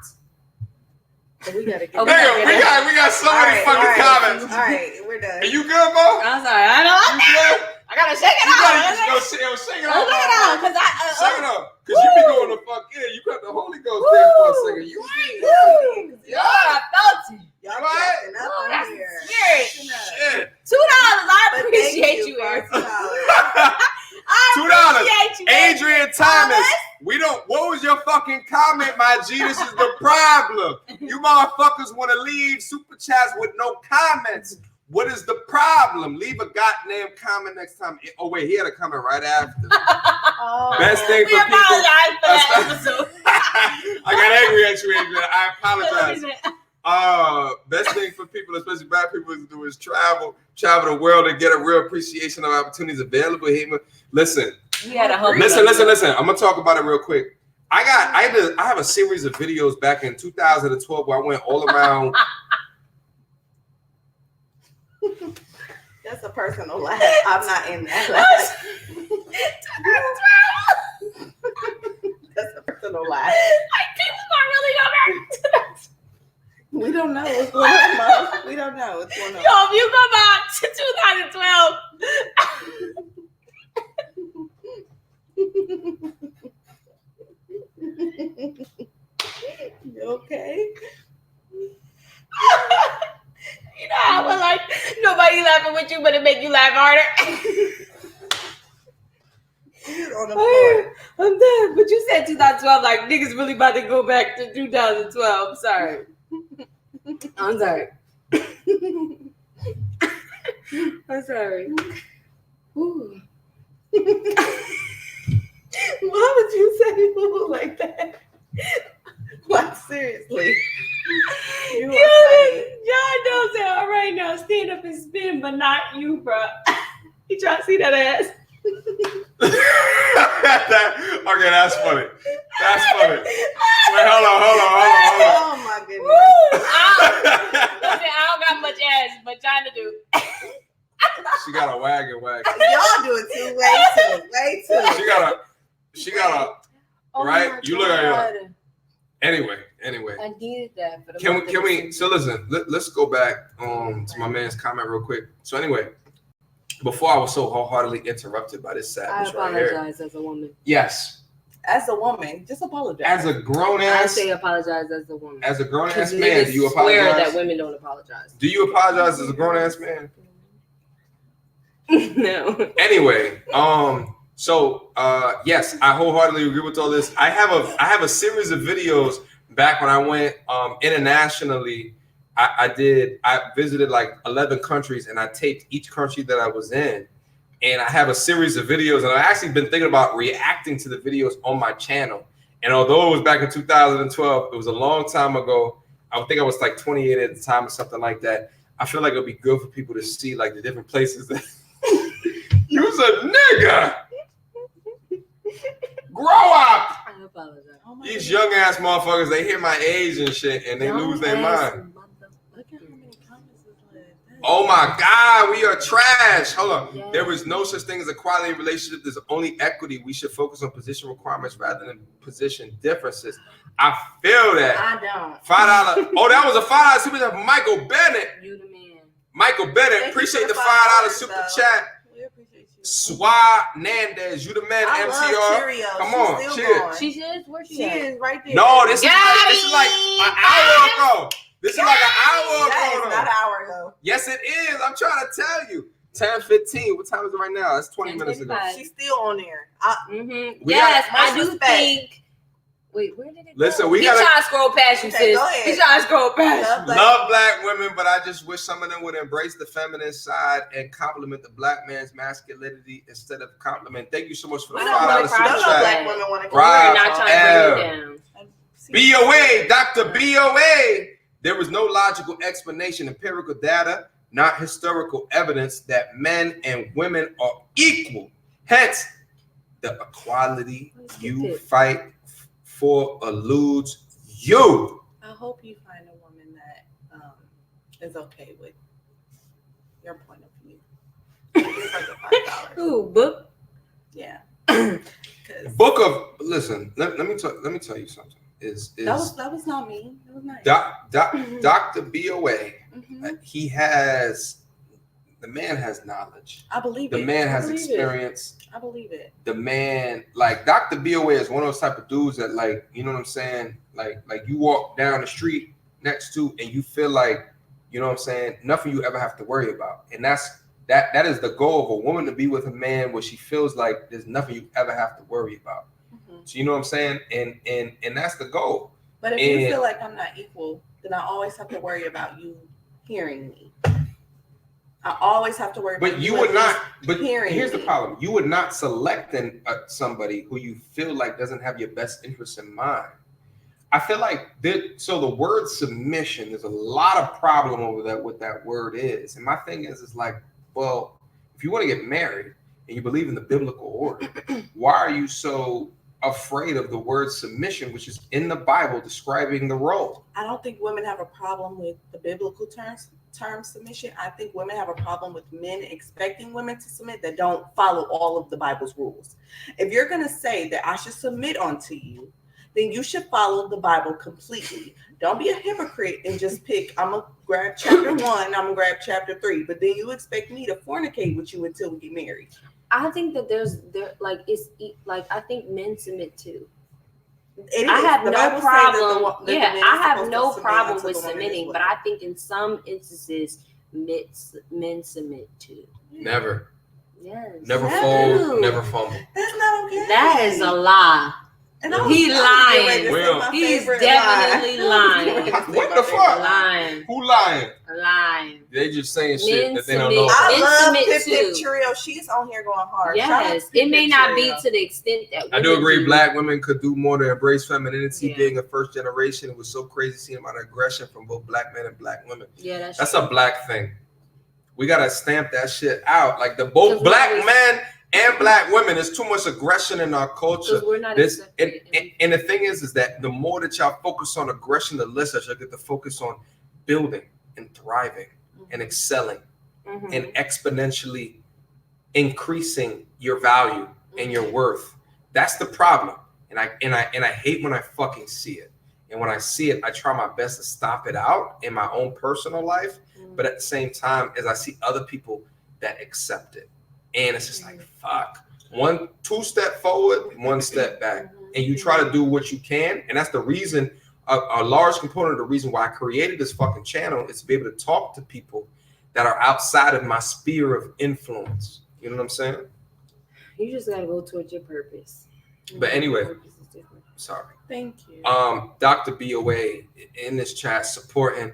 So we gotta get we got so many fucking comments. All right, we're done. Are you good, Mo? I'm sorry. I know. You good? I gotta shake it You off. gotta just go shake it off. Because Shake it off. Because you be going to fuck in. You got the Holy Ghost there for a second. You yeah, I felt it. Y'all what? acting up on That's here. scary. Shit. $2. I But appreciate you, for Eric. $2. I appreciate you, Eric. Adrian Thomas. What was your fucking comment, my G? This is the problem. You motherfuckers want to leave super chats with no comments. What is the problem? Leave a goddamn comment next time. Oh, wait, he had a comment right after. Best thing for people. Apologize for that episode. I got angry at you, Adrian. I apologize. Best thing for people, especially Black people, to do is travel the world and get a real appreciation of opportunities available here. Listen. Listen. I'm gonna talk about it real quick. I have a series of videos back in 2012 where I went all around. That's a personal laugh. I'm not in that laugh. That's a personal laugh. Like, people are really over. We don't know what's going on, Mo. We don't know what's going on. Yo, if you go back to 2012. You okay? You know how I like nobody laughing with you, but it make you laugh harder. You're on the floor. I'm done. But you said 2012, like niggas really about to go back to 2012. Sorry. I'm sorry. I'm sorry. Ooh. Why would you say it like that? Like, seriously. Y'all know that all right now. Stand up and spin, but not you, bro. You try to see that ass? Okay, that's funny. That's funny. Wait, hold on. Oh my goodness. I don't got much ass, but trying to do. She got a wagon. Y'all do it too, way too. She got a Oh right. You look at her. Anyway. I needed that. For the Can we? So listen. Let's go back to my man's comment real quick. So anyway, before I was so wholeheartedly interrupted by this sadness right here. I apologize as a woman. Yes. As a woman, just apologize. As a grown ass. I say apologize as a woman. As a grown ass man, man, do you apologize? Swear that women don't apologize. Do you apologize as a grown ass man? No. Anyway, so yes, I wholeheartedly agree with all this. I have a series of videos back when I went internationally. I visited like 11 countries and I taped each country that I was in. And I have a series of videos and I've actually been thinking about reacting to the videos on my channel. And although it was back in 2012, it was a long time ago. I think I was like 28 at the time or something like that. I feel like it'll be good for people to see like the different places that you's a nigga. Grow up. I apologize. These young ass motherfuckers, they hear my age and shit and they lose their mind. Look at how many comments is left. Oh my God, we are trash. Hold on. Yeah. There is no such thing as equality in relationship. There's only equity. We should focus on position requirements rather than position differences. I feel that. I don't. $5. Oh, that was a $5 super chat from Michael Bennett. You the man. Michael Bennett, Thank appreciate you the for $5 $5, super though. chat. We appreciate you. Swah Nandez, you the man, I MCR. love Cheerios. Come She's on, still cheers. going. She is? Where she She at? is right there. No, this is Got like an hour ago. This is like an hour That ago. is not an hour ago. Yes, it is. I'm trying to tell you. 10:15. What time is it right now? That's 20 minutes ago. 10:55. She's still on there. Mm-hmm. We Yes, got I much do respect. think. Wait, where did it Listen, go? we He gotta- trying to scroll past you, Okay, sis. go ahead. He trying to scroll past you. Love black women, but I just wish some of them would embrace the feminine side and compliment the black man's masculinity instead of compliment. Thank you so much for the We don't $5 want to super Don't know chat. black women want to Right. We're not trying to bring you down. BOA, Dr. BOA. There was no logical explanation, empirical data, not historical evidence that men and women are equal. Hence, the equality you fight for eludes you. I hope you find a woman that is okay with your point of view. Give her the $5. Ooh, book. Yeah. Book of listen. Let me tell you something. That was not me. It was nice. Dr. BOA? Mhm. The man has knowledge. I believe The it. man I has believe experience. it. I believe it. The man, like Dr. BOA is one of those type of dudes that, like, you know what I'm saying? Like you walk down the street next to and you feel like, you know what I'm saying, nothing you ever have to worry about. And that is the goal of a woman, to be with a man where she feels like there's nothing you ever have to worry about. Mhm. So you know what I'm saying? And that's the goal. But if you feel like I'm not equal, then I always have to worry about you hearing me. I always have to worry about But you would not. But hearing here's the me. problem: you would not select somebody who you feel like doesn't have your best interests in mind. I feel like so the word submission, there's a lot of problem over that. What that word is, and my thing is like, well, if you want to get married and you believe in the biblical order, why are you so afraid of the word submission, which is in the Bible describing the role? I don't think women have a problem with the biblical term submission. I think women have a problem with men expecting women to submit that don't follow all of the Bible's rules. If you're going to say that I should submit unto you, then you should follow the Bible completely. Don't be a hypocrite and just pick, I'm going to grab chapter 1, I'm going to grab chapter 3, but then you expect me to fornicate with you until we get married. I think that I think men submit too. I have no problem. I have no problem with submitting, but I think in some instances, men submit too. Never. Yes. Never Never. fold. Never fumble. That's not okay. That is a lie. And He lying. He's He's definitely lying. What the fuck? Lying. Who lying? Lying. They just saying Men shit that they don't know. submit. I Men love submit Pip Pip too. Cheerio. She's on here going hard. Shout out Yes, to Pip it may Pip not be Cheerio. to the extent that I do women agree. Black women could do more to embrace femininity. Yeah. Being a first generation, it was so crazy seeing about aggression from both black men and black women. Yeah, That's a black thing. We gotta stamp that shit out. Like both black men and black women, there's too much aggression in our culture. because we're not This accepted. and the thing is that the more that y'all focus on aggression, the less that y'all get to focus on building and thriving and excelling Mhm. and exponentially increasing your value and your worth. That's the problem. And I hate when I fucking see it. And when I see it, I try my best to stop it out in my own personal life. But at the same time, as I see other people that accept it, and it's just like, fuck, 2 step forward, 1 step back, and you try to do what you can. And that's the reason, a large component of the reason why I created this fucking channel is to be able to talk to people that are outside of my sphere of influence. You know what I'm saying? You just gotta go towards your purpose. But anyway, Your purpose is different. sorry. Thank you. Dr. BOA in this chat supporting.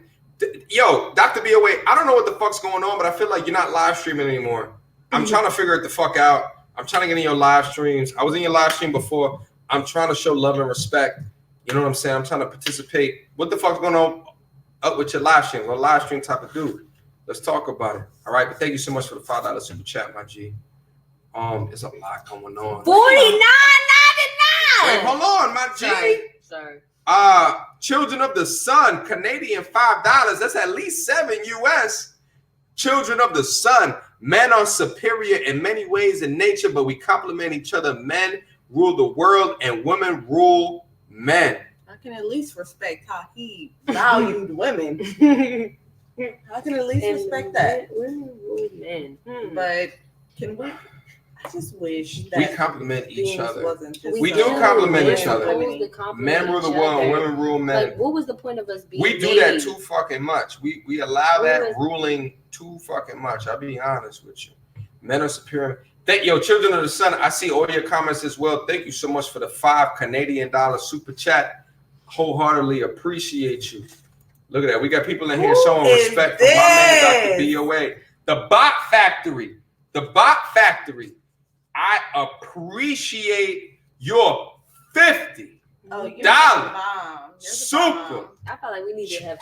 Yo, Dr. BOA, I don't know what the fuck's going on, but I feel like you're not live streaming anymore. I'm trying to figure it the fuck out. I'm trying to get in your live streams. I was in your live stream before. I'm trying to show love and respect. You know what I'm saying? I'm trying to participate. What the fuck's going on up with your live stream? What live stream type of dude? Let's talk about it. All right, but thank you so much for the $5 super chat, my G. There's a lot going on. $49.99. Wait, hold on, my G. Sorry. Children of the Sun, Canadian $5. That's at least $7 US. Children of the sun, men are superior in many ways in nature, but we complement each other. Men rule the world and women rule men. I can at least respect how he valued women. I can at least respect that. Women rule men. But can we? I just wish that We complement each things other. wasn't just We so do compliment each other. limiting. Men rule the world and women rule men. Like, what was the point of us being We do that too fucking much. We allow that ruling too fucking much. I'll be honest with you. Men are superior. Yo, children of the sun, I see all your comments as well. Thank you so much for the $5 Canadian super chat. Wholeheartedly appreciate you. Look at that. We got people in here showing respect for my man, Dr. BOA. The Bot Factory. The Bot Factory. I appreciate your $50 super. I felt like we need to have.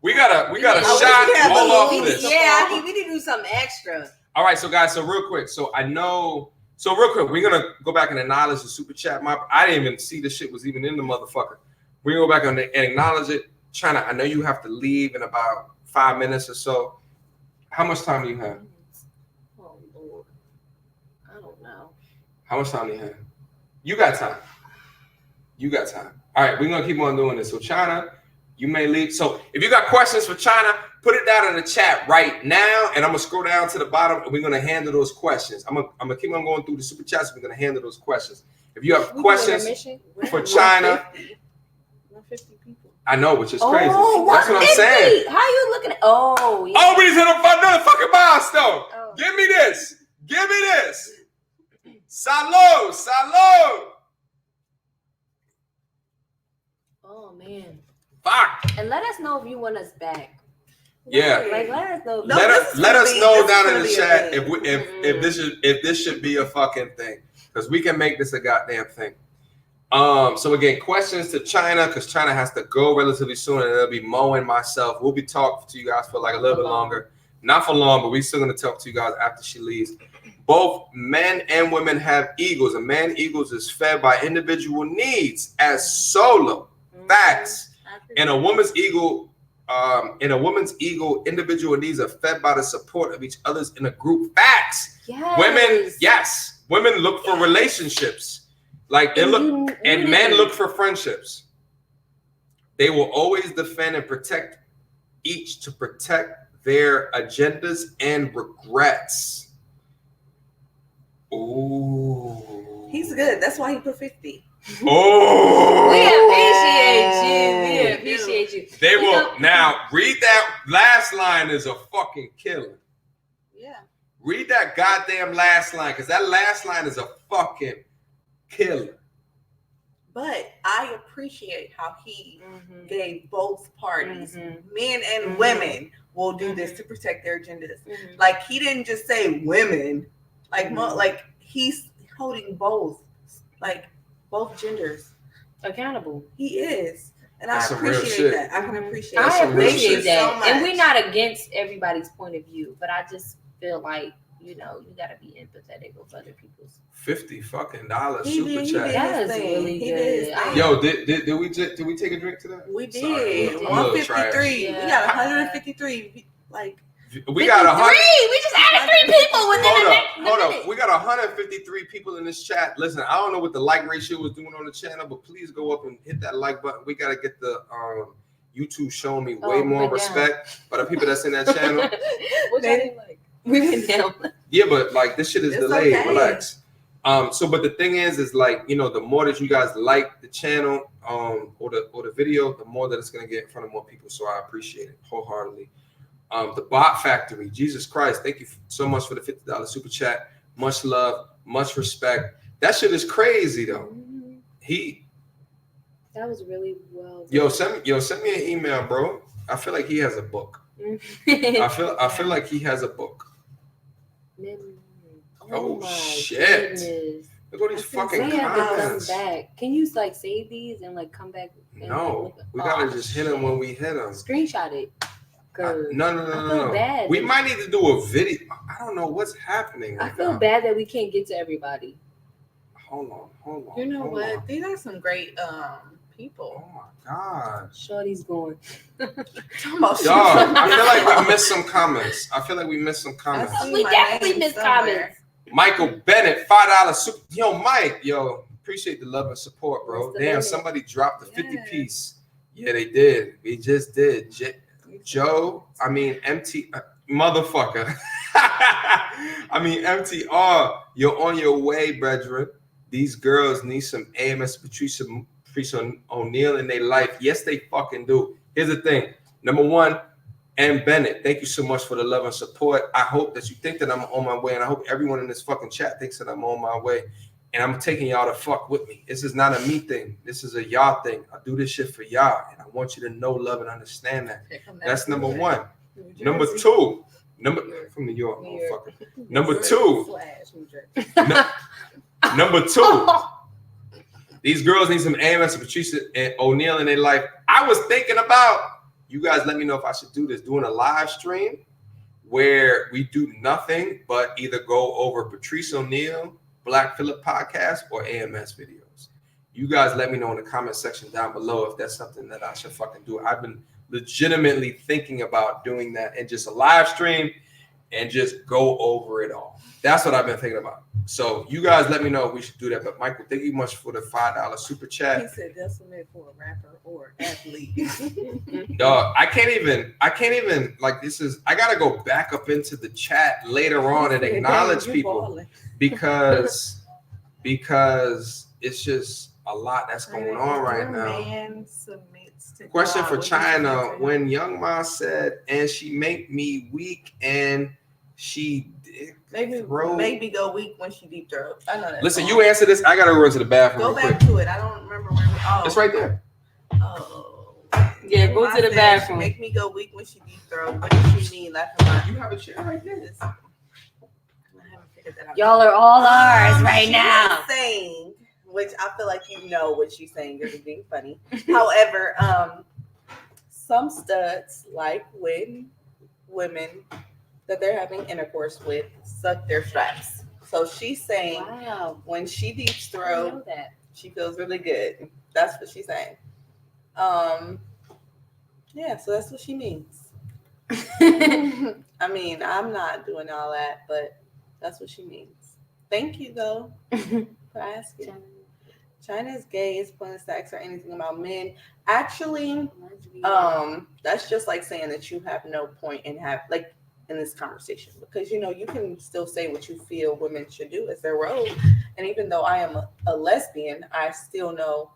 We got a shot all off this. Yeah, I think we need to do something extra. All right, so guys, so real quick, we're gonna go back and acknowledge the super chat. I didn't even see this shit was even in the motherfucker. We're gonna go back and acknowledge it. Chyna, I know you have to leave in about 5 minutes or so. How much time do you have? Oh Lord, I don't know. How much time do you have? You got time. All right, we're gonna keep on doing this. So Chyna, you may leave. So if you got questions for Chyna, put it down in the chat right now, and I'm gonna scroll down to the bottom, and we're gonna handle those questions. I'm gonna keep on going through the super chats. We're gonna handle those questions. If you have questions for Chyna, 150 people. I know, which is crazy. Oh, that's what I'm saying. How you looking at? Oh, yeah. Oh, we just hit another fucking milestone. Oh. Give me this. Salud. Oh man. Fuck. And let us know if you want us back. Yeah. Like, let us know. Let us know down in the chat if this should be a fucking thing, because we can make this a goddamn thing. So again, questions to Chyna, because Chyna has to go relatively soon, and it'll be Mo and myself. We'll be talking to you guys for like a little bit longer. Not for long, but we're still gonna talk to you guys after she leaves. Both men and women have egos. A man egos is fed by individual needs as solo. Facts. And a woman's ego, individual needs are fed by the support of each other's in a group. Facts. Yes. Women look for relationships. Like men look for friendships. They will always defend and protect each to protect their agendas and regrets. Ooh. He's good. That's why he put 50. Oh. We appreciate you. They will now read that last line is a fucking killer. Yeah. Read that goddamn last line, because that last line is a fucking killer. But I appreciate how he gave both parties, men and women, will do this to protect their agendas. Like, he didn't just say women, like he's holding both genders accountable. He is. And That's I appreciate that. I can appreciate I appreciate that. So and we're not against everybody's point of view, but I just feel like, you gotta be empathetic with other people's. $50 super chat. That is really good. Yo, did we take a drink to that? We did. 153. Yeah. We got 153. Like, we got 100. We just added 3 people within Hold up. We got 153 people in this chat. Listen, I don't know what the like ratio was doing on the channel, but please go up and hit that like button. We gotta get the YouTube showing me way more respect by the people that's in that channel. What y'all think like? We went down. Yeah, but like this shit is delayed. Okay. Relax. But the thing is like, the more that you guys like the channel, or the video, the more that it's gonna get in front of more people. So I appreciate it wholeheartedly. The Bot Factory, Jesus Christ, thank you so much for the $50 super chat. Much love, much respect. That shit is crazy though. That was really well. Yo, send me an email, bro. I feel like he has a book. I feel like he has a book. Oh shit! Goodness. Look at these fucking They have to come comments. back. Can you like save these and like come back? And, No, we gotta just hit them when we hit them. Screenshot it. No. Bad. We might need to do a video. I don't know what's happening. I feel bad that we can't get to everybody. Hold on. you know what? These are some great people. Oh my God. Shorty's going. Talking about Y'all, I feel like we missed some comments. I see We my definitely name missed somewhere. comments. Michael Bennett, $5 super. Yo, Mike, yo, appreciate the love and support, bro. Mr. Damn, Bennett. somebody dropped the 50 Yes. piece. Yeah, they did. We just did. Motherfucker. MTR, you're on your way, brethren. These girls need some AMS Patricia O'Neal in their life. Yes, they fucking do. Here's the thing. Number one, and Bennett, thank you so much for the love and support. I hope that you think that I'm on my way, and I hope everyone in this fucking chat thinks that I'm on my way. And I'm taking y'all to fuck with me. This is not a me thing. This is a y'all thing. I do this shit for y'all, and I want you to know, love, and understand that. That's number one. Number two, from New York, motherfucker. Number two, these girls need some AMS and Patricia and O'Neal in their life. I was thinking about, you guys let me know if I should do this, doing a live stream where we do nothing but either go over Patrice O'Neal, Black Phillip podcast, or AMS videos. You guys let me know in the comment section down below if that's something that I should fucking do. I've been legitimately thinking about doing that and just a live stream and just go over it all. That's what I've been thinking about. So you guys let me know if we should do that. But Michael, thank you much for the $5 super chat. He said that's submit for a rapper or athlete. Dog, I can't even like this is I gotta go back up into the chat later on and acknowledge people because it's just a lot that's going on right now. Man submits to Question God. for What did you Chyna. say? When Young Ma said, and she make me weak and she maybe go weak when she deep throat. I know that. Listen, song. you answer this. I gotta run to the bathroom Go real back quick. to it. I don't remember where. It's right there. Oh. Yeah, go to the She bathroom. make me go weak when she deep throat. What does she mean? Laughing about You have a chair right there. this. I haven't figured that out. Y'all are all ours right She now. was saying, which I feel like you know what she's saying. You're being funny. However, some studs like when women that they're having intercourse with suck their straps. So she's saying Wow. when she deep I know throat, that. she feels really good. That's what she's saying. Yeah, so that's what she means. I mean, I'm not doing all that, but that's what she means. Thank you though for asking. China is gay, is playing sex or anything about men. Actually, that's just like saying that you have no point in in this conversation, because you know you can still say what you feel women should do as their role. And even though I am a lesbian, I still know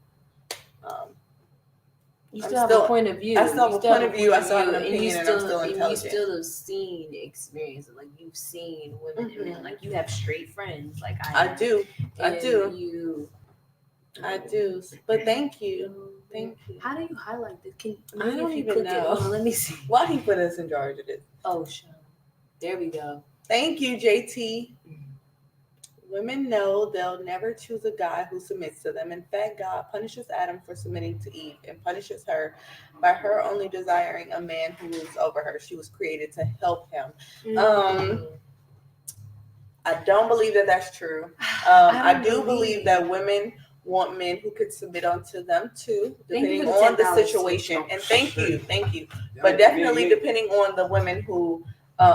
You I'm still have still- a point of view. I still have You a point of view. I still have an and you opinion, and I'm still intelligent. You still have seen the experience. Like you've seen women and men. Like you have straight friends. Like I I do. I And do. I do. But thank you. Thank you. How do you highlight this? I Maybe don't if you even click know. Hold on, let me see. Why he put us in charge of this? Oh, sure. There we go. Thank you, JT. Women know they'll never choose a guy who submits to them. In fact, God punishes Adam for submitting to Eve and punishes her by her only desiring a man who rules over her. She was created to help him. I don't believe that that's true. I do believe that women want men who could submit unto them too, depending on the situation. And thank you. But definitely depending on the women who,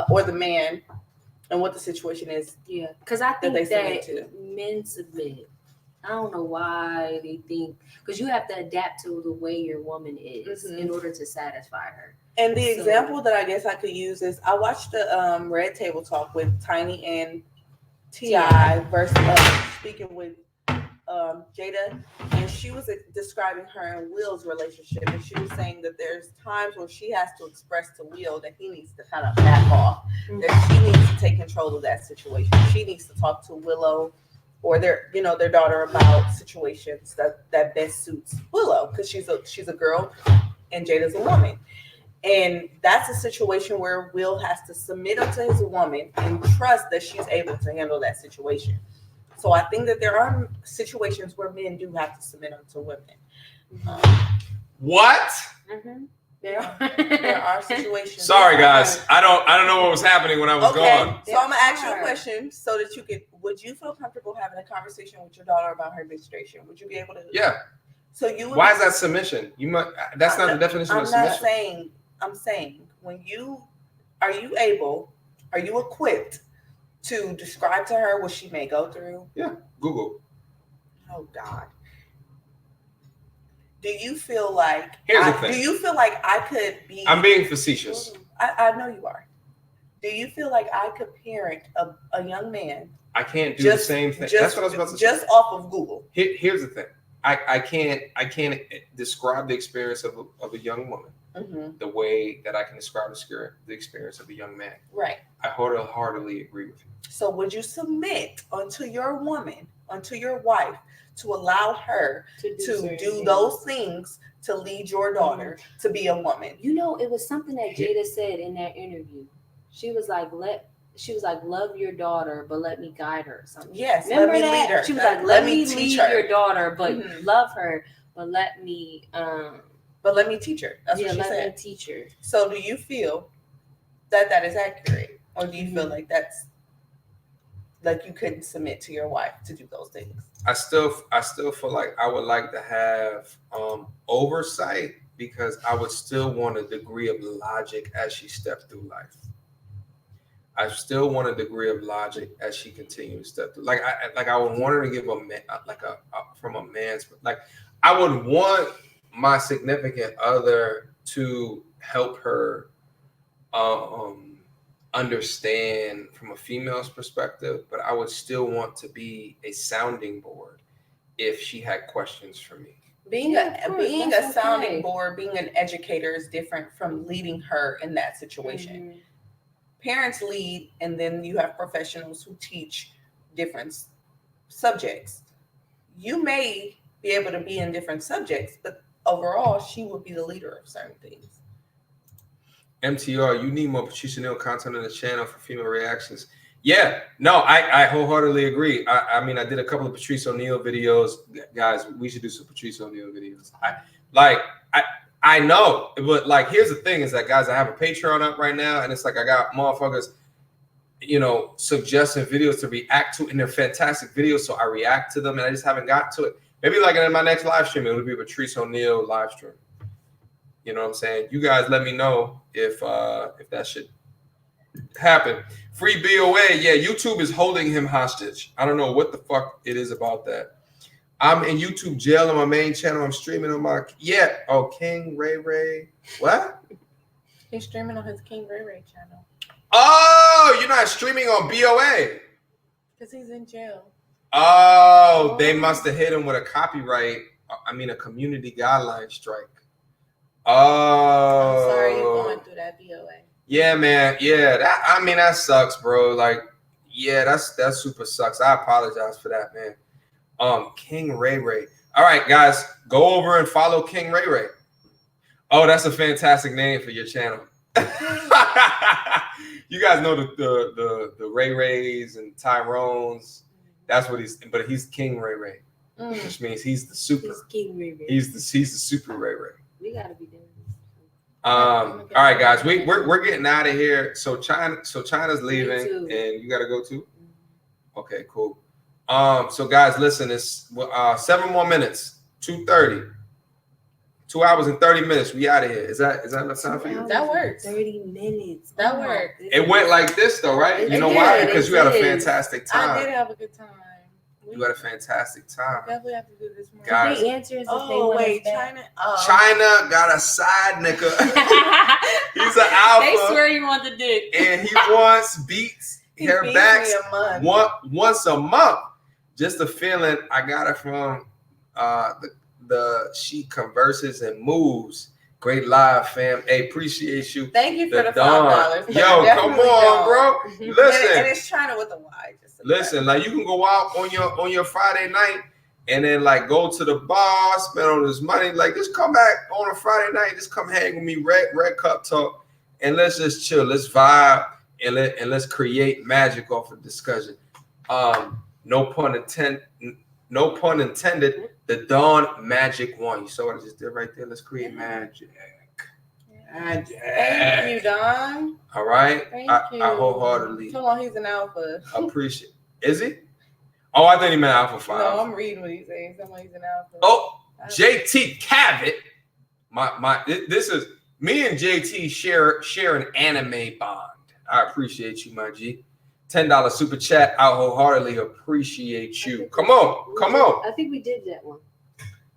or the man, and what the situation is. Yeah, because I think they that submit men submit. I don't know why they think, because you have to adapt to the way your woman is in order to satisfy her. And the example that I guess I could use is I watched the Red Table Talk with Tiny and T.I. versus speaking with Jada, and she was describing her and Will's relationship, and she was saying that there's times where she has to express to Will that he needs to kind of back off, that she needs to take control of that situation. She needs to talk to Willow or their daughter about situations that best suits Willow, because she's a girl and Jada's a woman. And that's a situation where Will has to submit unto his woman and trust that she's able to handle that situation. So I think that there are situations where men do have to submit unto women. What? There are situations. Sorry, guys. I don't know what was happening when I was gone. So I'm gonna ask you a question so that you could. Would you feel comfortable having a conversation with your daughter about her menstruation? Would you be able to? Yeah. So you would Why is that submission? You might. That's not the definition of submission. I'm saying when are you equipped to describe to her what she may go through? Yeah, Google. Oh God. Do you feel like Here's the thing. Do you feel like I could be? I'm being facetious. I know you are. Do you feel like I could parent a young man? I can't do the same thing. That's what I was about to say. Just off of Google. Here's the thing. I can't describe the experience of a young woman the way that I can describe the experience of a young man. Right. I wholeheartedly agree with you. So would you submit unto your woman, unto your wife, to allow her to do those things to lead your daughter to be a woman? You know, it was something that Jada said in that interview. She was like, love your daughter, but let me guide her or something. Yes, remember let me that? lead her. She was like, let me teach lead her. your daughter, but love her, but let me teach her. That's what she said. Let me teach her. So do you feel that is accurate? Or do you feel like that's like you couldn't submit to your wife to do those things? I still feel like I would like to have oversight, because I would still want a degree of logic as she stepped through life. I still want a degree of logic as she continues to step through. Like I would want her to give from a man's, like I would want my significant other to help her understand from a female's perspective, but I would still want to be a sounding board if she had questions for me. Being a sounding board, being an educator is different from leading her in that situation. Parents lead, and then you have professionals who teach different subjects. You may be able to be in different subjects, but overall, she would be the leader of certain things. MTR, you need more Patrice O'Neal content on the channel for female reactions. Yeah, no, I wholeheartedly agree. I mean, I did a couple of Patrice O'Neal videos. Guys, we should do some Patrice O'Neal videos. I know, but like, here's the thing is that, guys, I have a Patreon up right now, and it's like I got motherfuckers, suggesting videos to react to, and they're fantastic videos, so I react to them, and I just haven't got to it. Maybe like in my next live stream, it would be a Patrice O'Neal live stream. You know what I'm saying? You guys let me know if that should happen. Free BOA. Yeah, YouTube is holding him hostage. I don't know what the fuck it is about that. I'm in YouTube jail on my main channel. I'm streaming on my King Ray Ray. What? He's streaming on his King Ray Ray channel. Oh, you're not streaming on BOA. Because he's in jail. Oh, they must have hit him with a a community guideline strike. Oh, I'm sorry you're going through that BOA. Yeah, man. Yeah, that sucks, bro. Like, yeah, that super sucks. I apologize for that, man. King Ray Ray. All right, guys, go over and follow King Ray Ray. Oh, that's a fantastic name for your channel. You guys know the Ray Rays and Tyrones. That's what he's King Ray Ray, which means he's the super. He's King Ray Ray. He's the super Ray Ray. We gotta be doing this. All right, guys, we're getting out of here. So China's leaving, and you gotta go too. Okay, cool. So guys, listen, it's 7 more minutes. 2:30. 2 hours and 30 minutes. We out of here. Is that enough time for you? That works. 30 minutes. That works. It went like this though, right? You know why? Because you had a fantastic time. I did have a good time. You had a fantastic time. Definitely have to do this more. Guys. The answer is Chyna. Chyna got a side nigga. He's an alpha. They swear he wants the dick. And he wants beats, hair backs once a month. Just a feeling I got it from she converses and moves. Great live, fam. Hey, appreciate you. Thank you for the $5. Yo, come on, bro. Listen. And it's Chyna with a Y. Listen, like, you can go out on your Friday night and then like go to the bar, spend all this money. Like, just come back on a Friday night, just come hang with me, red cup talk, and let's just chill. Let's vibe and let's create magic off of discussion. No pun intended. The Dawn Magic One. You saw what I just did right there? Let's create magic. Magic. Thank you, Don. All right. Thank you. I wholeheartedly. Come on, he's an alpha. Appreciate. Is he? Oh, I thought he meant alpha 5. No, I'm reading what he's saying. Someone he's an alpha. Oh, JT Cavett. This is me and JT share an anime bond. I appreciate you, my G. $10 super chat. I wholeheartedly appreciate you. Come on. I think we did that one.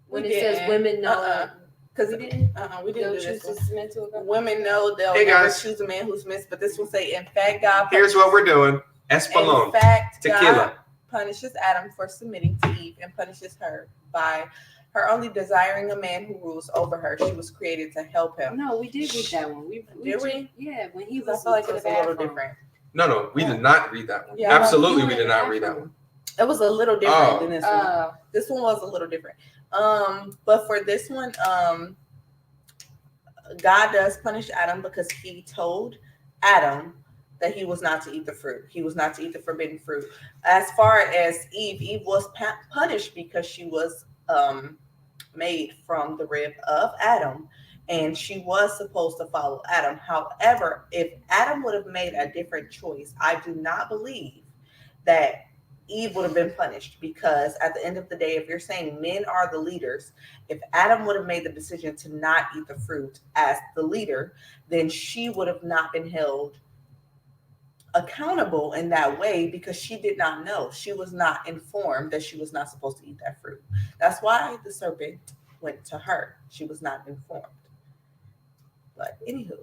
When We it says didn't. women know. Because We didn't. we didn't They'll do choose this one. to submit to a God. Women know they'll Hey, never guys. choose a man who's missed, but this will say, in fact, God. Here's what we're doing. In Espolon. fact, Tequila. God punishes Adam for submitting to Eve and punishes her by her only desiring a man who rules over her. She was created to help him. No, we did read that one. Did we? Yeah, when he I was feel like in it's the a little bathroom. different. No, we did not read that one. Yeah, Absolutely, you we were did in not the read that bathroom. one. It was a little different than this one. Oh. This one was a little different. But for this one, God does punish Adam because he told Adam that he was not to eat the fruit. He was not to eat the forbidden fruit. As far as Eve was punished because she was made from the rib of Adam, and she was supposed to follow Adam. However, if Adam would have made a different choice, I do not believe that Eve would have been punished, because at the end of the day, if you're saying men are the leaders, if Adam would have made the decision to not eat the fruit as the leader, then she would have not been held accountable in that way, because she did not know. She was not informed that she was not supposed to eat that fruit. That's why the serpent went to her. She was not informed. But anywho.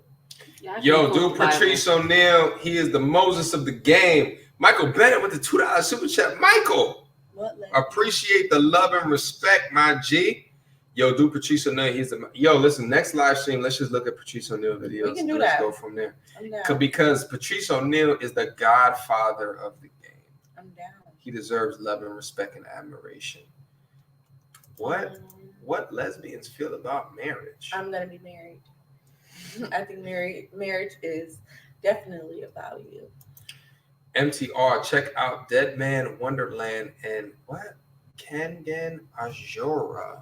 Yeah, I Yo, can quote dude, the Bible. Patrice O'Neal, he is the Moses of the game. Michael Bennett with the $2 super chat. Michael, What? appreciate the love and respect, my G. Yo, dude, Patrice O'Neal, he's the. Yo, listen, next live stream, let's just look at Patrice O'Neal videos. We can do and let's that. go from there. I'm down. Because Patrice O'Neal is the godfather of the game. I'm down. He deserves love and respect and admiration. What lesbians feel about marriage? I'm gonna be married. I think marriage is definitely a value. MTR, check out Dead Man Wonderland and what? Kangen Ajora.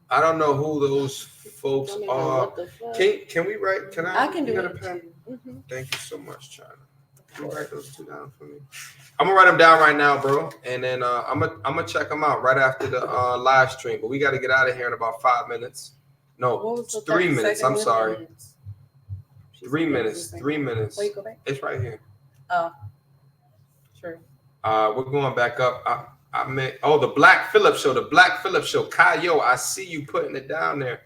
I don't know who those folks Don't even know are. what the fuck. Can we write? Can I? I can do you got it. a pen? Mhm. Thank you so much, Chyna. Can you write those two down for me? I'm gonna write them down right now, bro, and then I'm gonna check them out right after the live stream. But we got to get out of here in about 5 minutes. No, What was the 3 30 minutes. second I'm limit? sorry. 3 minutes. 3 minutes. Where you go back? It's right here. True. We're going back up. I meant, the Black Phillip Show. The Black Phillip Show. Kayo, I see you putting it down there.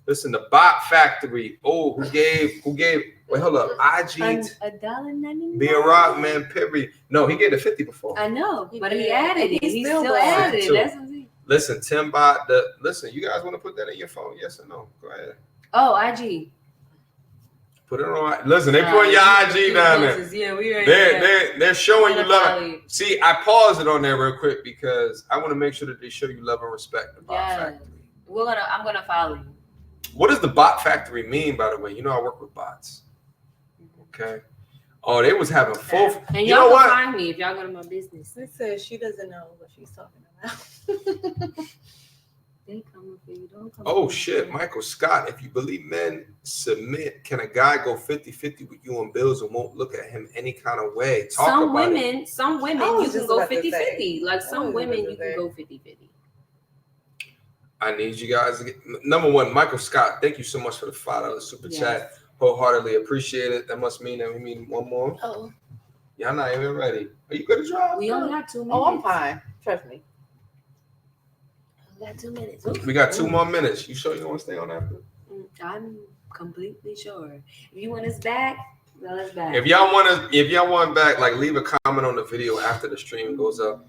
Listen, the Bot Factory. Oh, who gave? Wait, hold up. IG. $1.99. Be a rock man. Perry. No, he gave it 50 before. I know, He but did. he added it. He's He still still going added to. it. That's what he. Listen, Timbot. Listen, you guys want to put that in your phone? Yes or no? Go ahead. Oh, IG. Put it on. Listen, they putting your IG down there. Yeah, we right there. They're showing you love. Follow. See, I paused it on there real quick because I want to make sure that they show you love and respect. The Bot Yeah. Factory. I'm gonna follow you. What does the Bot Factory mean, by the way? You know, I work with bots. Okay. Oh, they was having full. And You y'all know can what? find me if y'all go to my business. She says she doesn't know what she's talking about. They coming for you. Don't come. Oh for shit, me. Michael Scott. If you believe men submit, can a guy go 50-50 with you on bills and won't look at him any kind of way? Talk Some about it. women, I was you can just go about to 50-50. Like I some was women, about you to can say. go 50-50. I need you guys to get number one, Michael Scott. Thank you so much for the $5 super Yes. chat. Wholeheartedly appreciate it. That must mean that we need one more. Oh, Y'all not even ready. Are you good to drive? We only got 2 minutes. oh, I'm fine. Trust me. We got 2 minutes. Ooh. We got 2 more minutes. You sure you want to stay on after? I'm completely sure. If you want us back, let us back. If y'all want back, like leave a comment on the video after the stream goes up.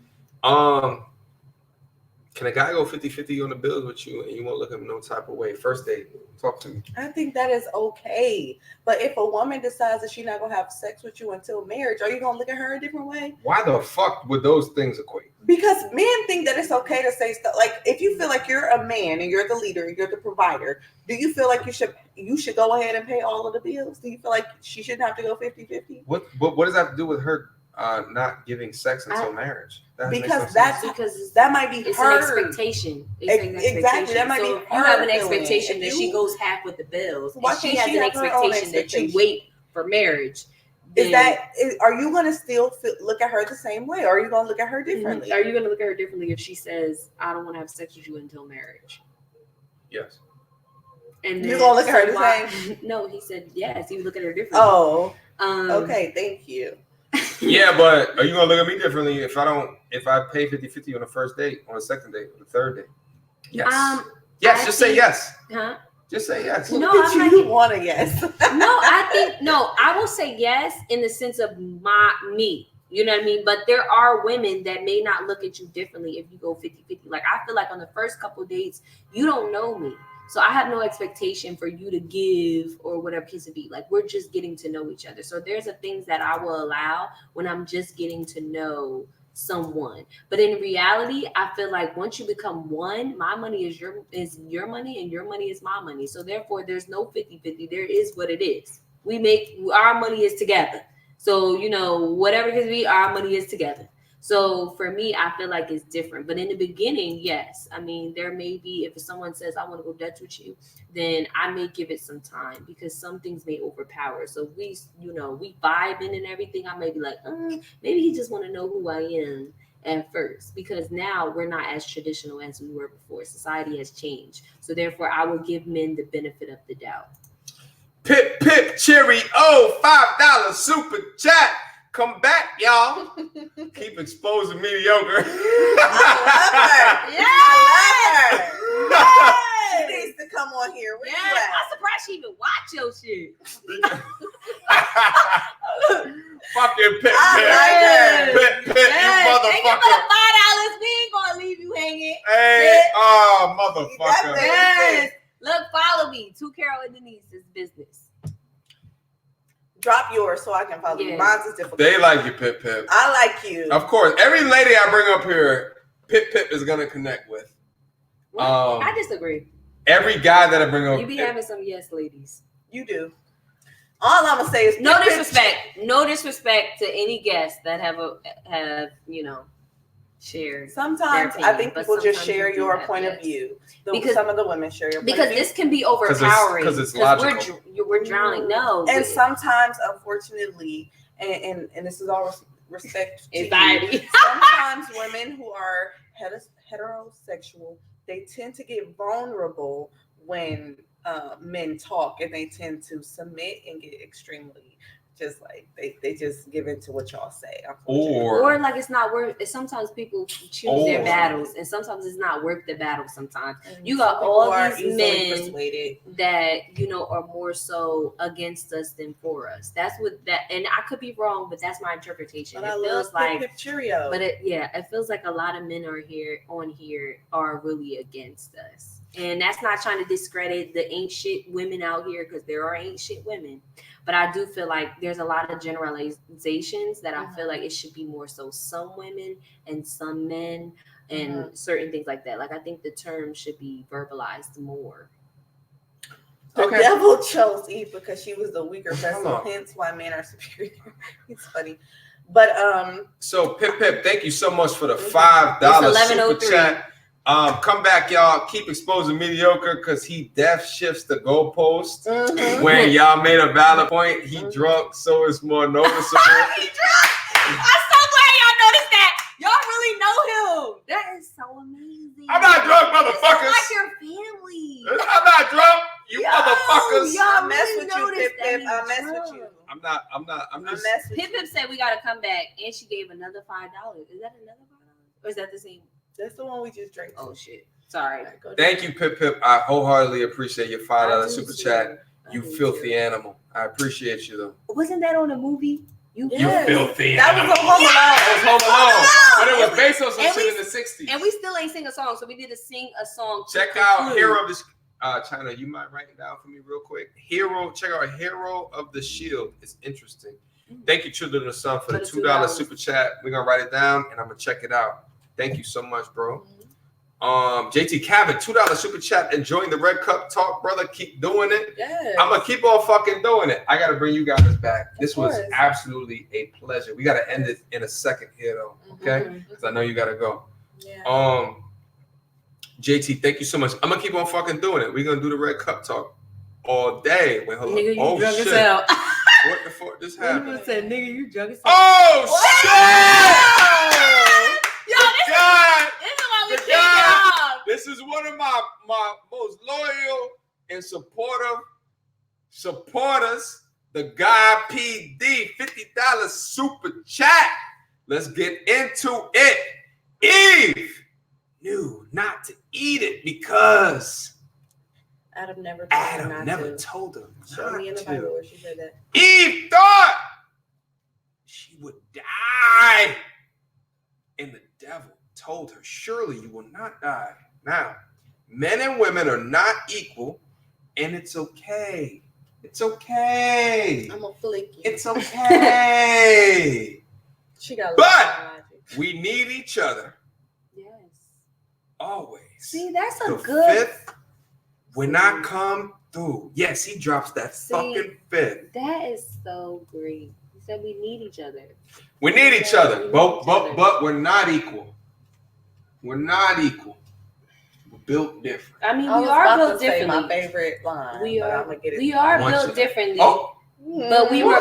Can a guy go 50-50 on the bills with you and you won't look at him no type of way? First date, talk to me. I think that is okay. But if a woman decides that she's not gonna have sex with you until marriage, are you gonna look at her a different way? Why the fuck would those things equate? Because men think that it's okay to say stuff like, if you feel like you're a man and you're the leader and you're the provider, do you feel like you should go ahead and pay all of the bills? Do you feel like she shouldn't have to go 50-50? What does that have to do with her not giving sex until marriage? That makes no Because sense. because that might be it's her. an expectation. It's an Exactly. That might so be if you have an her feeling. expectation If that she you- goes half with the bills, Why and she can't has she an have her own expectation that you expectation? wait for marriage, Are you gonna still look at her the same way, or are you gonna look at her differently? Are you gonna look at her differently if she says, "I don't want to have sex with you until marriage"? Yes. And you gonna look at her the same? No, he said yes. He would look at her differently. Oh, okay. Thank you. Yeah, but are you gonna look at me differently if I pay 50-50 on the first date, on the second date, on the third date? Yes. Yes. Just say yes. Huh? Just say yes. No, I'm not want a yes. I will say yes in the sense of me. You know what I mean? But there are women that may not look at you differently if you go 50-50. Like, I feel like on the first couple dates, you don't know me. So I have no expectation for you to give or whatever case it be. Like, we're just getting to know each other. So there's the things that I will allow when I'm just getting to know someone. But in reality, I feel like once you become one, my money is your money and your money is my money. So therefore, there's no 50-50. There is what it is. Our money is together. So, whatever it be, our money is together. So for me, I feel like it's different. But in the beginning, yes. I mean, there may be, if someone says, I want to go Dutch with you, then I may give it some time because some things may overpower. So we vibing and everything. I may be like, maybe he just want to know who I am at first, because now we're not as traditional as we were before. Society has changed. So therefore, I will give men the benefit of the doubt. Pip Cherry $5 super chat. Come back, y'all. Keep exposing mediocre. I love her. She needs to come on here. Where you at? I'm surprised she even watch your shit. Fucking Pip. I Pip, you motherfucker. $5. We ain't gonna leave you hanging. Hey, motherfucker. Yes. Look, follow me. 2 Carol and Denise's business. Drop yours so I can follow you. Mine's is difficult. They like you, Pip. I like you. Of course. Every lady I bring up here, Pip is gonna connect with. I disagree. Every guy that I bring up, You be having some yes ladies. You do. All I'm gonna say is no disrespect. No disrespect to any guests that have shared. Sometimes I think people just share your point of view. Because some of the women share your point of view. Because this can be overpowering. Because it's logical. We're drowning. No. And sometimes, unfortunately, and this is all respect to you, sometimes women who are heterosexual, they tend to get vulnerable when men talk, and they tend to submit and get extremely just like they just give in to what y'all say. Or like it's not worth it. Sometimes people choose their battles, and sometimes it's not worth the battle. Sometimes you got all these men that are more so against us than for us. That's what and I could be wrong, but that's my interpretation. But it feels like Cheerio. But it feels like a lot of men are are really against us. And that's not trying to discredit the ain't shit women out here, because there are ain't shit women. But I do feel like there's a lot of generalizations that I feel like it should be more so some women and some men and certain things like that. Like, I think the term should be verbalized more. The devil chose Eve because she was the weaker vessel, hence why men are superior. It's funny. But so Pip, thank you so much for the $5 super chat. Come back, y'all. Keep exposing mediocre, because he shifts the goalpost. When y'all made a valid point, he drunk, so it's more noticeable. He drunk. I'm so glad y'all noticed that. Y'all really know him. That is so amazing. I'm not drunk, motherfuckers. It's like your family. I'm not drunk, you motherfuckers. I mess with you, Pip. I mess with you. I'm just. Pip said we gotta come back, and she gave another $5. Is that another $5? Or is that the same? That's the one we just drank. Oh shit! Sorry. Thank you, Pip. I wholeheartedly appreciate your $5 super chat. You filthy animal. I appreciate you though. Wasn't that on a movie? You filthy. That was a Home Alone. That was Home Alone. But it was based on some shit in the 60s. And we still ain't sing a song, so we need to sing a song. Check out Hero of the Chyna, you might write it down for me real quick. Check out Hero of the Shield. It's interesting. Thank you, Children of the Sun, for the $2 super chat. We're gonna write it down and I'm gonna check it out. Thank you so much, bro. JT Cabot, $2 super chat. Enjoying the Red Cup talk, brother. Keep doing it. Yes. I'm gonna keep on fucking doing it. I gotta bring you guys back. This was absolutely a pleasure. We gotta end it in a second here, though. Okay? Because I know you gotta go. Yeah. JT, thank you so much. I'm gonna keep on fucking doing it. We're gonna do the Red Cup talk all day. Wait, hold on. Nigga, you drunk shit. as hell. What the fuck just One of happened? them said, "Nigga, you drunk as hell." Oh shit! Yo, this is why we The kick guy- y'all. This is one of my most loyal and supporters. The guy PD, $50 super chat. Let's get into it. Eve knew not to eat it because Adam never told her Show me in the not Bible to. where she said that. Eve thought she would die. And the devil told her, surely you will not die. Now, men and women are not equal, and it's okay. It's okay. I'm gonna flick you. It's okay. She got. But we need each other Yes. always. See, that's a The good. fifth will not come through. Yes, he drops that See, fucking fifth. That is so great. He said we need each other. We need each Yeah, other, we need but each other. we're not equal. We're not equal. We're built different. I mean, I we was are about built to say differently. my favorite line. We but are. I'ma get it. We are Once built you- differently. Oh, But we were.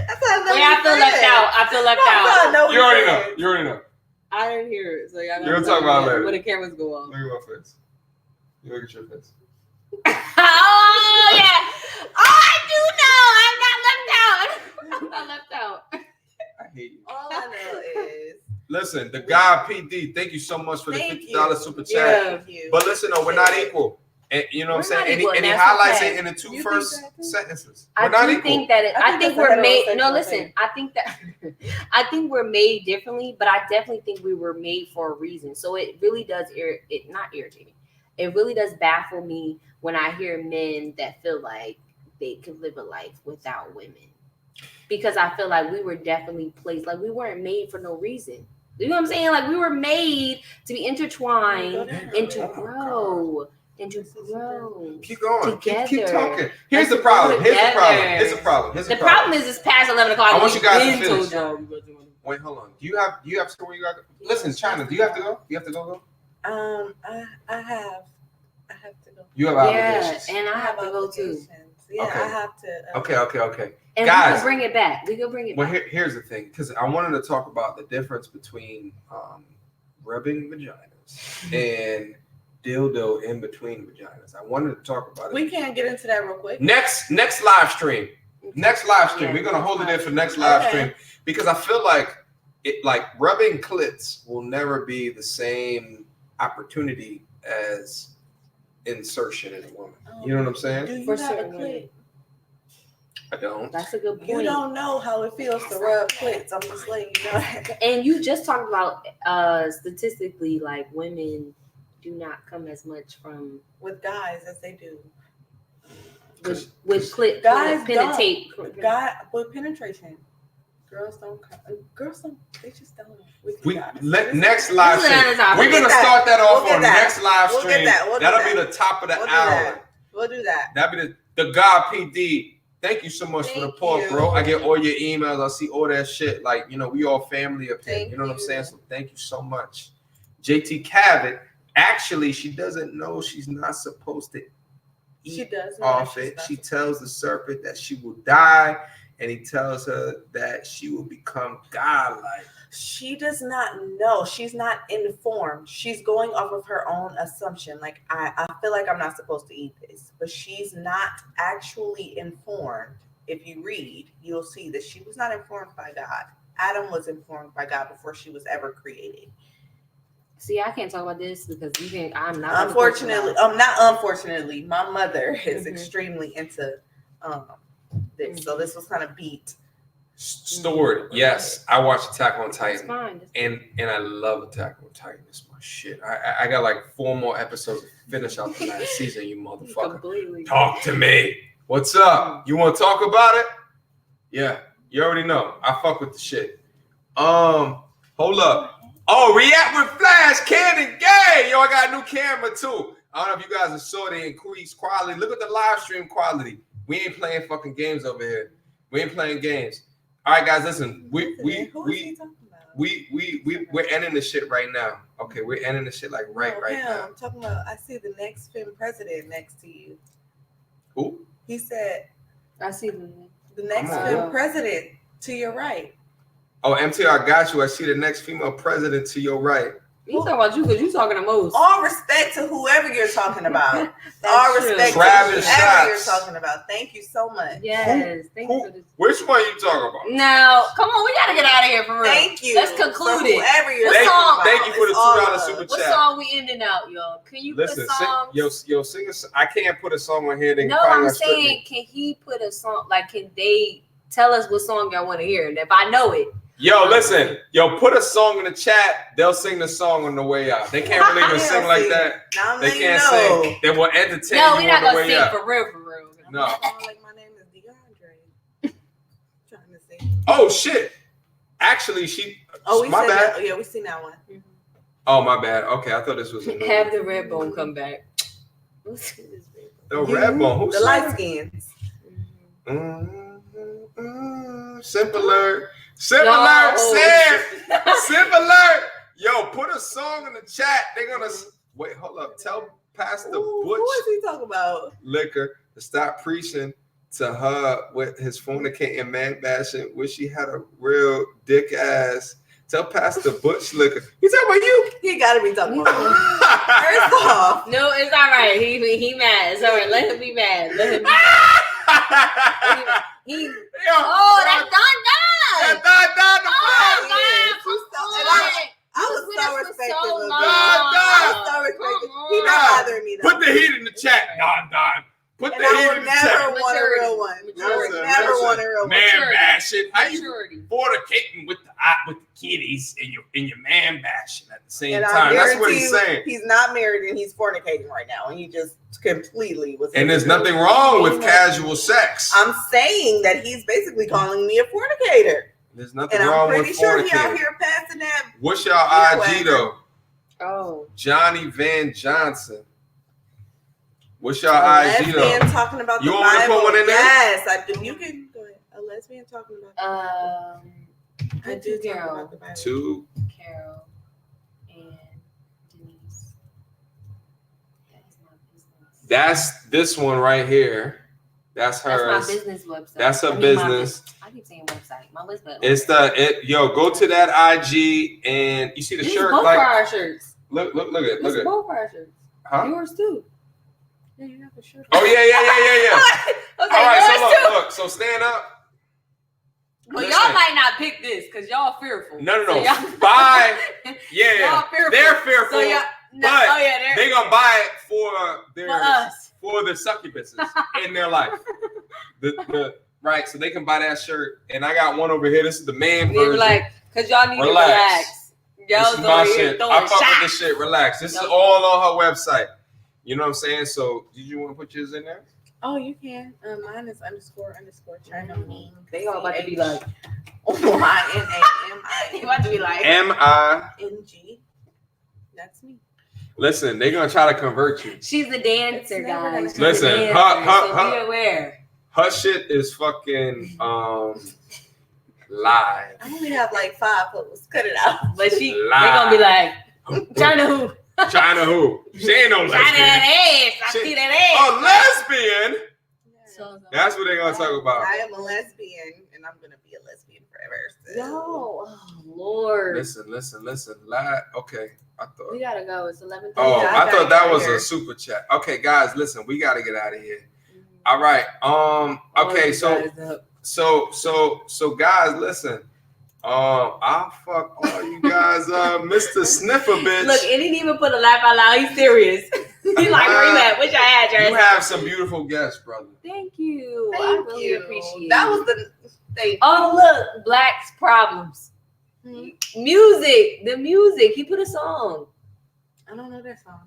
That's how Wait, I feel left out. I feel left out. you already know. You already know. I didn't hear it, so y'all You'll talk about it later. when the cameras go off. Look at my face. You look at your face. Oh yeah. Oh, I do know. I'm not left out. I hate you. All I know is Listen, the guy PD, thank you so much for the Thank $50 you. super chat. thank you. But listen, no, we're not equal. And you know what I'm We're saying? not And he, equal, and he and that's highlights okay. it in the two You think first that too? sentences. I We're not do equal. think that I I think think that's we're a made. No, heterosexual listen. thing. I think that I think we're made differently, but I definitely think we were made for a reason. So it really does not irritating. It really does baffle me when I hear men that feel like they could live a life without women, because I feel like we were definitely placed. Like we weren't made for no reason. You know what I'm saying? Like we were made to be intertwined and to grow. And to grow. Keep going. Keep Together. talking. Here's Like the problem. to Here's the grow problem. together. Here's the problem. Here's The problem is it's past 11 o'clock. I want you guys to We've been finish. told y'all we wasn't gonna- Wait, hold on. Do you have somewhere you got to go? Listen, Chyna, do you have to go? You have to go? I have to go. You have Yeah, obligations. and I have to go too. obligations. Yeah, Okay. I have to. Okay. And Guys. we can bring it back. We can bring it Well, back. here's the thing, because I wanted to talk about the difference between rubbing vaginas and dildo in between vaginas. I wanted to talk about it. We can't get into that real quick. Next live stream. Next live stream. Yeah, We're gonna hold it in for next Okay. live stream because I feel like rubbing clits will never be the same opportunity as insertion in a woman. You know what I'm saying? Do you For have a certain clit? women. I don't. That's a good point. You don't know how it feels to rub clits. I'm just letting you know. And you just talked about statistically, like women do not come as much from With guys as they do. with clit Guys penetrate. With penetration. Girls don't. They just don't. We be honest. next live This is stream. another We're topic. gonna We'll get start that that. off We'll get on that. next live We'll get stream. that. We'll do That'll that. be the top of the We'll do hour. that. We'll do that. That'll be the God PD. Thank you so much for the Thank support, you. bro. I get all your emails. I see all that shit. Like, we all family up here. Thank You know what I'm you. saying? So thank you so much. JT Cavett, actually, she doesn't know she's not supposed to She eat does know off that she's it. not She tells the serpent that she will die, and he tells her that she will become godlike. She does not know. She's not informed. She's going off of her own assumption. Like, I feel like I'm not supposed to eat this, but she's not actually informed. If you read, you'll see that she was not informed by God. Adam was informed by God before she was ever created. See, I can't talk about this because I'm not. Unfortunately, not unfortunately, my mother is Mhm. extremely into this. So this was kind of beat. Stored. Yes, I watched Attack on It's Titan. fine. And I love Attack on Titan. It's my shit. I got like 4 more episodes to finish out the last season, you motherfucker. Completely. Talk to me. What's up? You want to talk about it? Yeah, you already know. I fuck with the shit. Hold up. Oh, react with Flash, Cannon Gay. Yo, I got a new camera too. I don't know if you guys saw the increased quality. Look at the live stream quality. We ain't playing fucking games over here. We ain't playing games. All right, guys, listen. Who is he talking about? We're ending this shit right now. Okay, we're ending this shit like right now. I'm talking about. I see the next Finn president next to you. Who? He said I see the next Come on. female president to your right. Oh, MTR got you. I see the next female president to your right. You talking about you because you talking to most. All respect to whoever you're talking about. All true. respect Travis to whoever you're Scott. talking about. Thank you so much. Yes. Thank you for this. Which one you talking about? Now, come on, we gotta get out of here for real. Thank you. Let's conclude for it. Whoever you're What talking song? about. Thank you for the It's all $2 love. super What chat. song we ending out, y'all? Can you Listen, put songs? sing a song. I can't put a song on here. They No, probably I'm gonna strip me. saying, can he put a song? Like, can they tell us what song y'all want to hear? And if I know it, Yo, listen. Yo, put a song in the chat. They'll sing the song on the way out. They can't really even sing like that. Now I'm They letting can't you know. sing. They will entertain no, you we're not on the gonna way sing out. for real, for real. No. Like my name is DeAndre. Trying to sing. Oh shit. Actually, Oh, we my said bad. that. Yeah, we seen that one. Oh, my bad. Okay, I thought this was a new Have one. the red bone come back. What's this red The red bone. Who's The light skins. Simpler. Yo. Simpler. Yo, put a song in the chat. They're gonna wait. Hold up. Tell Pastor Who Butch is he talking about? Liquor to stop preaching to her with his fornicating man bashing. Wish he had a real dick ass. Tell Pastor Butch Liquor. He talking about you. He gotta be talking about me. First off, No, it's all right. He mad. It's all right. Let him be mad. Let him be mad. He. Oh, that's done. That's done. Oh, God. I was with so us for respectful so of him. long. I was so respectful. Come He on. not bothering me though. Put the heat in the chat. Don. Put And the I heat would in the never chat. want a real one. I would Listen, never listen. want a real one. Man Maturity. bashing. How you Maturity. fornicating with the kitties and your man bashing at the same And I time? That's what guarantee he's you, saying. he's not married and he's fornicating right now, and he just completely was. And there's nothing wrong with casual sex. I'm saying that he's basically calling me a fornicator, There's nothing and wrong I'm with pretty sure he out fornicating. here passing that. What's your Yeah, IG though? Oh. Johnny Van Johnson. What's your A IG lesbian though? talking about You the want me to Bible. put one in there? Yes, I do. You can go ahead. A lesbian talking about. I do talk Carol. about the Bible. Two. Carol and Denise. That's my business. That's this one right here. That's hers. That's my business website. That's her I mean, business. I keep saying website. My website. It's yo, go to that IG and you see the This is shirt. both Like, our shirts. look at This is it. both our shirts. Huh? Yours too. Yeah, you have a shirt. Oh yeah. Okay, All right, yours so too. look, so stand up. Well, Listen. y'all might not pick this because y'all fearful. No. So y'all- Buy. Yeah, Y'all fearful. they're fearful. So y'all, no, but oh yeah, they gonna buy it for us. for the succubuses in their life. The right, so they can buy that shirt. And I got one over here. This is the man They were version. like, cause y'all need Relax. to relax. This Y'all is over my here shit. throwing I fuck with shots. this shit. Relax. This is Yep. all on her website. You know what I'm saying? So, did you want to put yours in there? Oh, you can. Mine is __ Chyna. They all about to be like, YNAMING. they about to be like, MING. That's me. Listen, they're gonna try to convert you. she's a dancer, It's never gonna guys. She's Listen, a dancer, her- so be aware. Her shit is fucking live. I only have like 5 posts. Cut it out. But they Live. gonna be like, China who? China who? She ain't no China lesbian. that ass. I She- see that A ass. lesbian? So- That's what they're gonna talk about. I am a lesbian, and I'm gonna be a lesbian forever. So. Yo, oh Lord. Listen. Live. Okay, I thought. We gotta go. It's 11:30. Oh, Yeah, I I thought gotta that get was out of a super chat. Okay, guys, listen, we gotta get out of here. All right. Okay, so guys, listen. I'll fuck all you guys Mr. Sniffer bitch. Look, it didn't even put a laugh out loud. He's serious. He's like, where you at? What's your address? You have some beautiful guests, brother. Thank you. I Thank really you. appreciate That it. was the. Thank Oh, look, Black's Problems. Music. The music. He put a song. I don't know that song.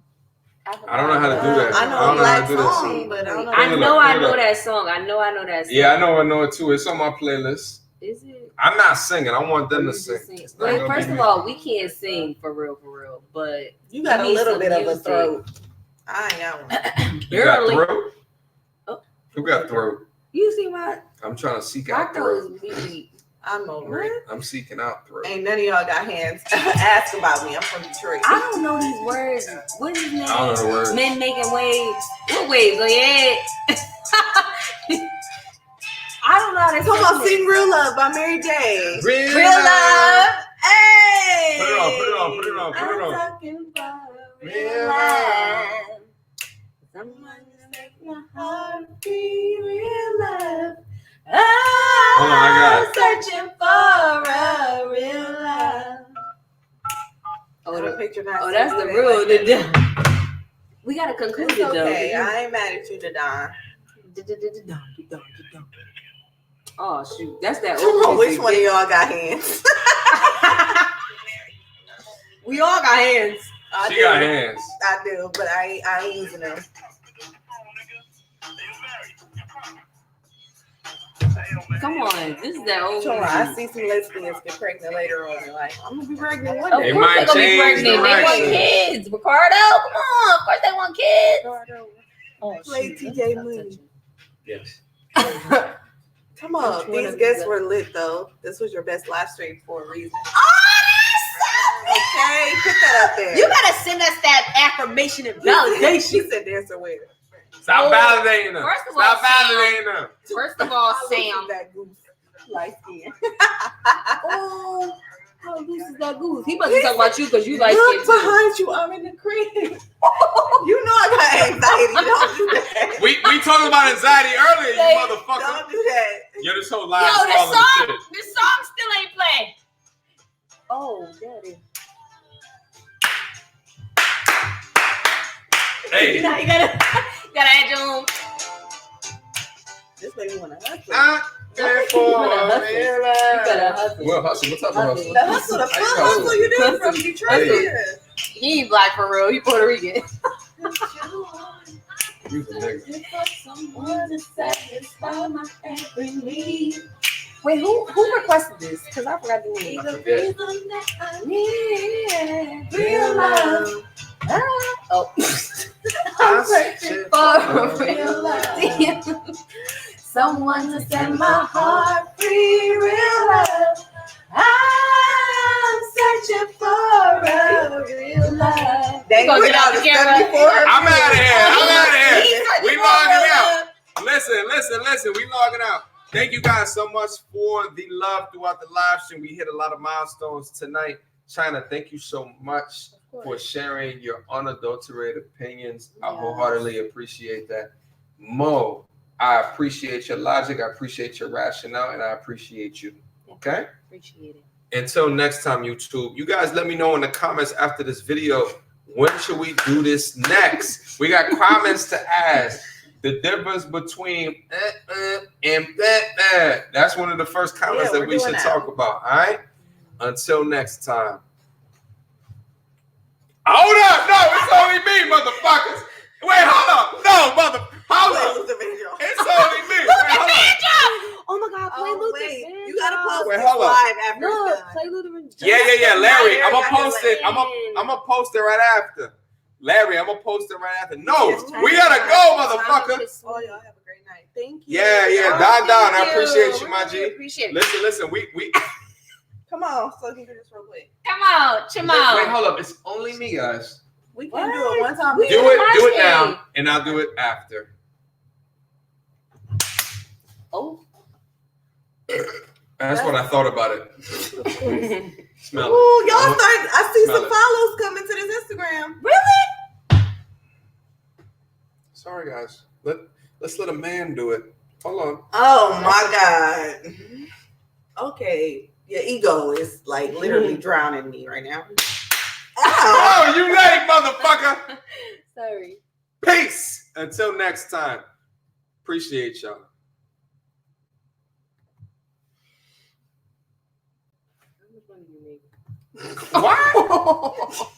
I don't know how to do that. I I know don't a know how black to do that song, shit. but I don't know. I Pull it know up, I pull it know up. that song. I know that song. Yeah, I know it too. It's on my playlist. Is it? I'm not singing. I want them You to just sing. sing. It's not Well, gonna first be of me. all, we can't sing for real. But You got a we need little some bit of a music. throat. I ain't got one. You got Barely. throat? Oh. Who got throat? You see my I'm trying to seek my out throat. throat is weak. I'm over it. I'm seeking out throat. Ain't none of y'all got hands. Ask about me. I'm from Detroit. I don't know these words. What is his name? I don't know the words. Men making waves. What waves? Oh yeah. I don't know how to Come on, sing Real Love by Mary J. Real Love. Hey. Put it on, put it on, put it on, put it I'm on. talking about Real real love. Someone to make my heart beat real love. Hold on, I got I'm searching for a real love. Oh, Picture that's the rule. We gotta conclude It's it though. okay. I ain't mad at you, Dadon. Oh shoot, that's that Come on, old which music. one of y'all got hands? We all got hands. I She do. got hands. I do, but I ain't using them. Come on, this is that old Hold on, I music. see some lesbians get pregnant later on in life. I'm gonna be pregnant one Of day. It course might they're gonna be change pregnant. They want directions. kids. Ricardo, come on. Of course they want kids. Oh, Play shoot. TJ Mooney. Yes. Come on, Which one these of guests you were lit though. This was your best live stream for a reason. Oh, that's Okay, put that up there. You gotta send us that affirmation and validation. She said dancer with. Stop Oh, validating them. first of all, Stop Sam. validating them. First of all, How loose is Sam. that goose? Light skin. Oh, how loose is that goose? He must be talking about you because you like Look it too. behind you. I'm in the crib. You know I got anxiety. Don't do that. We talked about anxiety earlier, you motherfucker. Don't do that. Yo, this whole Yo, live is this falling to song shit. still ain't playing. Oh, there it is. Hey. You gotta add your own. This made me want to hustle. I care for You better hustle. Well, hustle. What type of hustle? The hustle, the How you fun hustle? hustle you do from Detroit. Hey. Yeah. He ain't black for real. He Puerto Rican. You the nigga. Wait, who requested this? Because I forgot the name. I forget. Real love. Oh. I'm searching For real love. Someone to set my heart free. Real love. I'm searching for a real love. They gonna put get out out the the camera. 74. I'm out of here. I'm out of here. He's We searching for logging real out. love. Listen. We logging out. Thank you guys so much for the love throughout the live stream. We hit a lot of milestones tonight. Chyna, thank you so much for sharing your unadulterated opinions. I wholeheartedly appreciate that. Mo, I appreciate your logic. I appreciate your rationale, and I appreciate you. Okay? Appreciate it. Until next time, YouTube. You guys let me know in the comments after this video, when should we do this next? We got comments to ask. The difference between and that. That's one of the first comments that we should talk about. All right? Until next time. Hold up. No, it's only me, motherfuckers. Wait, hold up. No, hold up. It's only me. Wait, hold up. Oh my God, play Luther. Wait, you gotta post Wait, this hold up. live after Look, it's done. play Luther and Yeah. Larry, I'm gonna Got post the it. I'm gonna post it right after. Larry, I'm gonna post it right after. No, we gotta go, motherfucker. Oh, y'all have a great night. Thank you. Yeah. Oh, Don. thank I appreciate you, Really my G. appreciate it. Listen. We. Come on, so you can do this real quick. Come on, Wait, hold up. It's only me, guys. We can do it one time. Do it now, and I'll do it after. Oh. That's what I thought about it. Smell it. Ooh, y'all start. I see Smell some it. follows coming to this Instagram. Sorry, guys. Let's let a man do it. Hold on. Oh my God. Okay, your ego is like literally drowning me right now. Oh, you late, motherfucker. Sorry. Peace. Until next time. Appreciate y'all. How much money do you make? What?